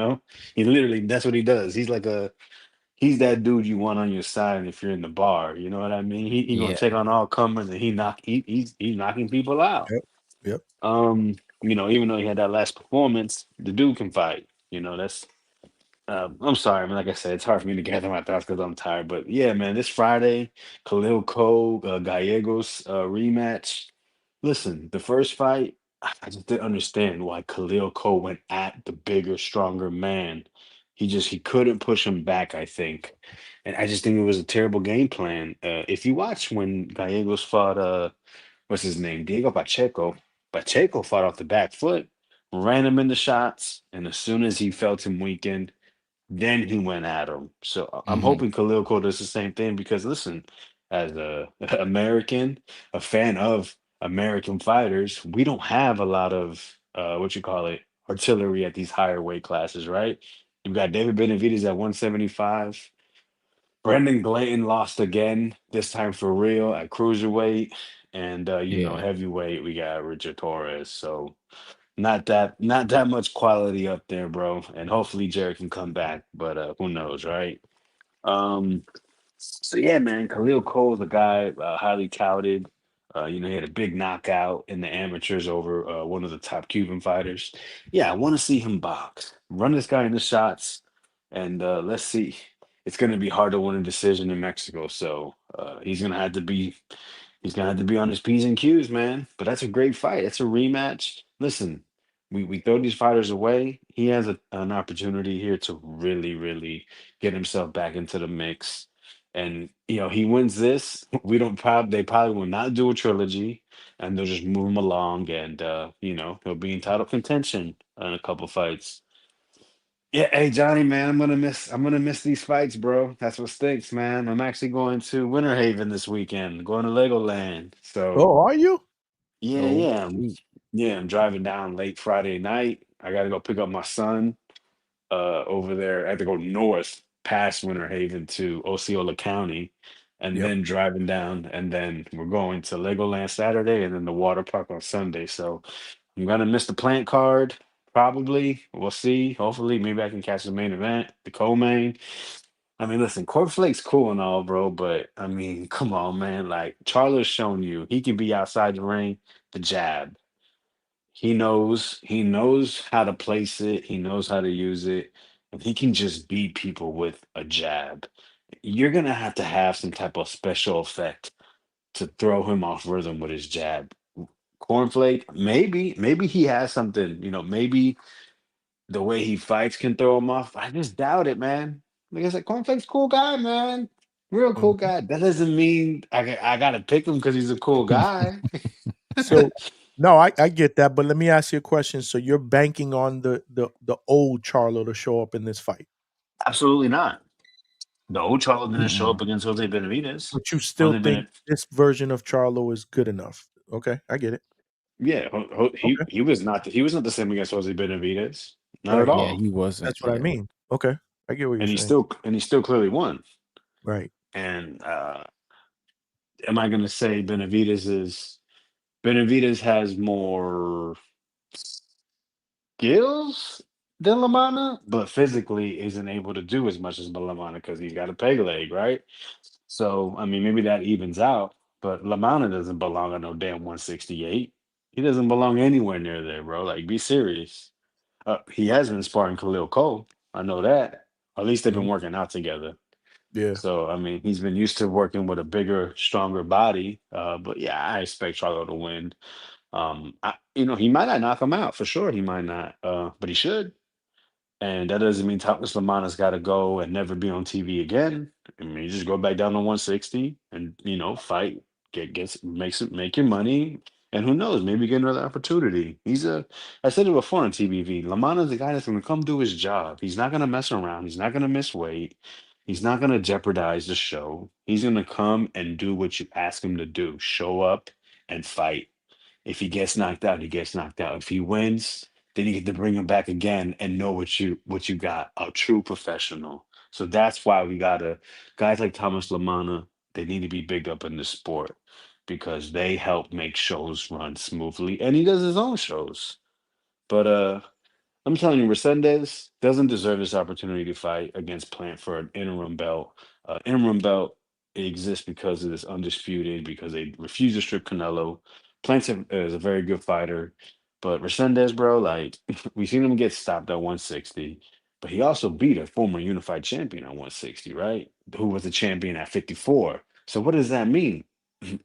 literally that's what he does. He's that dude you want on your side, and if you're in the bar, you know what I mean. He gonna Yeah. take on all comers, and he's knocking people out. Yep. Yep. Even though he had that last performance, the dude can fight. That's I'm sorry, man. Like I said, it's hard for me to gather my thoughts because I'm tired. But yeah, man, this Friday, Khalil Cole, Gallegos rematch. Listen, the first fight, I just didn't understand why Khalil Cole went at the bigger, stronger man. He couldn't push him back, I think. And I just think it was a terrible game plan. If you watch when Gallegos fought what's his name? Diego Pacheco. Pacheco fought off the back foot, ran him into shots, and as soon as he felt him weaken, then he went at him. So I'm Hmm. hoping Khalil Cole does the same thing because listen, as a American, a fan of American fighters, we don't have a lot of what you call it artillery at these higher weight classes, right? You've got David Benavidez at 175. Brendan Glayton lost again, this time for real at cruiserweight. And Yeah. heavyweight, we got Richard Torres. So not that much quality up there, bro. And hopefully Jared can come back, but who knows, right? Um, so yeah, man, Khalil Cole's a guy highly touted. He had a big knockout in the amateurs over one of the top Cuban fighters. Yeah, I want to see him box, run this guy into shots, and let's see. It's going to be hard to win a decision in Mexico, so he's gonna have to be on his P's and Q's, man. But that's a great fight. It's a rematch. Listen, we throw these fighters away. He has an opportunity here to really, really get himself back into the mix. And he wins this. We don't probably they probably will not do a trilogy, and they'll just move him along, and he'll be in title contention in a couple fights. Yeah, hey Johnny, man, I'm gonna miss these fights, bro. That's what stinks, man. I'm actually going to Winter Haven this weekend, going to Legoland. So Oh, are you? yeah, Oh, yeah, sweet. I'm driving down late Friday night. I gotta go pick up my son over there. I have to go north past Winter Haven to Osceola County, and Yep. then driving down, and then we're going to Legoland Saturday, and then the water park on Sunday. So I'm gonna miss the plant card. Probably. We'll see. Hopefully, maybe I can catch the main event, the co-main. I mean, listen, Cornflake's cool and all, bro, but I mean, come on, man. Like Charlo's shown you he can be outside the ring, the jab. He knows how to place it, he knows how to use it, and he can just beat people with a jab. You're gonna have to have some type of special effect to throw him off rhythm with his jab. Cornflake, maybe he has something, maybe the way he fights can throw him off. I just doubt it, man. Like I said, Cornflake's a cool guy, man. Real cool Mhm. guy. That doesn't mean I gotta pick him because he's a cool guy. So no, I get that, but let me ask you a question. So you're banking on the old Charlo to show up in this fight, Absolutely not. The old Charlo didn't show up Mm-mm. against Jose Benavidez. but you still Jose think Benavidez, this version of Charlo is good enough. Okay, I get it. yeah, Okay, he was not the same against Jose Benavidez, not at right. Yeah, all. he wasn't. That's what I Yeah. mean. Okay, I get what you're And he saying. still and he still clearly won. Right. And am I going to say Benavidez has more skills than Lamana, but physically isn't able to do as much as Lamana because he's got a peg leg, right? So I mean, maybe that evens out. But Lamana doesn't belong on no damn 168. He doesn't belong anywhere near there, bro. Like, be serious. He has been sparring Khalil Cole. I know that. At least they've been Mhm. working out together. Yeah. So I mean, he's been used to working with a bigger, stronger body. But yeah, I expect Charlo to win. He might not knock him out for sure. He might not, but he should. And that doesn't mean Thomas Lamana's got to go and never be on TV again. I mean, you just go back down to 160 and fight, make your money, and who knows, maybe get another opportunity. I said it before on TBV. Lamana's the guy that's going to come do his job. He's not going to mess around. He's not going to miss weight. He's not going to jeopardize the show. He's going to come and do what you ask him to do. Show up and fight. If he gets knocked out, he gets knocked out. If he wins, then you get to bring him back again and know what you got, a true professional. So that's why we gotta guys like Thomas Lamana, they need to be bigged up in the sport because they help make shows run smoothly. And he does his own shows. But I'm telling you, Resendez doesn't deserve this opportunity to fight against Plant for an interim belt. Interim belt exists because it is undisputed, because they refuse to strip Canelo. Is a very good fighter, but Resendez, bro, like we seen him get stopped at 160, but he also beat a former unified champion at 160, right? Who was the champion at 54. So what does that mean?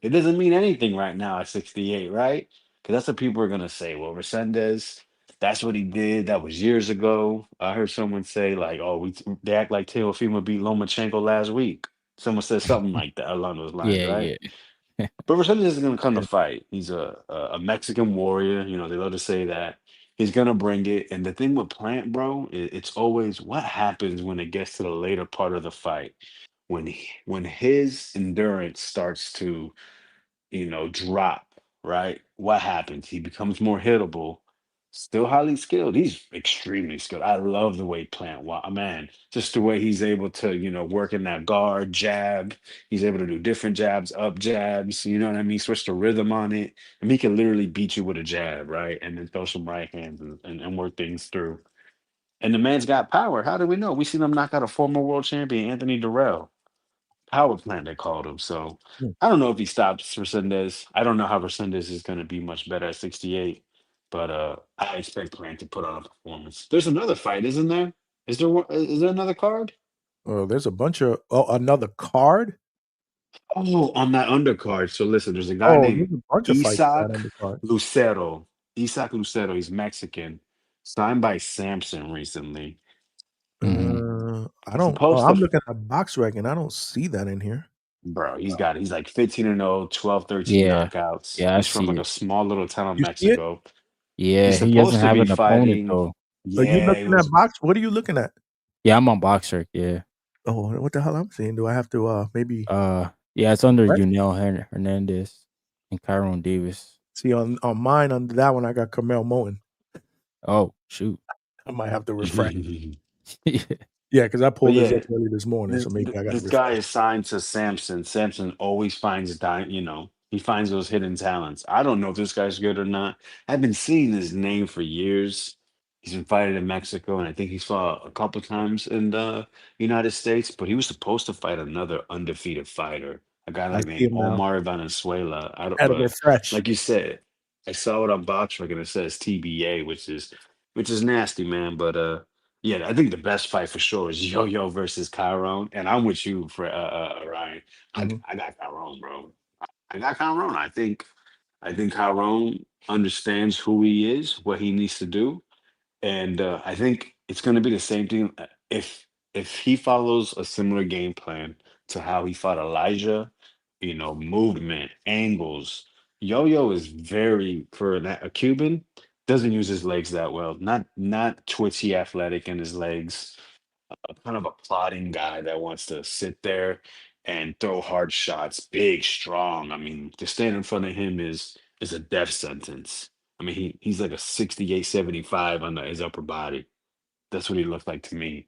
It doesn't mean anything right now at 68, right? Because that's what people are gonna say. Well, Resendez, that's what he did. That was years ago. I heard someone say like, "Oh, they act like Teofimo beat Lomachenko last week." Someone said something like that along those lines, Yeah, right? yeah. But Rosales isn't going to come to Yeah. fight. He's a Mexican warrior. They love to say that. He's going to bring it. And the thing with Plant, bro, it's always what happens when it gets to the later part of the fight, when his endurance starts to drop, right? What happens? He becomes more hittable, still highly skilled. He's extremely skilled. I love the way Plant, wow, man, just the way he's able to, work in that guard, jab. He's able to do different jabs, up jabs, you know what I mean? Switch the rhythm on it. And he can literally beat you with a jab, right? And then throw some right hands and work things through. And the man's got power. How do we know? We seen him knock out a former world champion, Anthony Durrell. Power plant, they called him. So Hmm. I don't know if he stops Resendez. I don't know how Resendez is going to be much better at 68, but I expect Plant to put on a performance. There's another fight, isn't there? Is there another card? There's a bunch of another card. Oh, on that undercard. So listen, there's a guy Oh, named there's a bunch of fights on Isaac that undercard. Lucero. Isaac Lucero. He's Mexican. Signed by Samson recently. Mhm. I don't. Supposed to I'm looking at box rec and I don't see that in here. Bro, he's like 15-0, 12, 13 Yeah. knockouts. Yeah, I He's from see like a it. small little town in You see it? Mexico. Yeah, He's he doesn't supposed to have be an opponent fighting. though. Are you Yeah, it looking at was. box? What are you looking at? Yeah, I'm on Boxer. Yeah. Oh, what the hell I'm saying? Do I have to maybe Yeah, it's under refresh? Yunel Hernandez and Kyron Davis. See on mine under that one I got Carmel Moten. Oh shoot. I might have to refresh. Yeah. Yeah, because I But pulled this yeah, up early this morning, so maybe I got to this guy refresh. is signed to Samson. Samson always finds he finds those hidden talents. I don't know if this guy's good or not. I've been seeing his name for years. He's been fighting in Mexico, and I think he's fought a couple times in the United States. But he was supposed to fight another undefeated fighter, a guy I like see named him now. Omar Valenzuela. I don't, Had to but refresh. like you said, I saw it on BoxRec and it says TBA, which is nasty, man. But yeah, I think the best fight for sure is Yo-Yo versus Chiron, and I'm with you for Ryan. Mhm. I got Chiron, bro. I got Chiron. I think Chiron understands who he is, what he needs to do, and I think it's going to be the same thing if he follows a similar game plan to how he fought Elijah. Movement, angles. Yo-Yo is very for a Cuban doesn't use his legs that well. Not twitchy, athletic in his legs. Kind of a plodding guy that wants to sit there and throw hard shots, big, strong. I mean, to stand in front of him is a death sentence. I mean, he's like a 68, 75 on his upper body. That's what he looked like to me.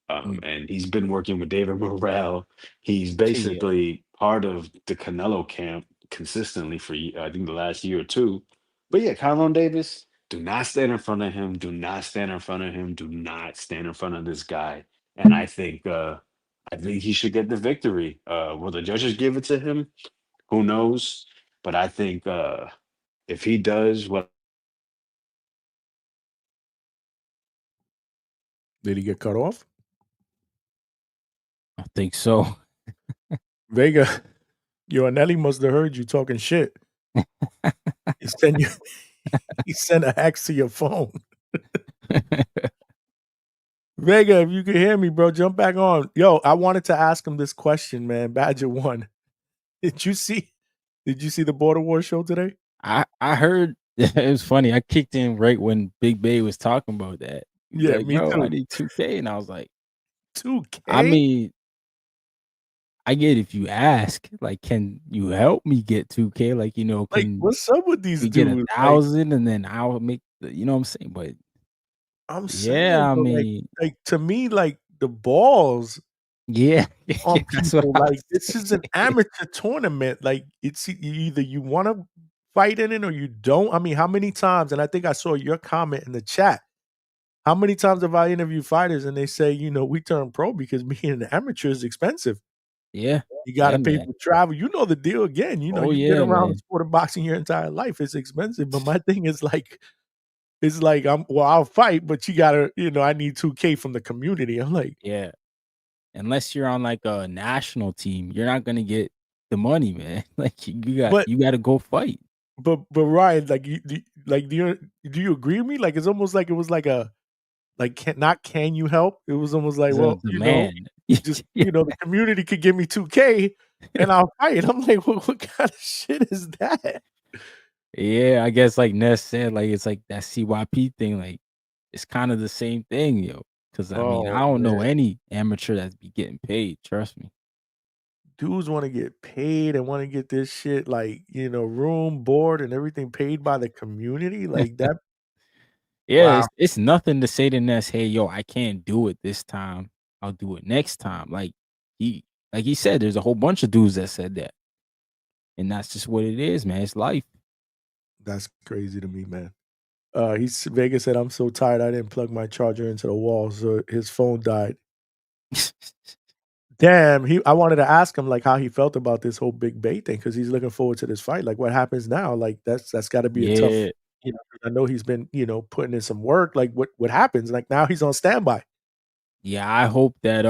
Mm. And he's been working with David Morrell. He's Yeah. basically part of the Canelo camp consistently for I think the last year or two. But yeah, Kyron Davis, do not stand in front of him. Do not stand in front of him. Do not stand in front of this guy. And I think he should get the victory. Will the judges give it to him? Who knows? But I think if he does what Did he get cut off? I think so. Vega, your Nelly must have heard you talking shit. He sent you. He sent a hex to your phone. Vega, if you can hear me, bro, jump back on. Yo, I wanted to ask him this question, man. Badger one. Did you see? Did you see the Border War show today? I heard it was funny. I kicked in right when Big Bay was talking about that. He's Yeah, like, me "Yo, I too. need 2K," and I was like, I 2K? mean, I get if you ask, like, can you help me get 2K? Like, Like, can what's up with these we get dudes? Like, 1,000 and then I'll make you know what I'm saying? But I'm yeah, saying, I but mean, like to me, like the balls yeah, on that's what people, I like was this is an saying. amateur tournament. Like it's either you want to fight in it or you don't. I mean, how many times? And I think I saw your comment in the chat. How many times have I interviewed fighters and they say, we turn pro because being an amateur is expensive. Yeah, You got yeah, to pay man. for travel. You know the deal. Again, Oh you've been yeah, around the man. sport of boxing your entire life. It's expensive. But my thing is like, I'll fight, but you gotta, I need 2K from the community. I'm like, Yeah. Unless you're on like a national team, you're not gonna get the money, man. Like but you got to go fight. but Ryan, like do you agree with me? Like it's almost like it was like a like can you help? It was almost like, It's a well, demand. just Yeah. the community could give me 2K and I'll fight. I'm like, what kind of shit is that? Yeah, I guess like Ness said, like it's like that CYP thing, like it's kind of the same thing, yo. Because I mean, I Oh don't know man. any amateur that's be getting paid. Trust me. Dudes want to get paid and want to get this shit like, room, board, and everything paid by the community. Like that. Yeah, Wow. it's nothing to say to Ness, hey, yo, I can't do it this time. I'll do it next time. Like he said, there's a whole bunch of dudes that said that. And that's just what it is, man. It's life. That's crazy to me, man. Vegas said, I'm so tired I didn't plug my charger into the wall, so his phone died. Damn, I wanted to ask him like how he felt about this whole Big Bay thing because he's looking forward to this fight. Like, what happens now? Like, that's got to be a tough. Yeah. I know he's been putting in some work. Like, what happens? Like now he's on standby. Yeah, I hope that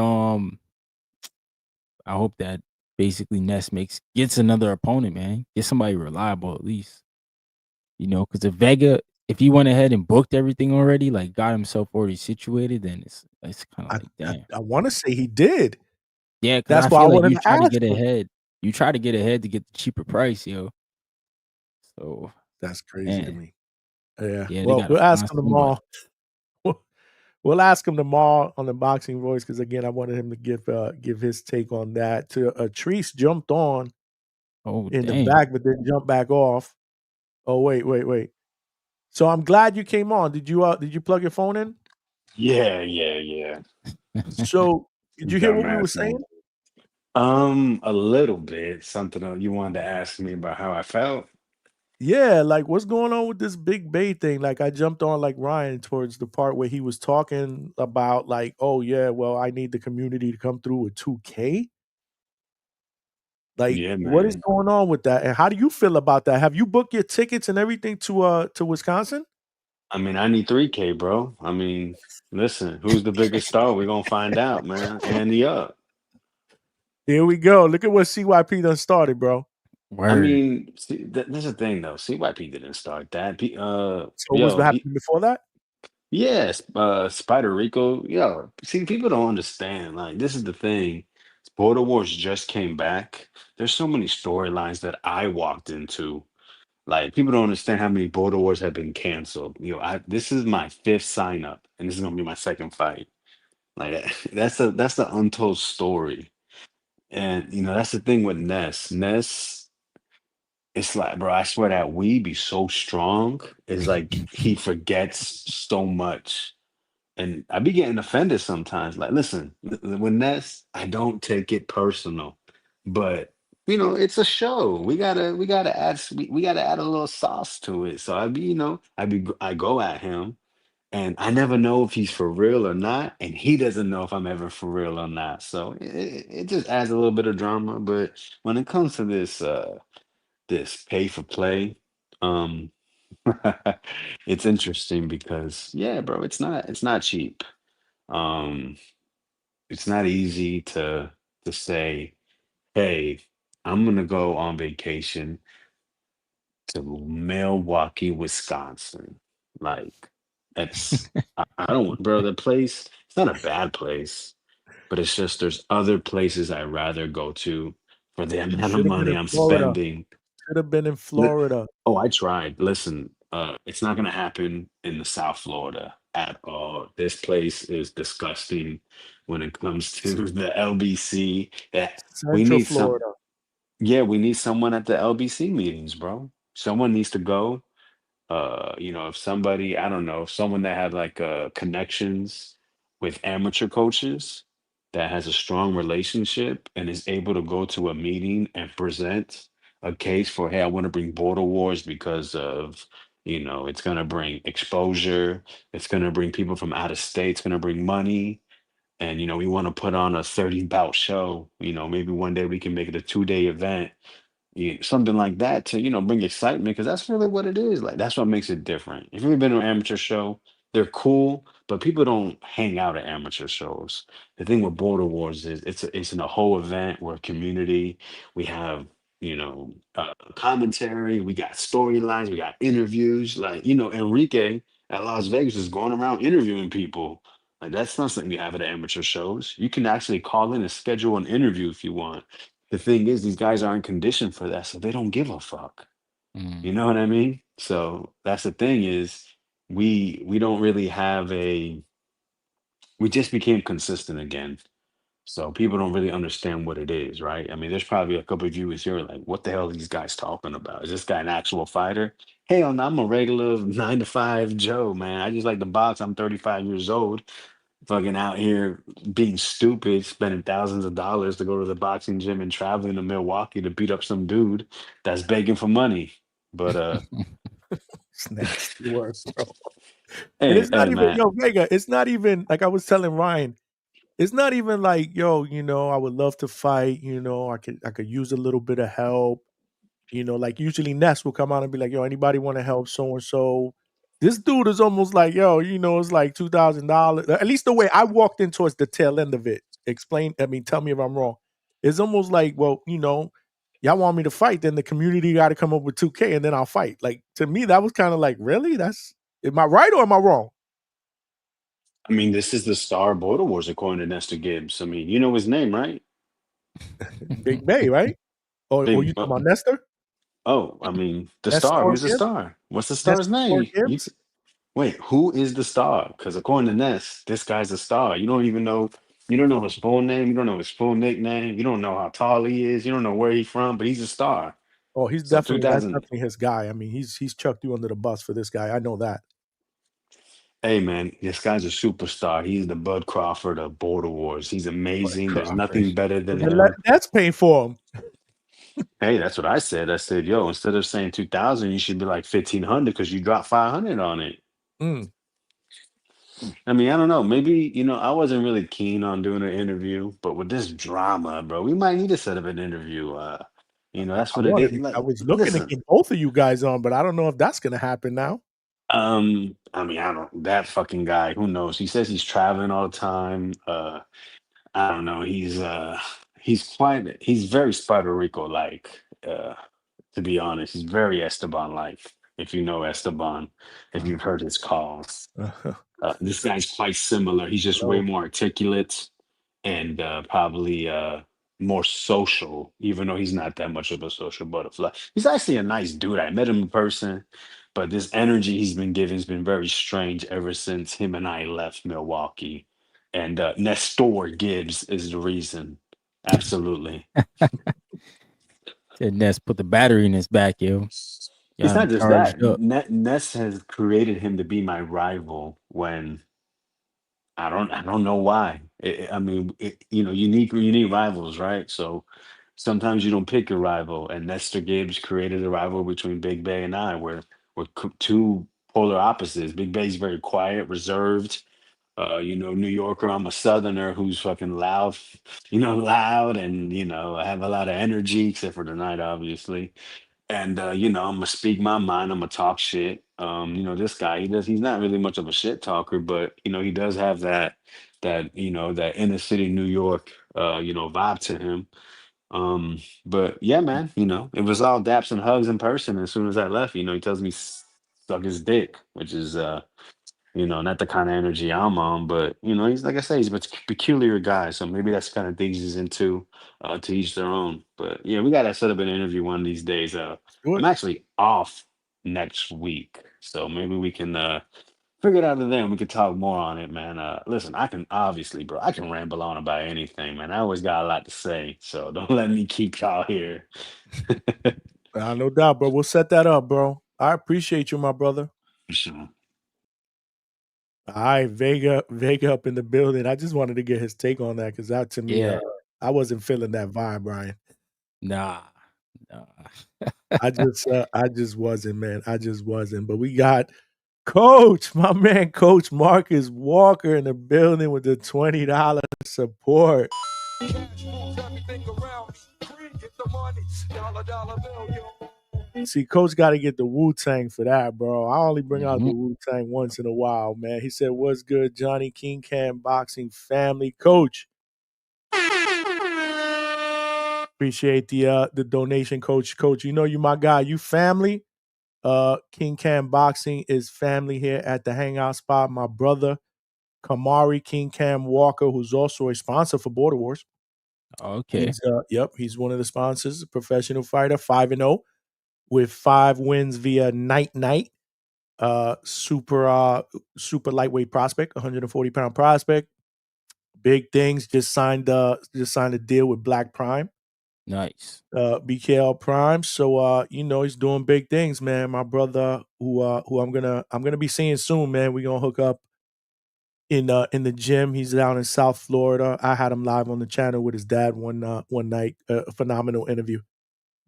basically Ness gets another opponent, man. Get somebody reliable at least. Because if he went ahead and booked everything already, like got himself already situated, then it's kind of I like damn. I want to say he did. Yeah, because That's I why I feel like wanted you to try to ask get him. ahead. You try to get ahead to get the cheaper price, yo. So That's crazy to man, me. Yeah. yeah, they Well, gotta we'll ask find him somebody. tomorrow. We'll ask him tomorrow on the Boxing Voice because again, I wanted him to give his take on that. Treese jumped on in the back, but then jumped back off. Oh wait. So I'm glad you came on. Did you plug your phone in? Yeah. So did you hear what we were Dumbass saying? man. A little bit. Something you wanted to ask me about how I felt. Yeah, like what's going on with this Big Bay thing? Like I jumped on like Ryan towards the part where he was talking about like, oh yeah, well, I need the community to come through with 2K. Like, Yeah, what is man. going on with that? And how do you feel about that? Have you booked your tickets and everything to Wisconsin? I mean, I need 3K, bro. I mean, listen, who's the biggest star? We're gonna find out, man. Ante up. Here we go. Look at what CYP done started, bro. I mean, see, that's the thing though. CYP didn't start that. So what's been happening before that? Yes, Spider Rico. Yo, see, people don't understand. Like, this is the thing. Border Wars just came back. There's so many storylines that I walked into. Like, people don't understand how many Border Wars have been canceled. This is my fifth sign up, and this is gonna be my second fight. Like, that's the untold story. And that's the thing with Ness. Ness, it's like, bro, I swear that we be so strong. It's like he forgets so much. And I be getting offended sometimes. Like, listen, when that's, I don't take it personal, but it's a show. We gotta add, we gotta add a little sauce to it. So I go at him, and I never know if he's for real or not, and he doesn't know if I'm ever for real or not. So it just adds a little bit of drama. But when it comes to this pay for play, um, it's interesting because yeah, bro, it's not cheap. um, it's not easy to say, "Hey, I'm gonna go on vacation to Milwaukee, Wisconsin." Like, I don't want, bro. The place, it's not a bad place, but it's just there's other places I'd rather go to for the amount of Should have been money in I'm Florida. spending. Should have been in Li- Florida. Oh, I tried. Listen, it's not gonna happen in the South Florida at all. This place is disgusting when it comes to the LBC. We Central need some. Florida. Yeah, we need someone at the LBC meetings, bro. Someone needs to go. If somebody, I don't know, someone that had like connections with amateur coaches, that has a strong relationship and is able to go to a meeting and present a case for, hey, I want to bring border wars because of, it's going to bring exposure, it's going to bring people from out of state, it's going to bring money. And we want to put on a 30 bout show. Maybe one day we can make it a 2-day event, something like that, to bring excitement, because that's really what it is. Like, that's what makes it different. If you've ever been to an amateur show, they're cool, but people don't hang out at amateur shows. The thing with border wars is it's in a whole event. We're a community. We have commentary, we got storylines, we got interviews. Like, Enrique at Las Vegas is going around interviewing people. Like, that's not something you have at amateur shows. You can actually call in and schedule an interview if you want. The thing is, these guys aren't conditioned for that, so they don't give a fuck. You know what I mean? So that's the thing, is we don't really have we just became consistent again. So people don't really understand what it is, right? I mean, there's probably a couple of viewers here like, what the hell are these guys talking about? Is this guy an actual fighter? Hell no, I'm a regular 9 to 5 Joe, man. I just like to box. I'm 35 years old, fucking out here being stupid, spending thousands of dollars to go to the boxing gym and traveling to Milwaukee to beat up some dude that's begging for money. But It's nasty work, bro. And hey, it's not hey, even, man. yo, Vega, it's not even like I was telling Ryan, it's not even like, yo, I would love to fight, I could use a little bit of help. Like usually Ness will come out and be like, yo, anybody want to help so and so? This dude is almost like, yo, it's like $2,000. At least the way I walked in towards the tail end of it. Tell me if I'm wrong. It's almost like, well, y'all want me to fight, then the community got to come up with 2K and then I'll fight. Like, to me, that was kind of like, really? Am I right or am I wrong? I mean, this is the star of Border Wars according to Nestor Gibbs. I mean, you know his name, right? Big Bay, right? Or you Big. talking about Nestor? Oh, I mean, the star. Nestor Who's the Gibbs? star? What's the star's Nestor name? Gibbs? Wait, who is the star? Because according to Ness, this guy's a star. You don't even know. You don't know his full name. You don't know his full nickname. You don't know how tall he is. You don't know where he's from, but he's a star. Oh, So that's 2000. definitely his guy. I mean, he's chucked you under the bus for this guy. I know that. Hey man, this guy's a superstar. He's the Bud Crawford of Border Wars. He's amazing. There's Crawford. nothing better than The him. Nets paying for him. Hey, that's what I said. I said, yo, instead of saying 2000, you should be like 1500 because you dropped 500 on it. Mm. I mean, I don't know. Maybe, I wasn't really keen on doing an interview, but with this drama, bro, we might need to set up an interview. That's what it is. I Like, was looking to listen, get both of you guys on, but I don't know if that's gonna happen now. I mean, I don't, that fucking guy, who knows? He says he's traveling all the time. I don't know. He's very Puerto Rico like, to be honest. He's very Esteban like, if you know Esteban, if you've heard his calls. This guy's quite similar. He's just way Hello. more articulate and probably more social, even though he's not that much of a social butterfly. He's actually a nice dude. I met him in person, but this energy he's been giving has been very strange ever since him and I left Milwaukee. And Nestor Gibbs is the reason. Absolutely. Said Ness put the battery in his back, yo. It's Got him not just that. charged up. Ness has created him to be my rival when I don't know why. I mean, you need rivals, right? So sometimes you don't pick your rival, and Nestor Gibbs created a rival between Big Bay and I, where we're two polar opposites. Big Bay's very quiet, reserved. New Yorker. I'm a Southerner who's fucking loud, loud, and I have a lot of energy, except for tonight, obviously. And I'm gonna speak my mind. I'm gonna talk shit. This guy, he's not really much of a shit talker, but he does have that inner city New York vibe to him. But yeah, man, it was all daps and hugs in person. As soon as I left, he tells me suck his dick, which is not the kind of energy I'm on, but he's like I say, he's a peculiar guy, so maybe that's the kind of things he's into. To each their own. But yeah, we gotta set up an interview one of these days. I'm Good. actually off next week, so maybe we can figure it out of there and we can talk more on it, man. Listen, I can obviously, bro, I can ramble on about anything, man. I always got a lot to say, so don't let me keep y'all here. No doubt, bro. We'll set that up, bro. I appreciate you, my brother. For sure. All right, Vega up in the building. I just wanted to get his take on that because that to me, Yeah. I wasn't feeling that vibe, Brian. Nah. I just wasn't, man. I just wasn't. But we got Coach, my man, Coach Marcus Walker in the building with the $20 support. See, Coach got to get the Wu-Tang for that, bro. I only bring out the Wu-Tang once in a while, man. He said, what's good, Johnny King Can Boxing family? Coach. Appreciate the donation, Coach. Coach, you my guy. You family. King Cam Boxing is family here at the Hangout spot. My brother, Kamari King Cam Walker, who's also a sponsor for Border Wars. Okay. He's one of the sponsors, a professional fighter, 5-0 with 5 wins via night. Super lightweight prospect, 140-pound prospect. Big things. Just signed a deal with Black Prime. Nice. BKL Prime. So he's doing big things, man. My brother, who I'm gonna be seeing soon, man. We're gonna hook up in the gym. He's down in South Florida. I had him live on the channel with his dad one night. A phenomenal interview.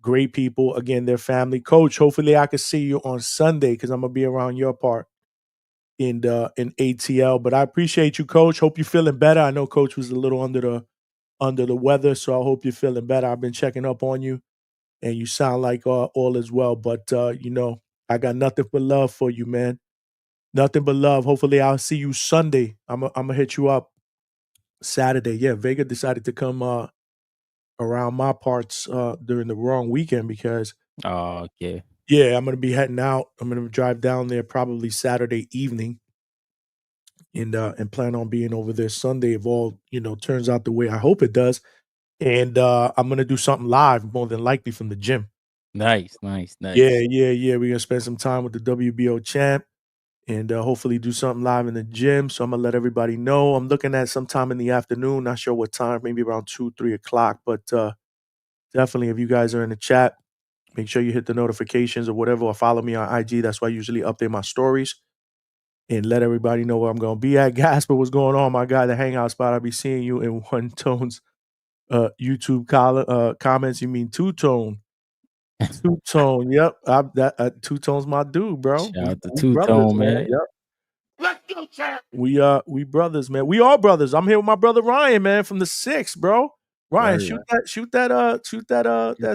Great people. Again, their family. Coach, hopefully I can see you on Sunday because I'm gonna be around your part in ATL. But I appreciate you, Coach. Hope you're feeling better. I know Coach was a little under the weather, so I hope you're feeling better. I've been checking up on you, and you sound like all is well. But I got nothing but love for you, man. Nothing but love. Hopefully, I'll see you Sunday. I'm gonna hit you up Saturday. Yeah, Vega decided to come around my parts during the wrong weekend because Okay. yeah, I'm gonna be heading out. I'm gonna drive down there probably Saturday evening, and plan on being over there Sunday if all turns out the way I hope it does. And I'm gonna do something live, more than likely from the gym. Nice. Yeah. We're gonna spend some time with the WBO champ, and hopefully do something live in the gym. So I'm gonna let everybody know. I'm looking at sometime in the afternoon. Not sure what time. Maybe around 2-3 o'clock. But definitely, if you guys are in the chat, make sure you hit the notifications or whatever, or follow me on IG. That's why I usually update my stories and let everybody know where I'm gonna be at. Gasper, what's going on, my guy? The Hangout spot. I'll be seeing you in One Tone's YouTube comments. You mean Two Tone? Two Tone. Yep. Two Tone's my dude, bro. Shout out to We Two brothers, Tone, man. Yep. Let's go, champ. We brothers, man. We all brothers. I'm here with my brother Ryan, man, from the 6, bro. Ryan, shoot that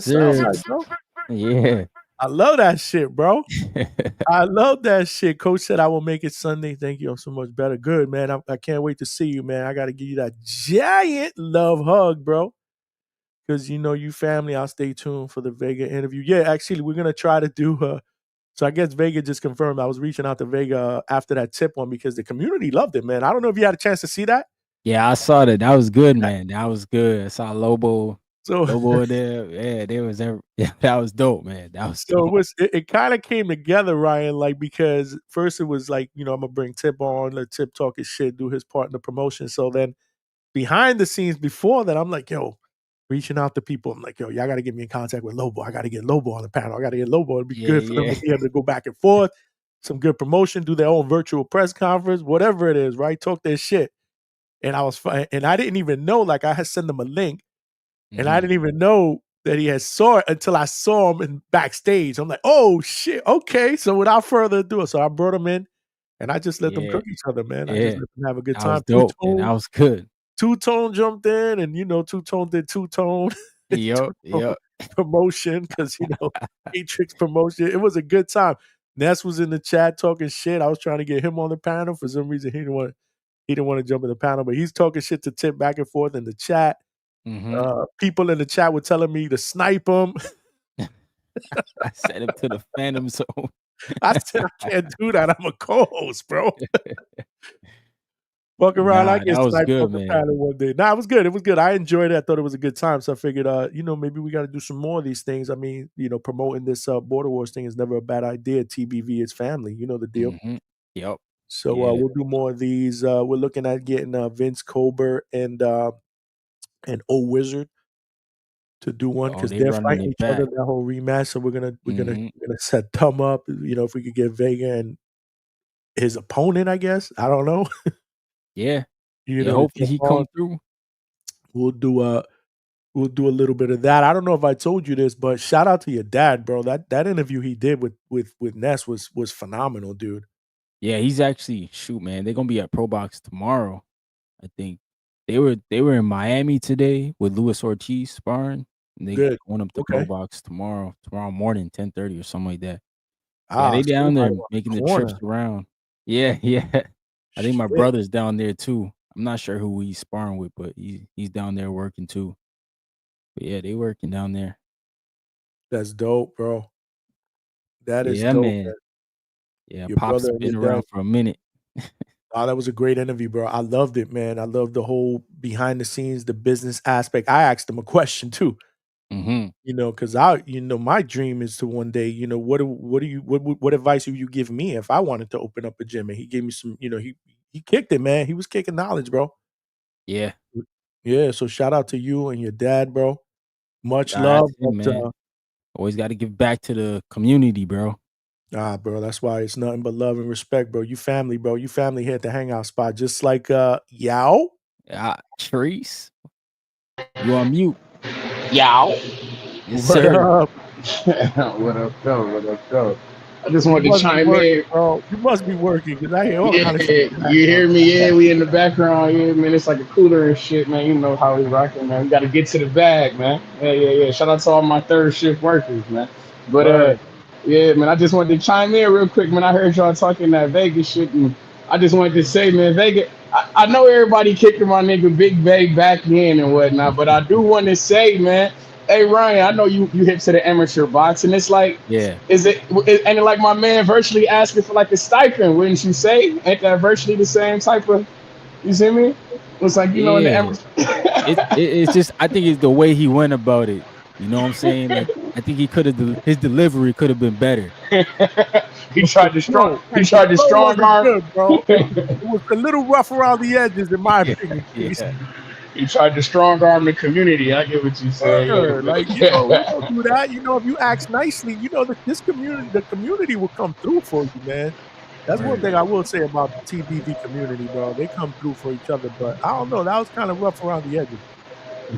sound bite, bro. Yeah. I love that shit, bro. I love that shit. Coach said I will make it Sunday. Thank you. I'm so much better. Good, man. I can't wait to see you, man. I got to give you that giant love hug, bro. Because you family. I'll stay tuned for the Vega interview. Yeah, actually, we're gonna try to do. So I guess Vega just confirmed. I was reaching out to Vega after that tip one because the community loved it, man. I don't know if you had a chance to see that. Yeah, I saw that. That was good, man. That was good. I saw Lobo. So Lobo there. Yeah, there was that was dope, man. That was so dope. it kind of came together, Ryan, like because first it was like, I'm gonna bring Tip on, let Tip talk his shit, do his part in the promotion. So then behind the scenes before that, I'm like, yo, reaching out to people. I'm like, yo, y'all gotta get me in contact with Lobo. I gotta get Lobo on the panel. I gotta get Lobo. It'd be good for them to be able to go back and forth, some good promotion, do their own virtual press conference, whatever it is, right? Talk their shit. And I was fine. And I didn't even know, like I had sent them a link. And I didn't even know that he had saw it until I saw him in backstage. I'm like, oh shit, okay. So without further ado, so I brought him in and I just let them cook each other, man. I just let them have a good That time. was dope. That was good. Two Tone jumped in and Two Tone did Two Tone. Yep. Promotion, because Matrix promotion. It was a good time. Ness was in the chat talking shit. I was trying to get him on the panel. For some reason, he didn't want to jump in the panel, but he's talking shit to Tip back and forth in the chat. People in the chat were telling me to snipe him. I sent him to the Phantom Zone. I said I can't do that. I'm a co-host, bro. Fuck around, I get sniped on the panel one day. Nah, it was good. It was good. I enjoyed it. I thought it was a good time. So I figured, maybe we got to do some more of these things. I mean, promoting this Border Wars thing is never a bad idea. TBV is family. You know the deal. Yep. So we'll do more of these. We're looking at getting Vince Colbert and O Wizard to do one because they're fighting each other that whole rematch. So we're gonna set them up. If we could get Vega and his opponent, I guess. I don't know. Yeah. Hopefully he come through. We'll do a little bit of that. I don't know if I told you this, but shout out to your dad, bro. That interview he did with Ness was phenomenal, dude. Yeah, he's actually man. They're gonna be at Pro Box tomorrow. I think they were in Miami today with Luis Ortiz sparring. And they going up to Pro Box tomorrow morning, 10:30 or something like that. Yeah, they down there making the trips around. Yeah. I think my brother's down there too. I'm not sure who he's sparring with, but he's down there working too. But yeah, they working down there. That's dope, bro. That is dope, man. Yeah, Pop's been around for a minute. Oh, that was a great interview, bro. I loved it, man. I loved the whole behind the scenes, the business aspect. I asked him a question too. Because my dream is to one day, what advice would you give me if I wanted to open up a gym? And he gave me some, he kicked it, man. He was kicking knowledge, bro. Yeah. Yeah. So shout out to you and your dad, bro. Much love. Man. Always got to give back to the community, bro. Bro, that's why it's nothing but love and respect, bro. You family, bro. You family here at the Hangout spot, just like Yao. Treese. You on mute. Yao. Yes, sir. What up, though? I just wanted to chime in. Bro. You must be working because I hear all kind of shit. You hear me? Yeah, we in the background. Yeah, man, it's like a cooler and shit, man. You know how we rocking, man. We got to get to the bag, man. Yeah. Shout out to all my third shift workers, man. But yeah, man, I just wanted to chime in real quick, man. I heard y'all talking that Vegas shit, and I just wanted to say, man, Vegas. I know everybody kicking my nigga Big Bay back in and whatnot, but I do want to say, man. Hey Ryan, I know you hip to the amateur boxing. It's like, is it and like my man virtually asking for like a stipend, wouldn't you say? Ain't that virtually the same type of? You see me? It's like in the amateur. It's just I think it's the way he went about it. You know what I'm saying? Like I think he could have. His delivery could have been better. He tried to strong. Flow, He right, the tried to flow strong wasn't arm. good, bro. It was a little rough around the edges, in my opinion. Yeah. He tried to strong arm the community. I get what you saying. Sure, Yeah, like we don't do that. If you ask nicely, that this community, the community will come through for you, man. That's one Word. thing I will say about the TBV community, bro. They come through for each other, but I don't know. That was kind of rough around the edges.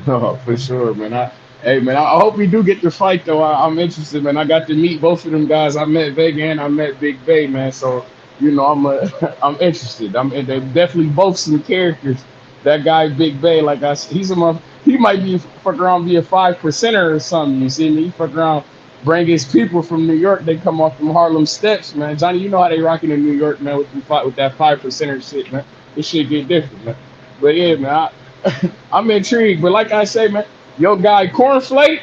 no, for sure, man. Hey, man, I hope we do get to fight, though. I'm interested, man. I got to meet both of them guys. I met Vega and I met Big Bay, man. So, I'm interested. They're definitely both some characters. That guy, Big Bay, like I said, he might be fuck around be a 5%er or something. You see me? He fuck around, bring his people from New York. They come off from Harlem Steps, man. Johnny, you know how they rocking in New York, man, with that 5%er shit, man. This shit get different, man. But yeah, man, I'm intrigued. But like I say, man, your guy Cornflake,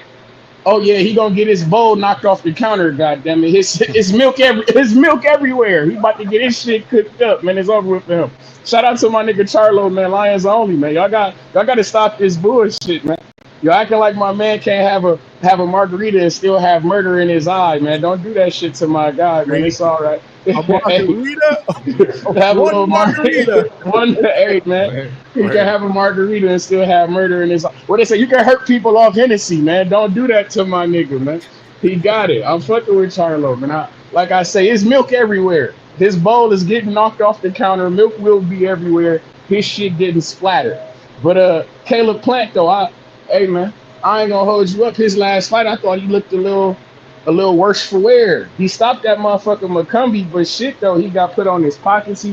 oh yeah, he gonna get his bowl knocked off the counter. Goddamn it, his milk everywhere. He about to get his shit cooked up, man. It's over with for him. Shout out to my nigga Charlo, man. Lions only, man. Y'all got to stop this bullshit, man. You're acting like my man can't have a margarita and still have murder in his eye, man. Don't do that shit to my guy, man. It's all right. A margarita, have a one little margarita. One eight, man. Word. You can have a margarita and still have murder in his. What they say? You can hurt people off Hennessy, man. Don't do that to my nigga, man. He got it. I'm fucking with Charlo, man. Like I say, his milk everywhere. His bowl is getting knocked off the counter. Milk will be everywhere. His shit getting splattered. But Caleb Plant though, hey man, I ain't gonna hold you up. His last fight, I thought he looked a little worse for wear. He stopped that motherfucker McCumbee, but shit though, he got put on his pockets.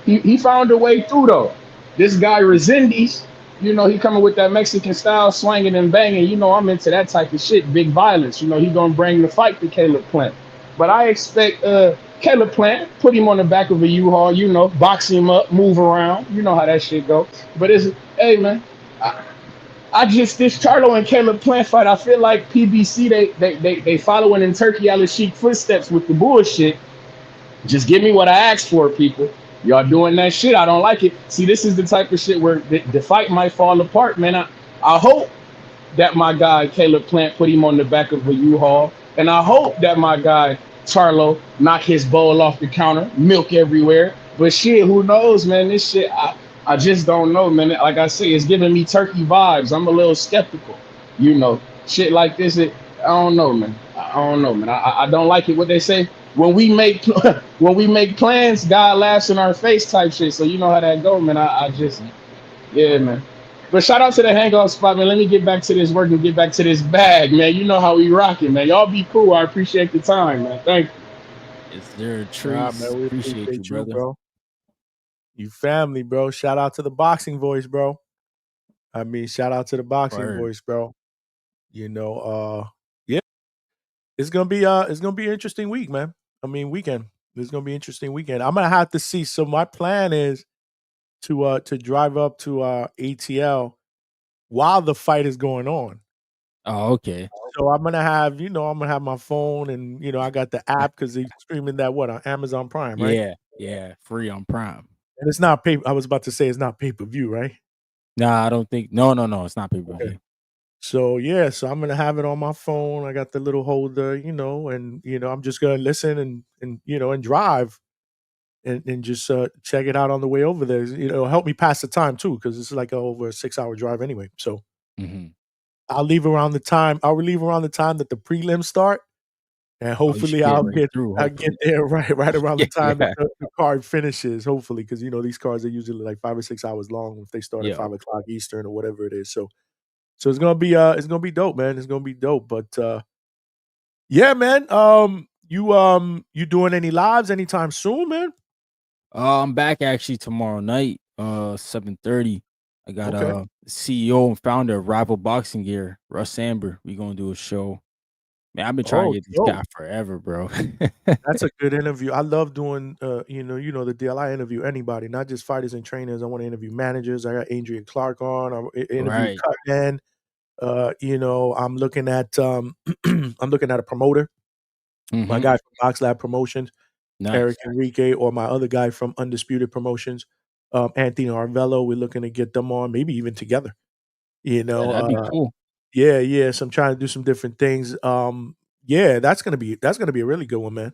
He found a way through though. This guy Resendiz, he coming with that Mexican style, swinging and banging. I'm into that type of shit, big violence. He gonna bring the fight to Caleb Plant. But I expect Caleb Plant, put him on the back of a U-Haul, box him up, move around. You know how that shit go. But hey man, this Charlo and Caleb Plant fight, I feel like PBC they following in Turkey Al Sheik footsteps with the bullshit. Just give me what I asked for, people. Y'all doing that shit. I don't like it. See, this is the type of shit where the fight might fall apart, man. I hope that my guy Caleb Plant put him on the back of a U-Haul, and I hope that my guy Charlo knock his bowl off the counter, milk everywhere. But shit, who knows, man? This shit, I just don't know, man. Like I say, it's giving me Turkey vibes. I'm a little skeptical, Shit like this, I don't know, man. I don't like it. What they say. When we make plans, God laughs in our face type shit. So you know how that go, man. Yeah, man. But shout out to the Hangout spot, man. Let me get back to this work and get back to this bag, man. You know how we rocking, man. Y'all be cool. I appreciate the time, man. Thank you. Is there a treat? Man, we appreciate you, brother. bro. You family, bro. Shout out to the boxing voice, bro. Shout out to the boxing voice, bro. Yeah. It's gonna be an interesting week, man. Weekend. It's gonna be an interesting weekend. I'm gonna have to see. So my plan is to drive up to ATL while the fight is going on. Oh, okay. So I'm gonna have, my phone and I got the app because they're streaming that on Amazon Prime, right? Yeah, free on Prime. And it's not pay. I was about to say it's not pay-per-view, right? Nah, I don't think. No, it's not pay-per-view. Okay. So I'm gonna have it on my phone. I got the little holder, and I'm just gonna listen and drive and just check it out on the way over there. Help me pass the time too, because it's like over a 6-hour drive anyway. So I'll leave around the time. I'll leave around the time that the prelims start, and hopefully I'll get there right around the time that the card finishes. Hopefully, because these cards are usually like 5 or 6 hours long if they start at 5 o'clock Eastern or whatever it is. So it's gonna be dope, man. It's gonna be dope. But yeah, man. You doing any lives anytime soon, man? I'm back actually tomorrow night, 7:30. I got CEO and founder of Rival Boxing Gear, Russ Amber. We gonna do a show. Man, I've been trying to get this guy forever, bro. That's a good interview. I love doing the deal. I interview anybody, not just fighters and trainers. I want to interview managers. I got Adrian Clark on. I interview Cutman. I'm looking at a promoter. My guy from Box Lab Promotions, Eric Enrique, or my other guy from Undisputed Promotions, Anthony Arvello. We're looking to get them on, maybe even together. That'd be cool. Yeah. So I'm trying to do some different things. Yeah, that's gonna be a really good one, man.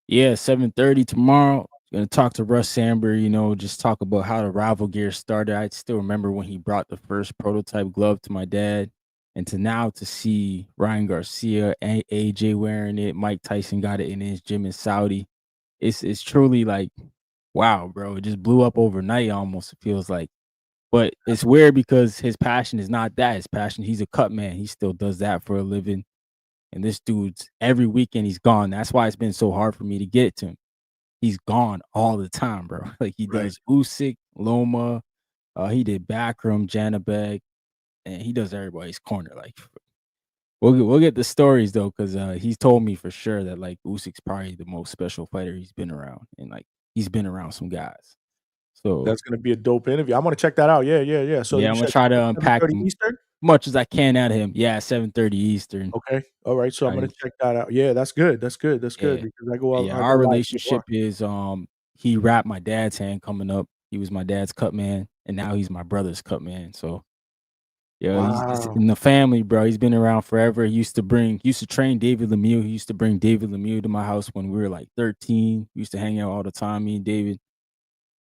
Yeah, 7:30 tomorrow. Gonna talk to Russ Samber, just talk about how the rival gear started. I still remember when he brought the first prototype glove to my dad, and to now to see Ryan Garcia and AJ wearing it, Mike Tyson got it in his gym in Saudi. It's truly like, wow, bro. It just blew up overnight almost, it feels like. But it's weird because his passion is not that. His passion, he's a cut man. He still does that for a living. And this dude's every weekend he's gone. That's why it's been so hard for me to get to him. He's gone all the time, bro. Like he Right. does Usyk, Loma, he did Backroom, Janabek, and he does everybody's corner. Like we'll get the stories though, because he's told me for sure that like Usyk's probably the most special fighter he's been around, and like he's been around some guys. So That's gonna be a dope interview. I'm gonna check that out. Yeah. So yeah, you I'm gonna said try to unpack 7:30 them Eastern? much as I can out of him. Yeah, 7:30 Eastern. Okay. All right. So I'm Try gonna to check that out. Yeah, that's good. That's good. That's good Yeah. because Yeah, I go our live more. relationship is, he wrapped my dad's hand coming up. He was my dad's cut man, and now he's my brother's cut man. So, yeah, he's Wow. in the family, bro. He's been around forever. He used to train David Lemieux. He used to bring David Lemieux to my house when we were like 13. We used to hang out all the time, me and David.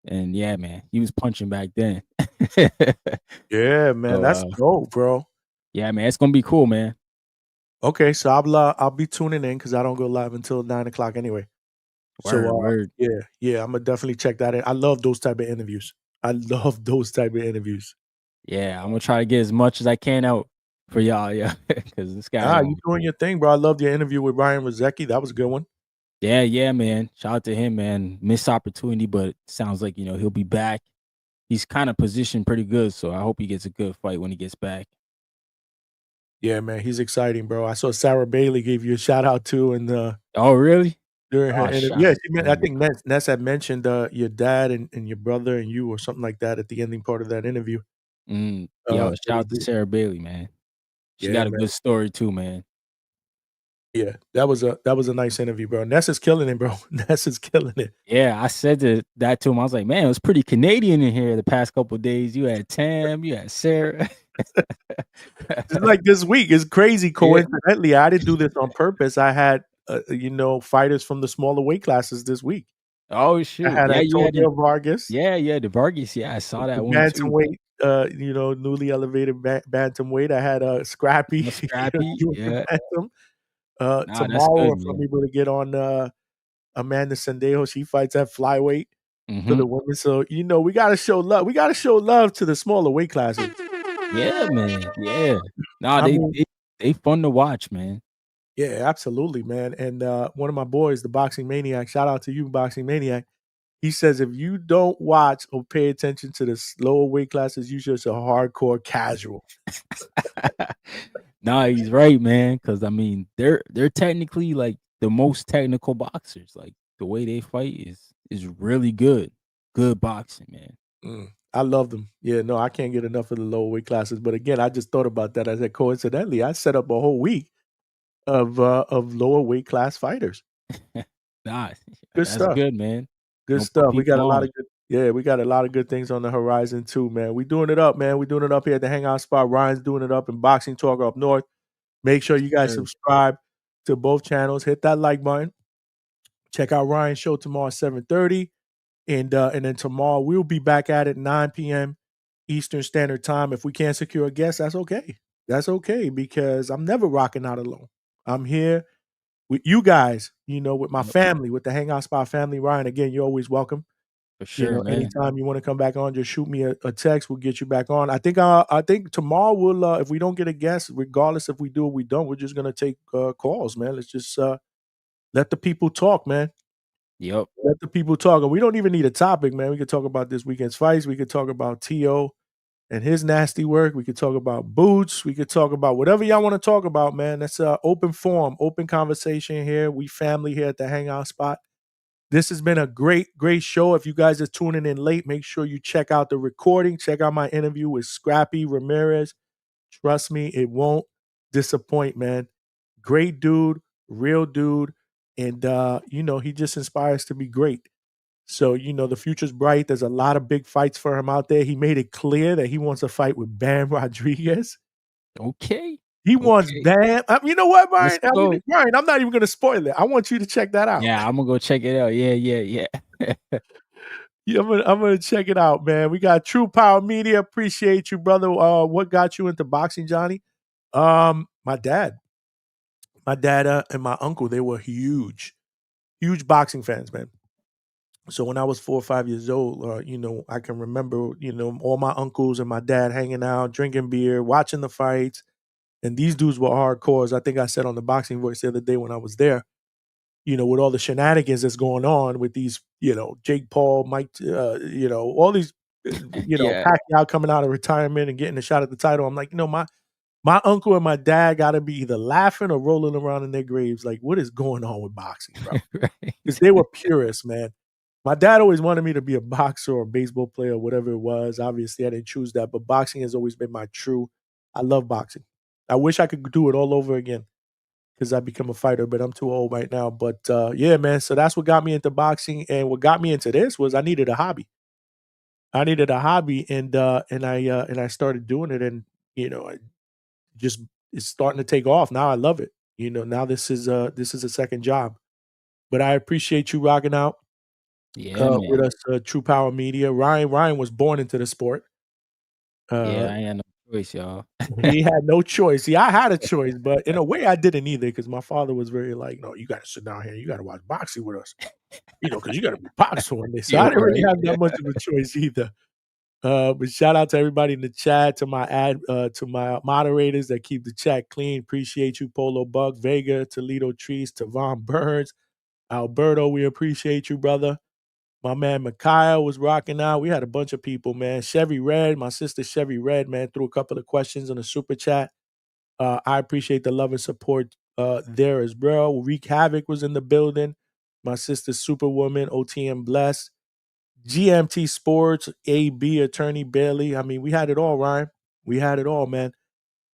And yeah, man, he was punching back then. Yeah, man. So, That's dope, bro. yeah, man, it's gonna be cool, man. Okay, so I'll be tuning in because I don't go live until 9 o'clock anyway. So Word, word. yeah, I'm gonna definitely check that in. I love those type of interviews. I love those type of interviews. Yeah, I'm gonna try to get as much as I can out for y'all, yeah, because this guy, You doing your thing, bro. I loved your interview with Ryan Rozecki. That was a good one. yeah, man. Shout out to him, man. Missed opportunity, but sounds like, he'll be back. He's kind of positioned pretty good, so I hope he gets a good fight when he gets back. Yeah, man, he's exciting, bro. I saw Sarah Bailey gave you a shout out too, and Oh, really? during her Oh, interview, shout yeah, out she to I him. think Ness had mentioned your dad and your brother and you or something like that at the ending part of that interview. Yo, It shout was out to good. Sarah Bailey, man. She Yeah, got a man. good story too, man. Yeah, that was a nice interview, bro. Ness is killing it, bro. Ness is killing it. Yeah, I said that to him. I was like, man, it was pretty Canadian in here the past couple of days. You had Tam, you had Sarah. Just like this week, it's crazy. Yeah. Coincidentally, I didn't do this on purpose. I had fighters from the smaller weight classes this week. Oh, I shoot. had Yeah, you had Antonio Vargas, yeah, the Vargas. Yeah, I saw the that one too. bantamweight, newly elevated bantamweight. I had Scrappy, No Scrappy. junior Yeah. bantam. Nah, that's Tomorrow, good, if I'm man. able to get on Amanda Sendejo, she fights at flyweight for Mhm. the women. So we gotta show love. We gotta show love to the smaller weight classes. Yeah, man. Yeah. Nah, I they mean, they they fun to watch, man. yeah, absolutely, man. And one of my boys, the Boxing Maniac, shout out to you, Boxing Maniac. He says if you don't watch or pay attention to the lower weight classes, you're just a hardcore casual. Nah, he's right, man. Because I mean, they're technically like the most technical boxers. Like the way they fight is really good. Good boxing, man. I love them. Yeah, no, I can't get enough of the lower weight classes. But again, I just thought about that. I said, coincidentally, I set up a whole week of lower weight class fighters. Nah, Good that's stuff. good, man. Good Don't put stuff. We got people a lot on. of we got a lot of good things on the horizon too, man. We doing it up, man. We doing it up here at the Hangout spot. Ryan's doing it up in Boxing Talk up north. Make sure you guys Sure. subscribe to both channels. Hit that like button. Check out Ryan's show tomorrow at 7:30. And then tomorrow we'll be back at it 9 p.m. Eastern Standard Time. If we can't secure a guest, that's okay. That's okay because I'm never rocking out alone. I'm here with you guys, with my Yep, family, with the Hangout Spot family. Ryan, again, you're always welcome. for sure, man. Anytime you want to come back on, just shoot me a text. We'll get you back on. I think tomorrow we'll if we don't get a guest, regardless if we do or we don't, we're just gonna take calls, man. Let's just let the people talk, man. Yep. Let the people talk. And we don't even need a topic, man. We could talk about this weekend's fights. We could talk about T.O. and his nasty work. We could talk about Boots. We could talk about whatever y'all want to talk about, man. That's open forum, open conversation here. We family here at the Hangout Spot. This has been a great, great show. If you guys are tuning in late, make sure you check out the recording. Check out my interview with Scrappy Ramirez. Trust me, it won't disappoint, man. Great dude, real dude. And, he just inspires to be great. So, the future's bright. There's a lot of big fights for him out there. He made it clear that he wants to fight with Bam Rodriguez. Okay. He wants bad. You know what, Let's Ryan? go. Ryan, I'm not even going to spoil it. I want you to check that out. Yeah, I'm gonna go check it out. Yeah. Yeah, I'm gonna check it out, man. We got True Power Media. Appreciate you, brother. What got you into boxing, Johnny? My dad, and my uncle, they were huge boxing fans, man. So when I was 4 or 5 years old, I can remember, all my uncles and my dad hanging out, drinking beer, watching the fights, and these dudes were hardcores. I think I said on the Boxing Voice the other day when I was there, with all the shenanigans that's going on with these, Jake Paul, Mike, all these, Yeah. Pacquiao coming out of retirement and getting a shot at the title. I'm like, my uncle and my dad got to be either laughing or rolling around in their graves. Like, what is going on with boxing, bro? Right. Because they were purists, man. My dad always wanted me to be a boxer or a baseball player or whatever it was. Obviously, I didn't choose that, but boxing has always been my true. I love boxing. I wish I could do it all over again because I become a fighter, but I'm too old right now. But yeah, man. So that's what got me into boxing, and what got me into this was I needed a hobby. And I started doing it, and I just it's starting to take off. Now I love it. Now this is a second job. But I appreciate you rocking out Yeah, with man. us, True Power Media. Ryan was born into the sport. Yeah, Uh, I ain't got no choice, y'all. he had no choice. See, I had a choice, but in a way I didn't either because my father was very like, no, you got to sit down here. You got to watch boxing with us, because you got to be boxing one day. So I You're didn't really right. have that much of a choice either. But shout out to everybody in the chat, to my moderators that keep the chat clean. Appreciate you, Polo Buck, Vega, Toledo Trees, Tavon Burns, Alberto. We appreciate you, brother. My man Mikhail was rocking out. We had a bunch of people, man. Chevy Red, my sister Chevy Red, man, threw a couple of questions in the super chat. I appreciate the love and support there as well. Wreak Havoc was in the building. My sister Superwoman, OTM Bless. GMT Sports, AB, Attorney Bailey. I mean, we had it all, Ryan. We had it all, man.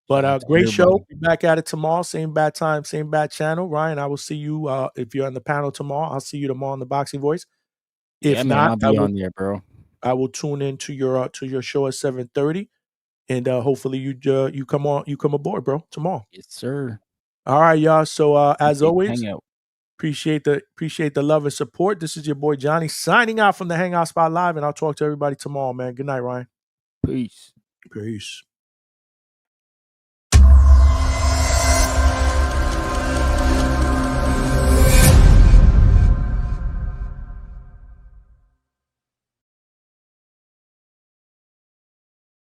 Shout out But to great show. everybody. Be back at it tomorrow. Same bad time, same bad channel. Ryan, I will see you if you're on the panel tomorrow. I'll see you tomorrow on the Boxing Voice. Yeah, If man, not, I'll be on there, bro. I will tune in to your show at 7:30, and hopefully you come aboard, bro, tomorrow. Yes, sir. All right, y'all. So as Appreciate the always, hangout. appreciate the love and support. This is your boy Johnny signing out from the Hangout Spot Live, and I'll talk to everybody tomorrow, man. Good night, Ryan. Peace. Peace.